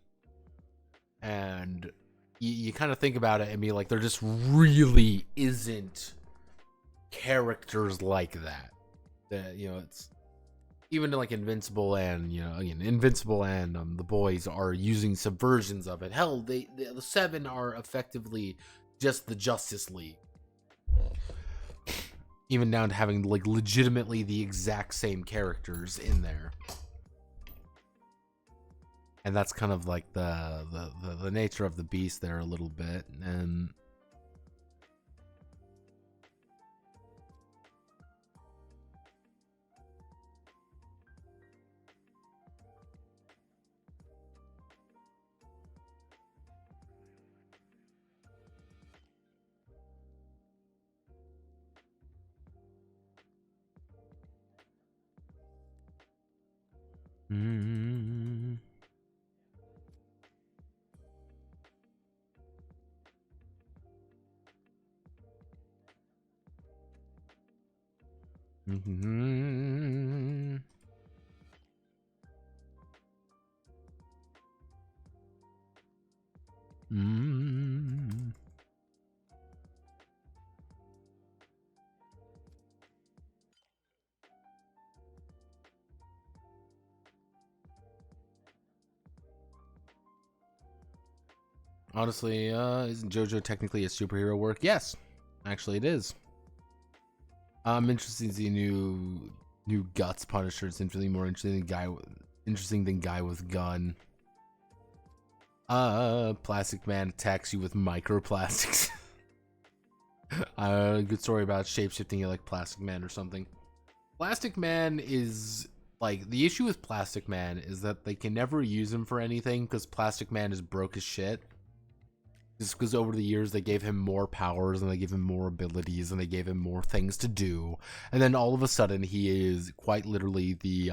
And you kind of think about it and be like, there just really isn't characters like that. That, you know, it's even like Invincible and, you know, again, Invincible and the boys are using subversions of it. Hell, the Seven are effectively just the Justice League. Even down to having like legitimately the exact same characters in there. And that's kind of like the nature of the beast there a little bit. And honestly, isn't JoJo technically a superhero work? Yes, actually it is. I'm interested to see new Guts Punisher. It's infinitely more interesting than guy with gun. Plastic Man attacks you with microplastics. Good story about shapeshifting like Plastic Man or something. Plastic Man is like, the issue with Plastic Man is that they can never use him for anything because Plastic Man is broke as shit. Just because over the years they gave him more powers and they gave him more abilities and they gave him more things to do, and then all of a sudden he is quite literally the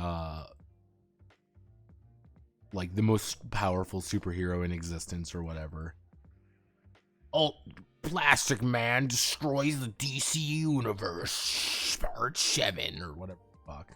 like the most powerful superhero in existence or whatever. Oh, Plastic Man destroys the DC universe, part 7 or whatever the fuck.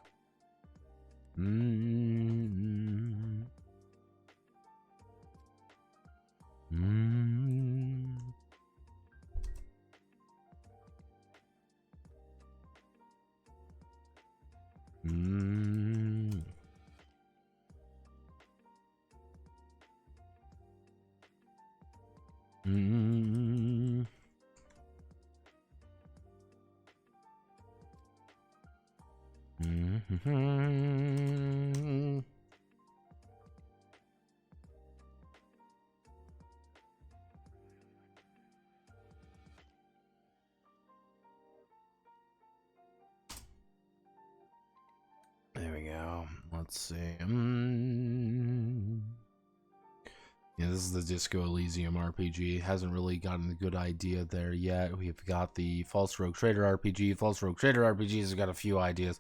There we go. Let's see. Yeah, this is the Disco Elysium RPG. Hasn't really gotten a good idea there yet. We've got the False Rogue Trader RPG. False Rogue Trader RPGs have got a few ideas.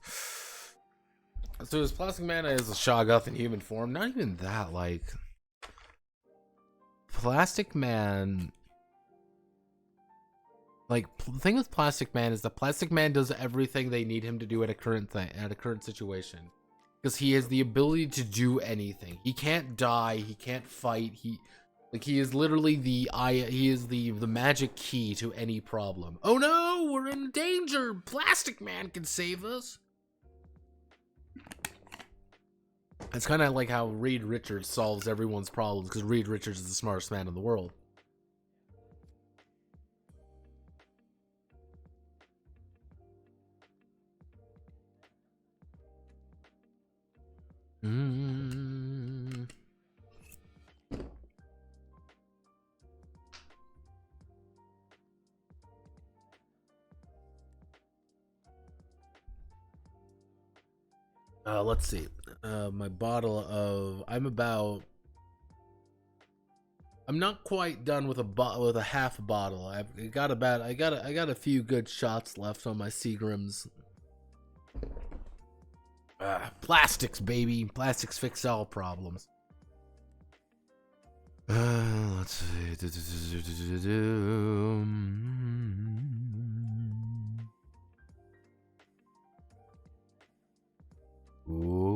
So is Plastic Man as a Shoggoth in human form? Not even that, like... Plastic Man... Like, the thing with Plastic Man is that Plastic Man does everything they need him to do at a current situation. Because he has the ability to do anything. He can't die, he can't fight, he is literally the magic key to any problem. Oh no, we're in danger! Plastic Man can save us! It's kind of like how Reed Richards solves everyone's problems, because Reed Richards is the smartest man in the world. Let's see. My bottle of I'm not quite done with a half bottle. I got a few good shots left on my Seagrams. Plastics, baby. Plastics fix all problems. Let's see. Ooh.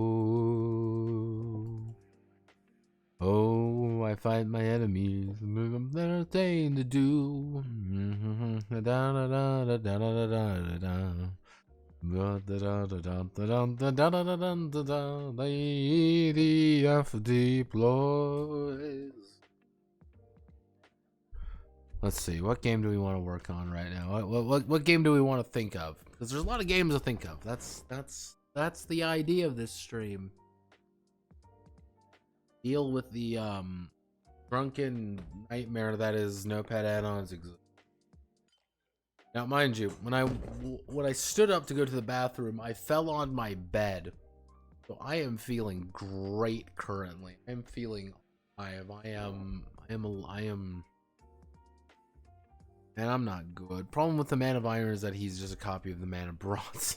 Oh, I fight my enemies. There's nothing to do. Lady F deploys. Let's see. What game do we want to work on right now? What game do we want to think of? Because there's a lot of games to think of. That's the idea of this stream. Deal with the drunken nightmare that is Notepad add-ons exist. Now, mind you, when I stood up to go to the bathroom, I fell on my bed. So I am feeling great currently. I'm feeling alive. I am, and I'm not good. Problem with the Man of Iron is that he's just a copy of the Man of Bronze.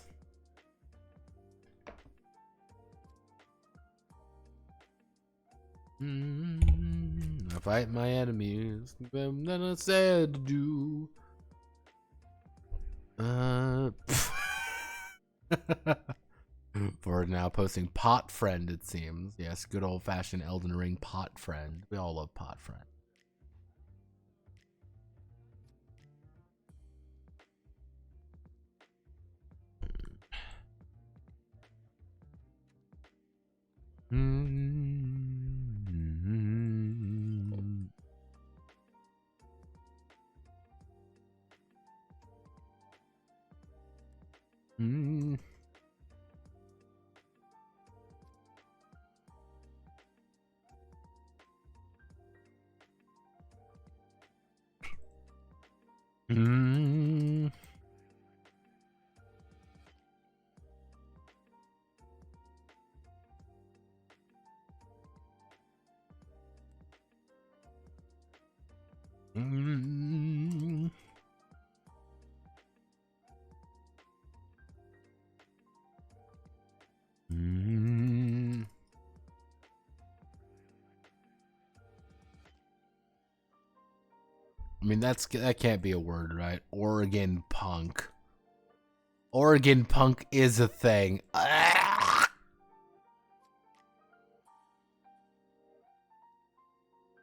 I fight my enemies. Then I said to do. For now posting Pot Friend, it seems. Yes, good old fashioned Elden Ring Pot Friend. We all love Pot Friend. I mean, that can't be a word, right? Oregon punk. Oregon punk is a thing.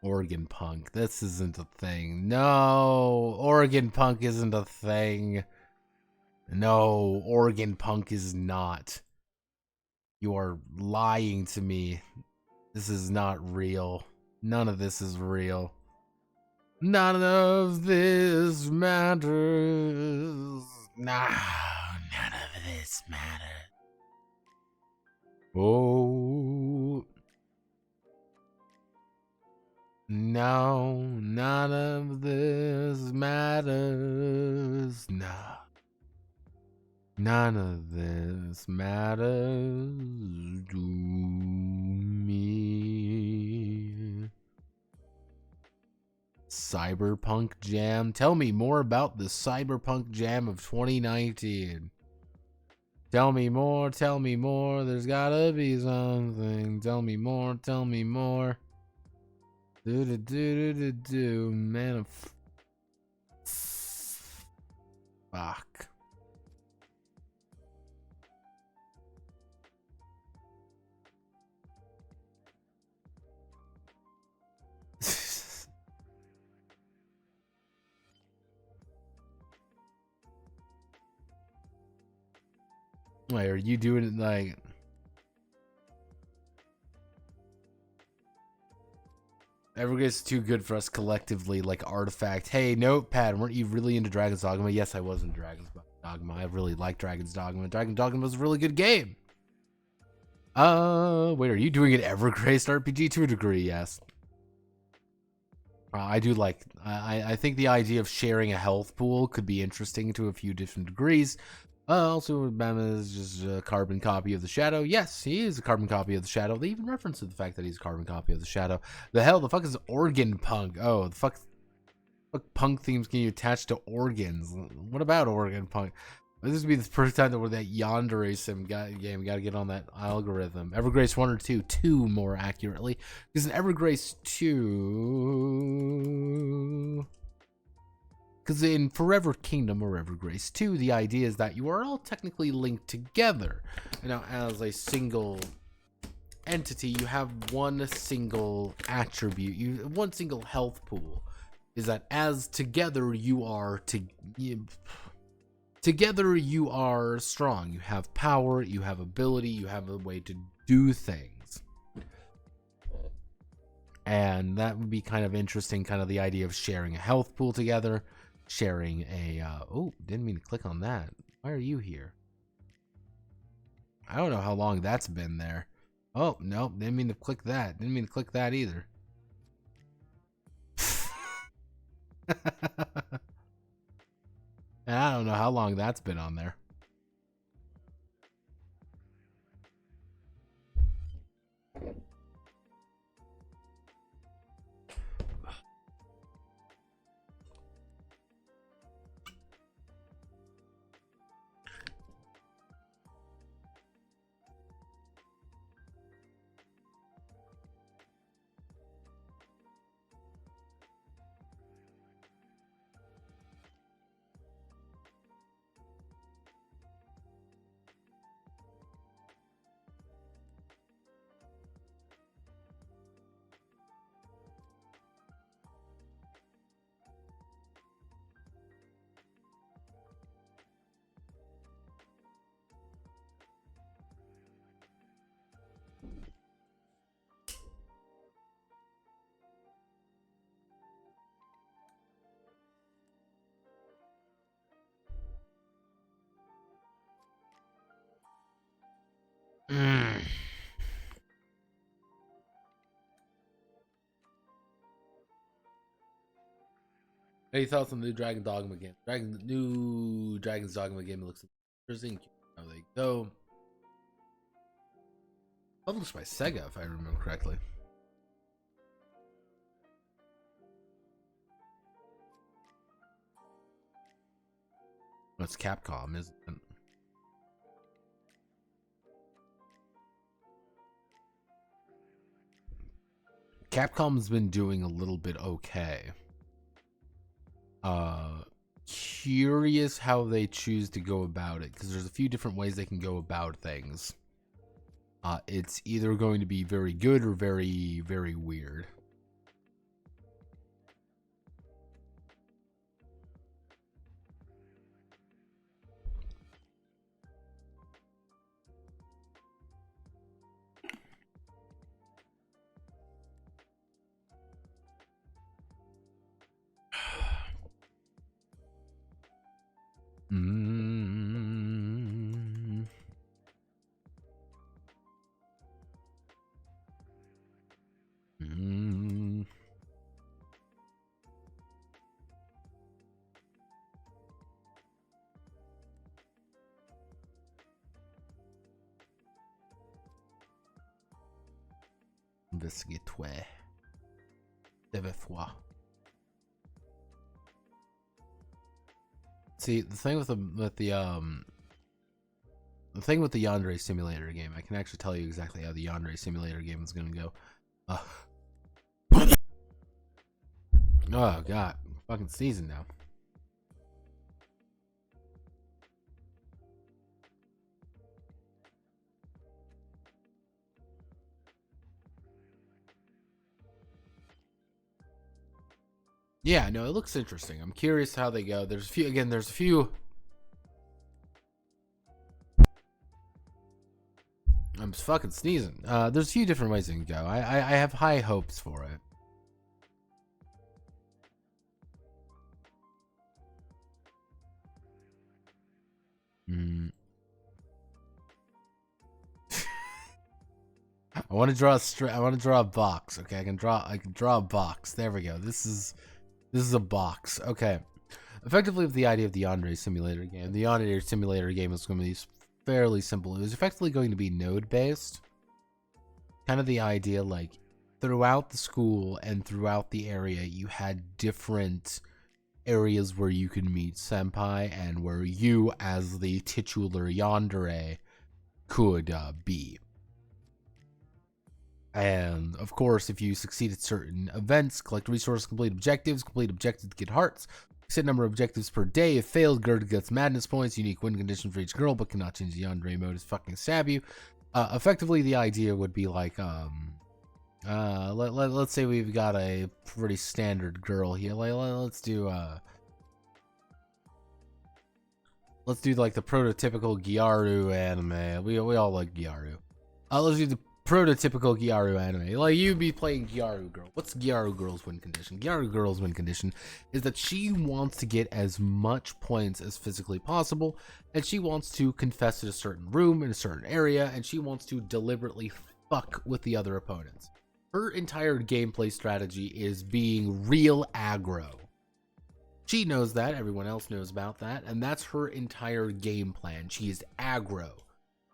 Oregon punk. This isn't a thing. No, Oregon punk isn't a thing. No, Oregon punk is not. You are lying to me. This is not real. None of this is real. None of this matters. No, none of this matters. Oh. No, none of this matters. No. None of this matters to me. Cyberpunk Jam. Tell me more about the Cyberpunk Jam of 2019. Tell me more, tell me more. There's gotta be something. Tell me more, tell me more. Do. Man of fuck. Wait, are you doing it like... Everybody's too good for us collectively, like Artifact. Hey, Notepad, weren't you really into Dragon's Dogma? Yes, I was in Dragon's Dogma. I really like Dragon's Dogma. Dragon's Dogma was a really good game. Wait, are you doing an Evergrace RPG? To a degree, yes. I do like... I think the idea of sharing a health pool could be interesting to a few different degrees. Also, Bama is just a carbon copy of the Shadow. Yes, he is a carbon copy of the Shadow. They even reference to the fact that he's a carbon copy of the Shadow. The fuck is organ punk? Oh, the fuck punk themes can you attach to organs? What about organ punk? This would be the first time that we're that Yandere sim game. We gotta get on that algorithm. Evergrace 1 or 2? 2 more accurately. Because in Evergrace 2... Because in Forever Kingdom or Evergrace 2, the idea is that you are all technically linked together. And now, as a single entity, you have one single attribute, one single health pool. Is that as together you are together you are strong. You have power, you have ability, you have a way to do things. And that would be kind of interesting, kind of the idea of sharing a health pool together, sharing a, oh, didn't mean to click on that. Why are you here? I don't know how long that's been there. Oh, no, didn't mean to click that. Didn't mean to click that either. And I don't know how long that's been on there. Any thoughts on the new Dragon Dogma game? The new Dragon's Dogma game looks interesting. How they go. Published by Sega, if I remember correctly. That's Capcom, isn't it? Capcom's been doing a little bit okay. Curious how they choose to go about it, because there's a few different ways they can go about things. It's either going to be very good or very, very weird. Investigate-toi. See, the thing with the thing with the Yandere Simulator game, I can actually tell you exactly how the Yandere Simulator game is going to go. Oh god, fucking season now. Yeah, no, it looks interesting. I'm curious how they go. There's a few. I'm just fucking sneezing. There's a few different ways it can go. I have high hopes for it. I want to draw a box. Okay, I can draw a box. There we go. This is a box. Okay. Effectively, with the idea of the Yandere Simulator game, the Yandere Simulator game is going to be fairly simple. It was effectively going to be node based. Kind of the idea, like, throughout the school and throughout the area, you had different areas where you could meet senpai and where you, as the titular Yandere, could be. And of course, if you succeed at certain events, collect resources, complete objectives to get hearts, Set number of objectives per day. If failed, Gerd gets madness points. Unique win condition for each girl, but cannot change the yandere mode. Is fucking stab you. Effectively, the idea would be like, let's say we've got a pretty standard girl here. Let's do like the prototypical Gyaru anime. We all like Gyaru. Let's do the prototypical Gyaru anime. Like, you'd be playing Gyaru Girl. What's Gyaru Girl's win condition? Gyaru Girl's win condition is that she wants to get as much points as physically possible, and she wants to confess in a certain room, in a certain area, and she wants to deliberately fuck with the other opponents. Her entire gameplay strategy is being real aggro. She knows that, everyone else knows about that, and that's her entire game plan. She is aggro.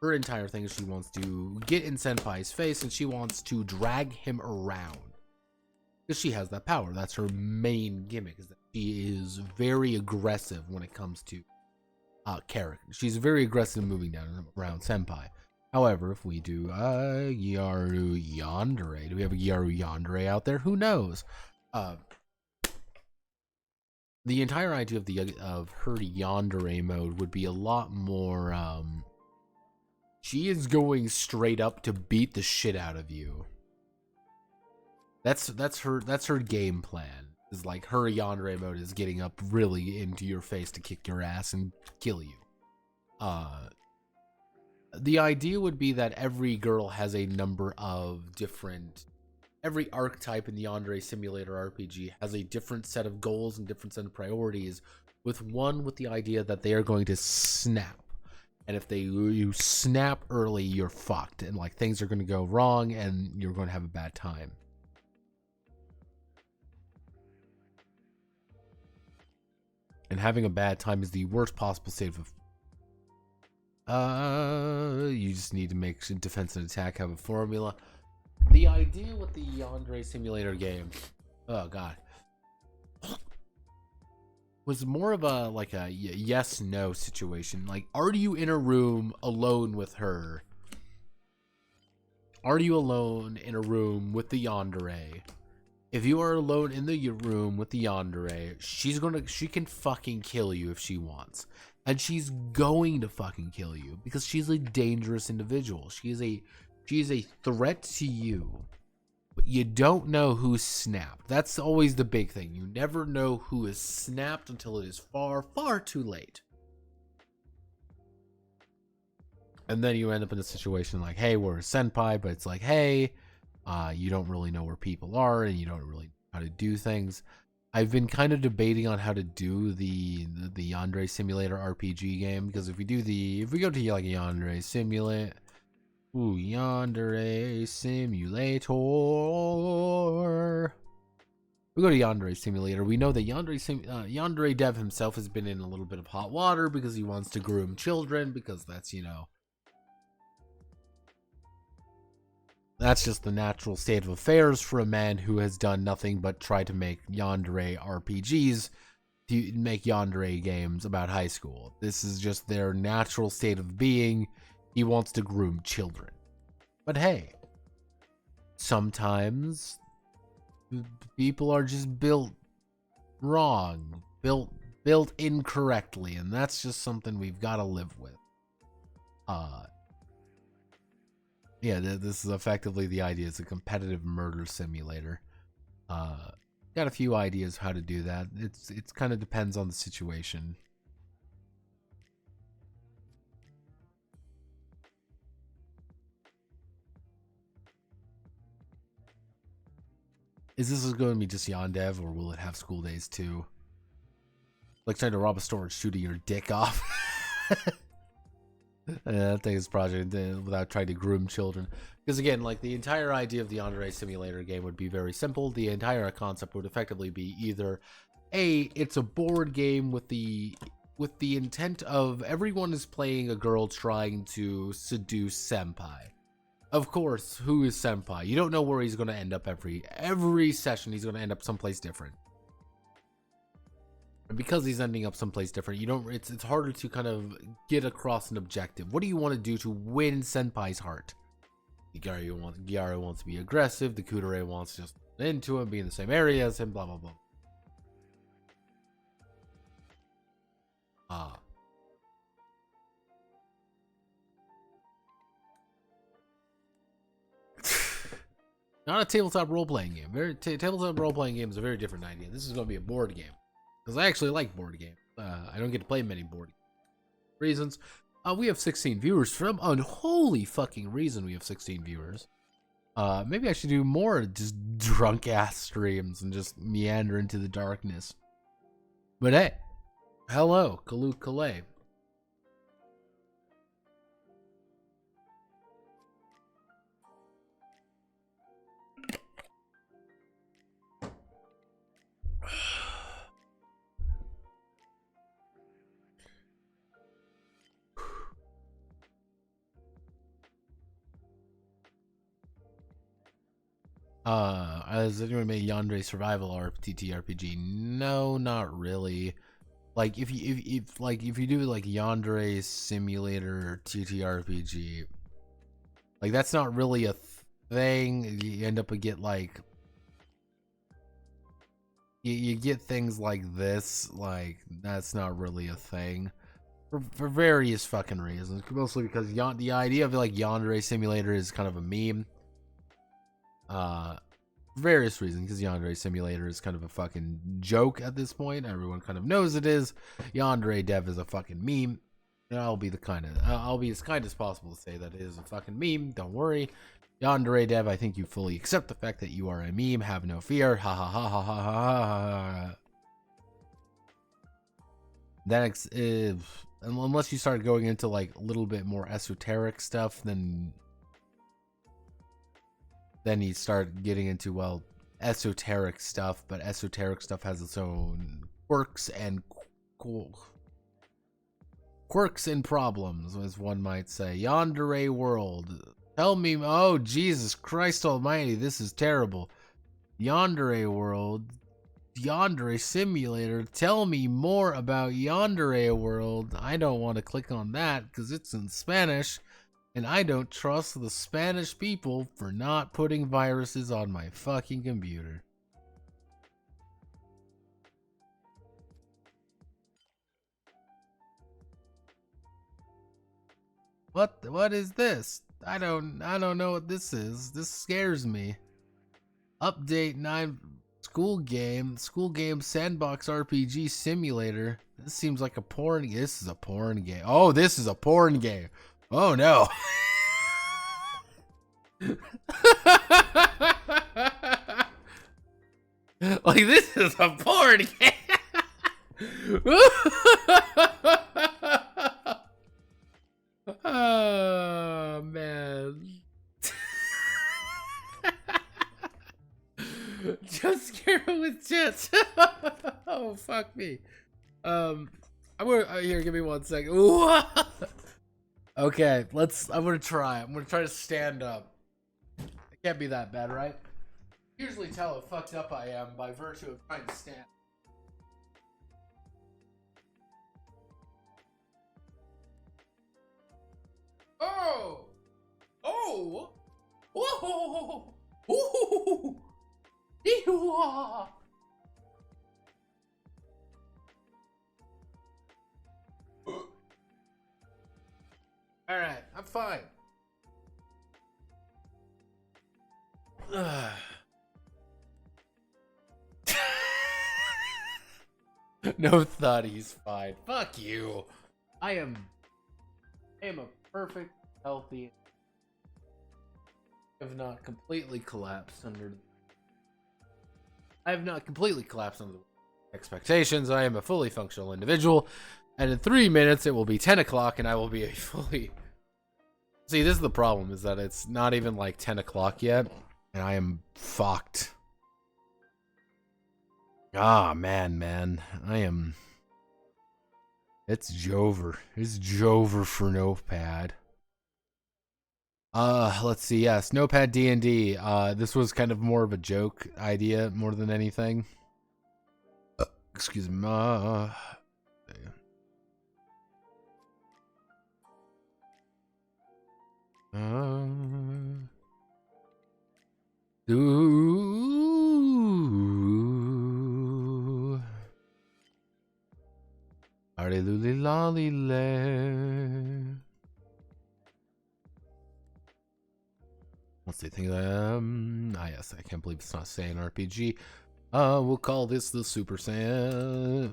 Her entire thing is she wants to get in Senpai's face and she wants to drag him around. Because she has that power. That's her main gimmick, is that she is very aggressive when it comes to character. She's very aggressive moving down around Senpai. However, if we do Gyaru Yandere, do we have a Gyaru Yandere out there? Who knows? The entire idea of her Yandere mode would be a lot more she is going straight up to beat the shit out of you. That's her game plan. Is like her yandere mode is getting up really into your face to kick your ass and kill you. The idea would be that every girl has a number of different, every archetype in the Yandere Simulator RPG has a different set of goals and different set of priorities, with the idea that they are going to snap. And if you snap early, you're fucked, and like things are going to go wrong and you're going to have a bad time. And having a bad time is the worst possible state of you just need to make defense and attack have a formula. The idea with the Yandere Simulator game, oh god, was more of a like a yes no situation. Like, are you in a room alone with her? Are you alone in a room with the yandere? If you are alone in the room with the yandere, she can fucking kill you if she wants. And she's going to fucking kill you because she's a dangerous individual. She is a threat to you. But you don't know who's snapped. That's always the big thing. You never know who is snapped until it is far, far too late. And then you end up in a situation like, hey, we're a senpai, but it's like, hey, you don't really know where people are and you don't really know how to do things. I've been kind of debating on how to do the Yandere Simulator RPG game, because if we go to like a Yandere Simulator, Yandere Simulator. We go to Yandere Simulator. We know that Yandere Dev himself has been in a little bit of hot water because he wants to groom children, because that's, that's just the natural state of affairs for a man who has done nothing but try to make Yandere RPGs, to make Yandere games about high school. This is just their natural state of being. He wants to groom children. But hey, sometimes people are just built wrong, built incorrectly, and that's just something we've got to live with. Yeah, this is effectively the idea. It's a competitive murder simulator. Got a few ideas how to do that. It's kind of depends on the situation. Is this going to be just Yandev, or will it have school days too? Like trying to rob a store and shooting your dick off. I think it's project without trying to groom children. Because again, like the entire idea of the Yandere Simulator game would be very simple. The entire concept would effectively be either it's a board game with the intent of everyone is playing a girl trying to seduce senpai. Of course, who is senpai? You don't know where he's going to end up every session. He's going to end up someplace different. And because he's ending up someplace different, it's harder to kind of get across an objective. What do you want to do to win senpai's heart? The Gyaru wants to be aggressive. The Kudere wants to just into him, be in the same area as him, blah, blah, blah. Ah. Not a tabletop role-playing game. Tabletop role-playing game is a very different idea. This is going to be a board game. Because I actually like board games. I don't get to play many board reasons. We have 16 viewers. For some unholy fucking reason, we have 16 viewers. Maybe I should do more just drunk-ass streams and just meander into the darkness. But hey, hello, Kaluk Kalay. Has anyone made Yandere Survival or TTRPG? No, not really. Like if you do like Yandere Simulator or TTRPG, like that's not really a thing. You end up get like you get things like this. Like that's not really a thing for various fucking reasons. Mostly because the idea of like Yandere Simulator is kind of a meme. Various reasons, because Yandere Simulator is kind of a fucking joke at this point. Everyone kind of knows it is. Yandere Dev is a fucking meme. And I'll be as kind as possible to say that it is a fucking meme. Don't worry. Yandere Dev, I think you fully accept the fact that you are a meme. Have no fear. Ha ha ha ha ha ha. That unless you start going into like a little bit more esoteric stuff, then you start getting into, well, esoteric stuff, but esoteric stuff has its own quirks and problems, as one might say. Yandere World. Tell me, oh, Jesus Christ almighty, this is terrible. Yandere World. Yandere Simulator. Tell me more about Yandere World. I don't want to click on that because it's in Spanish. And I don't trust the Spanish people for not putting viruses on my fucking computer. What is this? I don't know what this is. This scares me. Update 9 school game sandbox RPG simulator. This seems like a porn. This is a porn game. Oh, this is a porn game. Oh no. Like this is a porn game. Oh man. Just scare him with tits. Oh fuck me. I'm gonna here. Give me 1 second. Okay, I'm gonna try. I'm gonna try to stand up. It can't be that bad, right? Usually tell how fucked up I am by virtue of trying to stand. Oh! Oh! Whoa! Ooh! Ew! Alright, I'm fine. No thought he's fine. Fuck you. I am a perfect, healthy. I have not completely collapsed under expectations. I am a fully functional individual, and in 3 minutes it will be 10 o'clock, and I will be a fully. See, this is the problem: is that it's not even like 10 o'clock yet, and I am fucked. Ah, man, I am. It's Jover. It's Jover for Notepad. Let's see. Yes, Notepad D&D. This was kind of more of a joke idea more than anything. Excuse me. Lolly lolly lolly lay. Let's see, yes, I can't believe it's not Saiyan RPG. We'll call this the Super Saiyan.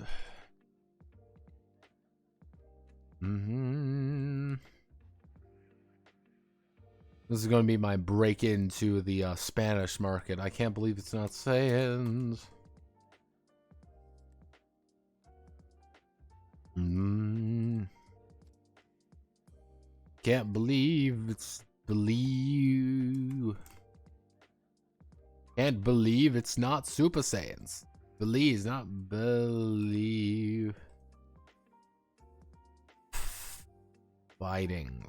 This is going to be my break into the Spanish market. I can't believe it's not Saiyans. Can't believe it's Can't believe it's not Super Saiyans. Believe, not believe. Fighting,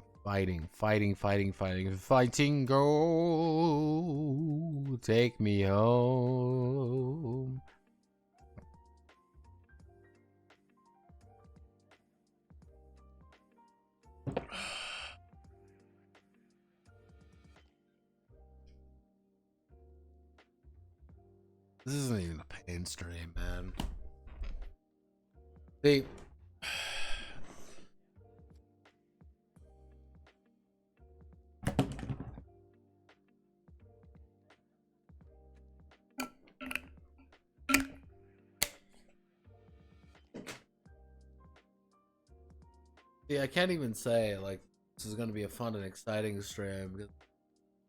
go, take me home. This isn't even a pain stream, man. See, I can't even say like this is going to be a fun and exciting stream because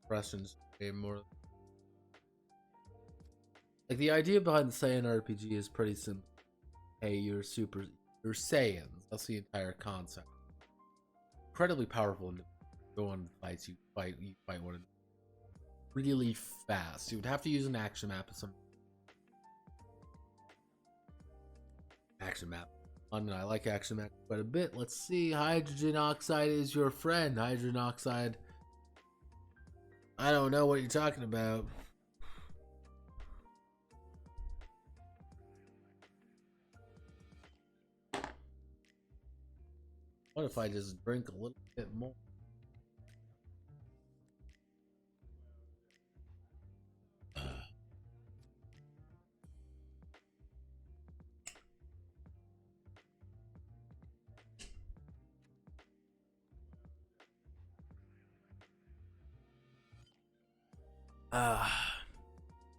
questions more. Like the idea behind the Saiyan RPG is pretty simple. Hey, you're Saiyans. That's the entire concept. Incredibly powerful. And go on fights. You fight one another really fast. You would have to use an action map of some action map. And I like action map quite a bit. Let's see. Hydrogen oxide is your friend. Hydrogen oxide. I don't know what you're talking about. What if I just drink a little bit more?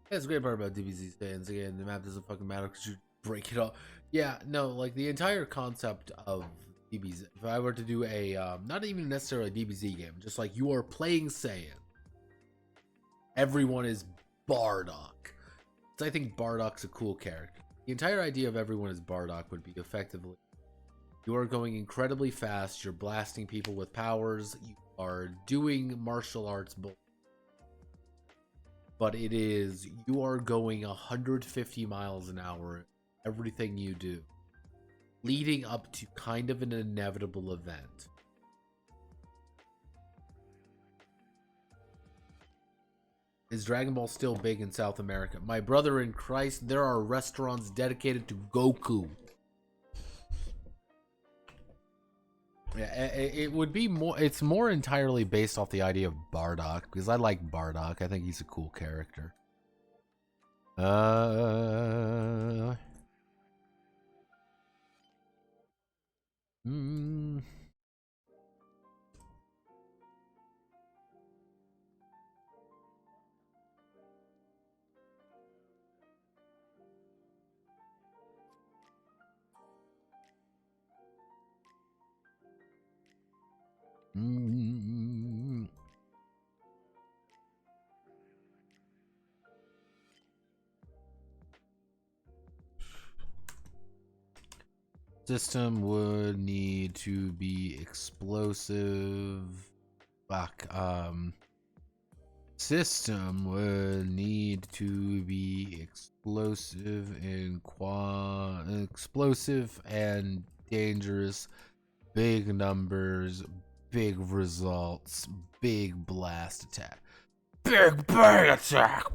That's the great part about DBZ stands. Again, the map doesn't fucking matter because you break it all. Yeah, no, like the entire concept of DBZ. If I were to do a, not even necessarily a DBZ game, just like you are playing Saiyan, everyone is Bardock. So I think Bardock's a cool character. The entire idea of everyone is Bardock would be effectively you are going incredibly fast, you're blasting people with powers, you are doing martial arts bull. But it is, you are going 150 miles an hour, everything you do, leading up to kind of an inevitable event. Is Dragon Ball still big in South America? My brother in Christ, there are restaurants dedicated to Goku. Yeah, it would be more. It's more entirely based off the idea of Bardock because I like Bardock. I think he's a cool character. System would need to be explosive. Fuck. System would need to be explosive and dangerous. Big numbers, big results, big blast attack. Big bang attack!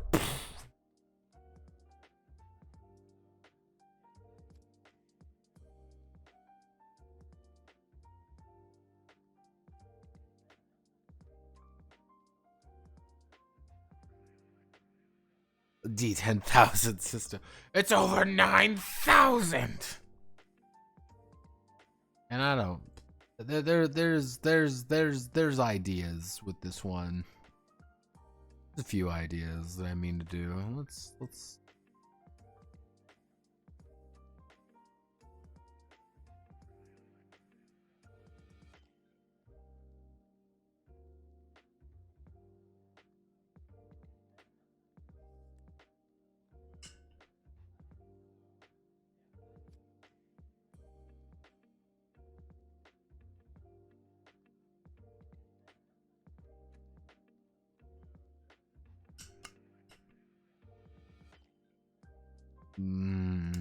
D10,000 system. It's over 9,000! And I don't. There's ideas with this one. There's a few ideas that I mean to do. Let's. Mm.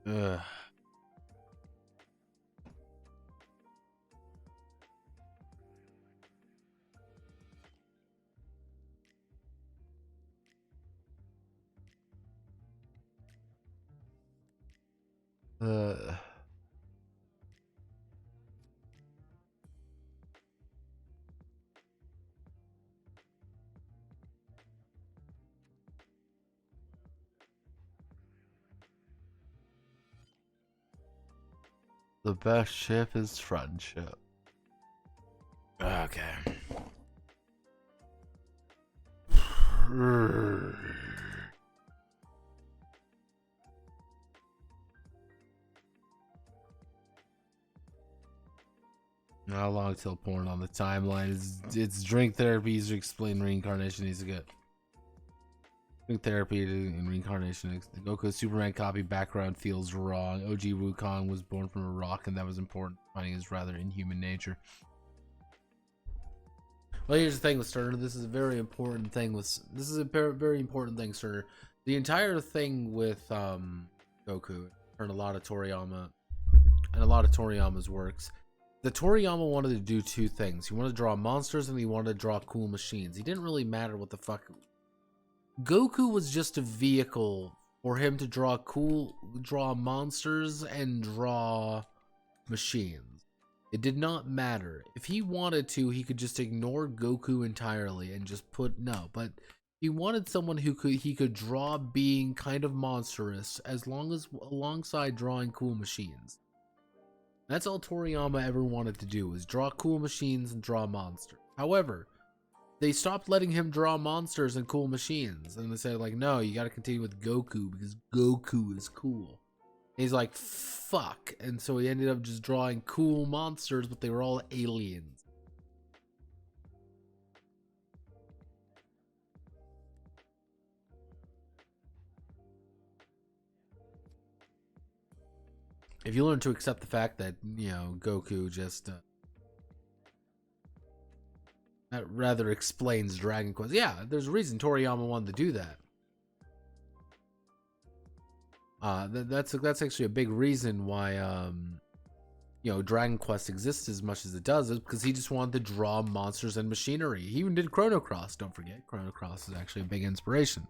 Ugh. Uh. The best ship is friendship. Okay. How long till porn on the timeline? It's drink therapy to explain reincarnation needs to get. Drink therapy and reincarnation. The Goku Superman copy background feels wrong. OG Wukong was born from a rock, and that was important. Finding his rather inhuman nature. Well, here's the thing with Sterner. This is a very important thing very important thing, Sterner. The entire thing with Goku and a lot of Toriyama's works. The Toriyama wanted to do two things. He wanted to draw monsters and he wanted to draw cool machines. He didn't really matter what the fuck. Goku was just a vehicle for him to draw monsters and draw machines. It did not matter. If he wanted to, he could just ignore Goku entirely and just but he wanted someone he could draw being kind of monstrous alongside drawing cool machines. That's all Toriyama ever wanted to do, was draw cool machines and draw monsters. However, they stopped letting him draw monsters and cool machines, and they said, like, no, you gotta continue with Goku because Goku is cool. And he's like, fuck. And so he ended up just drawing cool monsters, but they were all aliens. If you learn to accept the fact that, Goku just that rather explains Dragon Quest. Yeah, there's a reason Toriyama wanted to do that. That's actually a big reason why Dragon Quest exists as much as it does, is because he just wanted to draw monsters and machinery. He even did Chrono Cross. Don't forget, Chrono Cross is actually a big inspiration.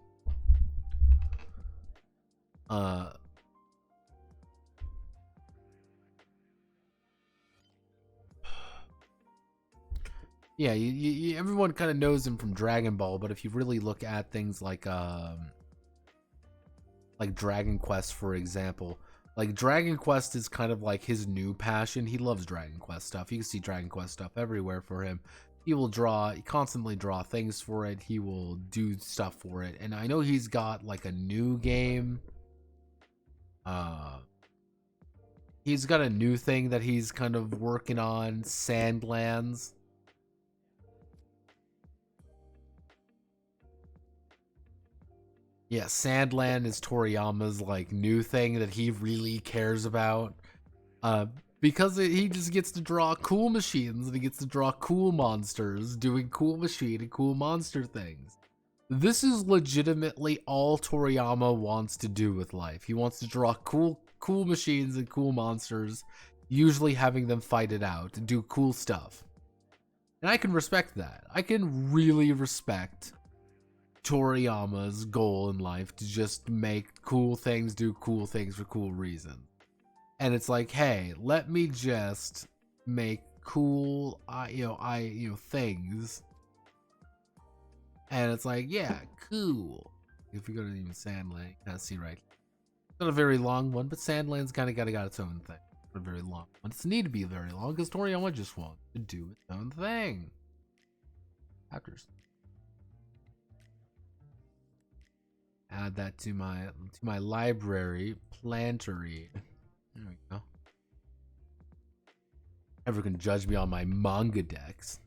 Yeah, everyone kind of knows him from Dragon Ball, but if you really look at things like Dragon Quest, for example, like Dragon Quest is kind of like his new passion. He loves Dragon Quest stuff. You can see Dragon Quest stuff everywhere for him. He constantly draw things for it. He will do stuff for it. And I know he's got like a new game. He's got a new thing that he's kind of working on, Sandlands. Yeah, Sandland is Toriyama's like new thing that he really cares about. Because he just gets to draw cool machines and he gets to draw cool monsters doing cool machine and cool monster things. This is legitimately all Toriyama wants to do with life. He wants to draw cool machines and cool monsters, usually having them fight it out and do cool stuff. And I can respect that. I can really respect Toriyama's goal in life to just make cool things, do cool things for cool reasons. And it's like, hey, let me just make cool, things. And it's like, yeah, cool. If we go to even Sandland, kind of see right. It's not a very long one, but Sandland's kind of got its own thing. Not a very long one. It's need to be very long because Toriyama just wants to do its own thing. Chapters. Add that to my library plantery. There we go. Never can judge me on my manga decks.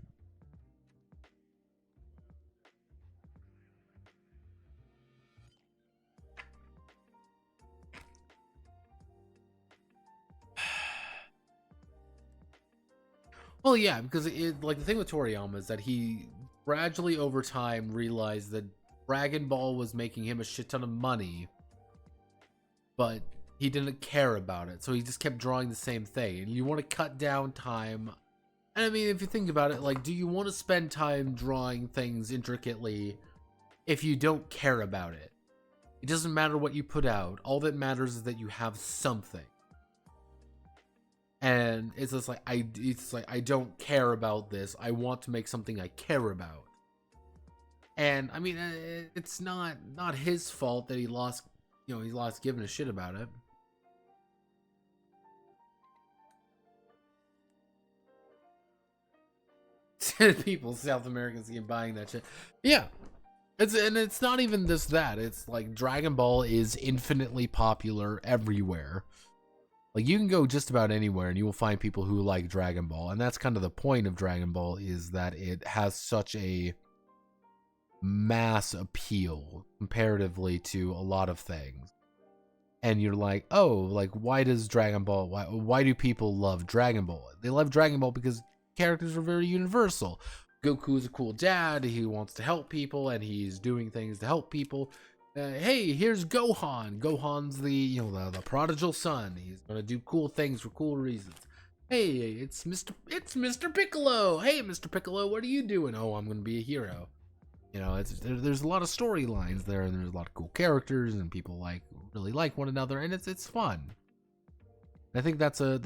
Well, yeah, because the thing with Toriyama is that he gradually over time realized that Dragon Ball was making him a shit ton of money, but he didn't care about it, so he just kept drawing the same thing. And you want to cut down time. And I mean, if you think about it, like, do you want to spend time drawing things intricately if you don't care about it? It doesn't matter what you put out. All that matters is that you have something. And it's just like I don't care about this. I want to make something I care about. And I mean, it's not his fault that he lost giving a shit about it. People, South Americans, keep buying that shit. Yeah, it's not even just that. It's like Dragon Ball is infinitely popular everywhere. Like, you can go just about anywhere and you will find people who like Dragon Ball. And that's kind of the point of Dragon Ball, is that it has such a mass appeal comparatively to a lot of things. And you're like, oh, like, why does Dragon Ball, why do people love Dragon Ball? They love Dragon Ball because characters are very universal. Goku's a cool dad. He wants to help people and he's doing things to help people. Hey, here's Gohan. Gohan's the prodigal son. He's gonna do cool things for cool reasons. Hey, it's Mr. Piccolo. Hey, Mr. Piccolo, what are you doing? Oh, I'm gonna be a hero. There's a lot of storylines there, and there's a lot of cool characters, and people really like one another, and it's fun. I think that's a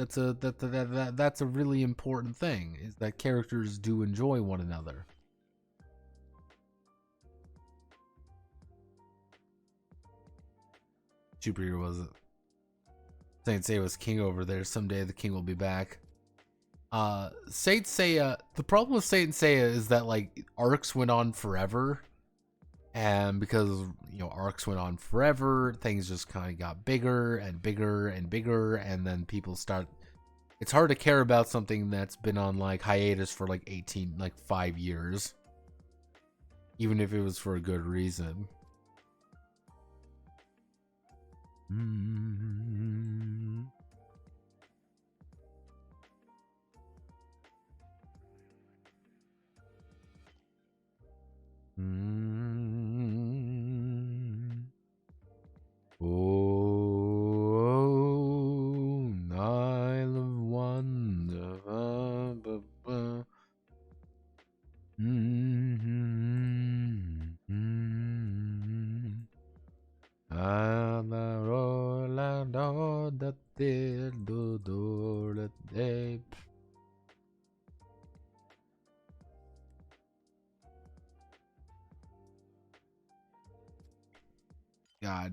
really important thing, is that characters do enjoy one another. Superhero was it? Saint Seiya was king over there. Someday the king will be back. Saint Seiya. The problem with Saint Seiya is that arcs went on forever, and because arcs went on forever, things just kind of got bigger and bigger and bigger, and then people start. It's hard to care about something that's been on hiatus for 5 years, even if it was for a good reason. Oh, Nile of Wonder. God.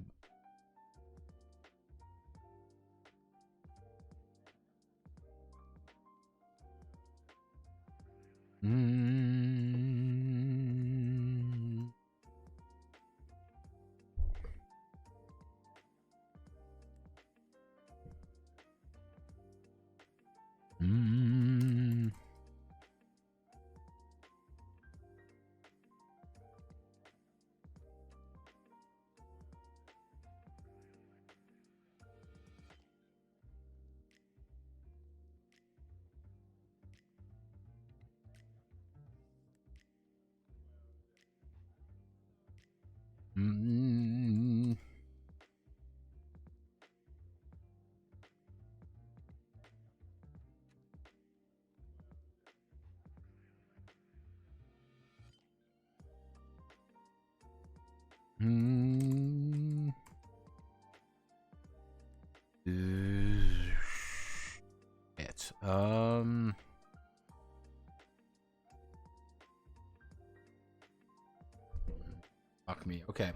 Hmm. It. Fuck me. Okay.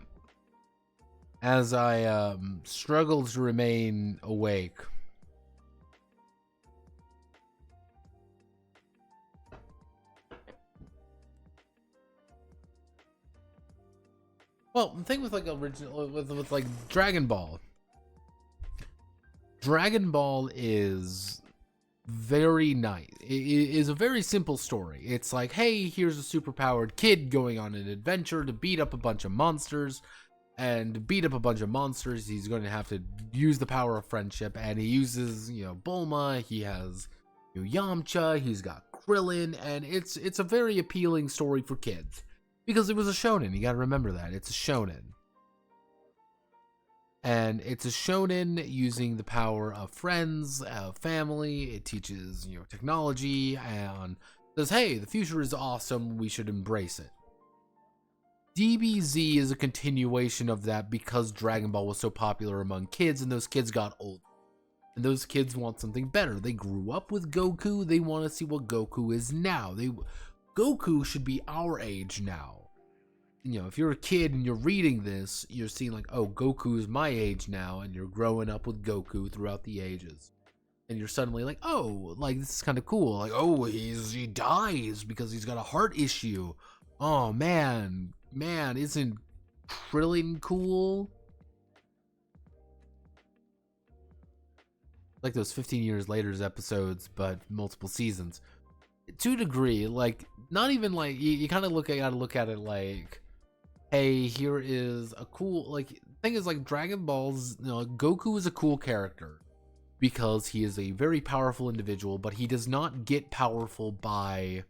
As I struggle to remain awake. Well, the thing with like original with like Dragon Ball. Dragon Ball is very nice. It is a very simple story. It's like, hey, here's a superpowered kid going on an adventure to beat up a bunch of monsters. And to beat up a bunch of monsters, he's going to have to use the power of friendship. And he uses, Bulma. He has, Yamcha. He's got Krillin, and it's a very appealing story for kids because it was a shonen. You got to remember that it's a shonen. And it's a shonen using the power of friends, of family. It teaches, technology and says, hey, the future is awesome. We should embrace it. DBZ is a continuation of that because Dragon Ball was so popular among kids and those kids got old. And those kids want something better. They grew up with Goku. They want to see what Goku is now. Goku should be our age now. If you're a kid and you're reading this, you're seeing like, oh, Goku is my age now, and you're growing up with Goku throughout the ages. And you're suddenly like, oh, like this is kind of cool. Like, oh, he dies because he's got a heart issue. Oh man, isn't Krillin cool? Like those 15 years later's episodes, but multiple seasons. To a degree, like not even like you kind of gotta look at it like, hey, here is a cool thing is like Dragon Ball's, Goku is a cool character because he is a very powerful individual, but he does not get powerful by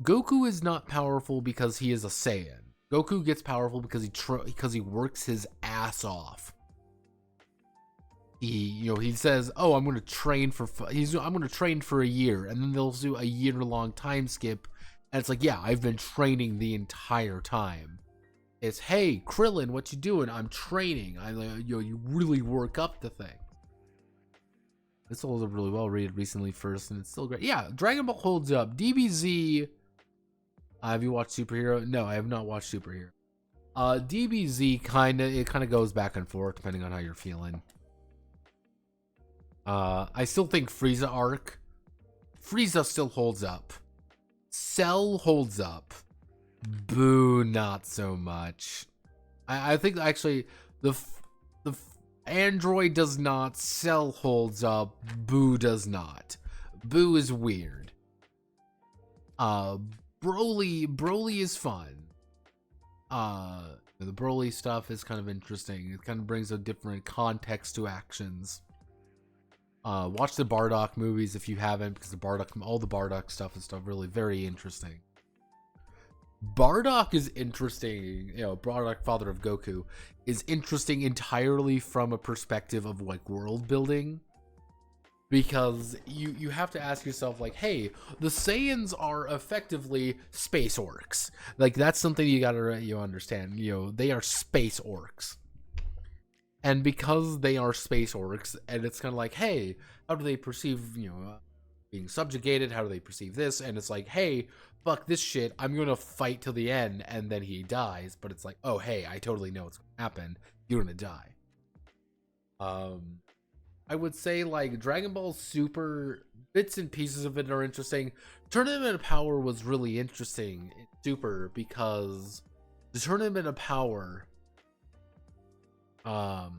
Goku is not powerful because he is a Saiyan. Goku gets powerful because he works his ass off. He says, "Oh, I'm going to train for a year," and then they'll do a year-long time skip, and it's like, "Yeah, I've been training the entire time." It's, "Hey, Krillin, what you doing?" "I'm training." You really work up the thing. This was a really well read recently first, and it's still great. Yeah, Dragon Ball holds up. DBZ. Have you watched Superhero? No, I have not watched Superhero. DBZ kind of goes back and forth depending on how you're feeling. I still think Frieza arc. Frieza still holds up. Cell holds up. Boo, not so much. I think actually the Android does not. Cell holds up. Boo does not. Boo is weird. Broly is fun. The Broly stuff is kind of interesting. It kind of brings a different context to actions. Watch the Bardock movies if you haven't, because all the Bardock stuff is really very interesting. Bardock is interesting. Bardock, father of Goku, is interesting entirely from a perspective of like world building. Because you have to ask yourself, like, hey, the Saiyans are effectively space orcs. Like, that's something you gotta understand. They are space orcs. And because they are space orcs, and it's kind of like, hey, how do they perceive, being subjugated? How do they perceive this? And it's like, hey, fuck this shit. I'm going to fight till the end, and then he dies. But it's like, oh, hey, I totally know what's going to happen. You're going to die. I would say like Dragon Ball Super, bits and pieces of it are interesting. Tournament of Power was really interesting in Super because the Tournament of Power, because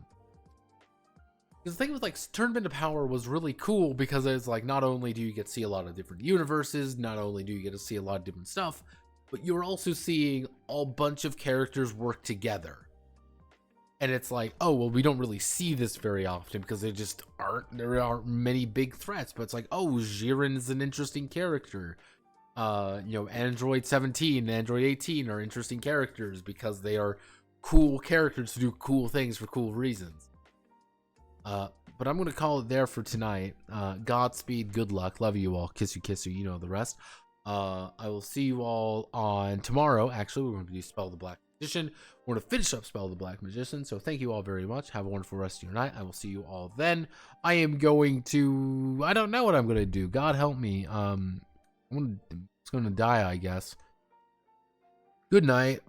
the thing with like Tournament of Power was really cool because it's like not only do you get to see a lot of different universes, not only do you get to see a lot of different stuff, but you're also seeing a bunch of characters work together. And it's like, oh, well, we don't really see this very often because there aren't many big threats. But it's like, oh, Jiren is an interesting character. Android 17 and Android 18 are interesting characters because they are cool characters to do cool things for cool reasons. But I'm going to call it there for tonight. Godspeed, good luck, love you all, kiss you, you know the rest. I will see you all on tomorrow. Actually, we're going to do Spell the Black Magician. We're going to finish up Spell of the Black Magician. So thank you all very much. Have a wonderful rest of your night. I will see you all then. I am going to... I don't know what I'm going to do. God help me. It's going to die, I guess. Good night.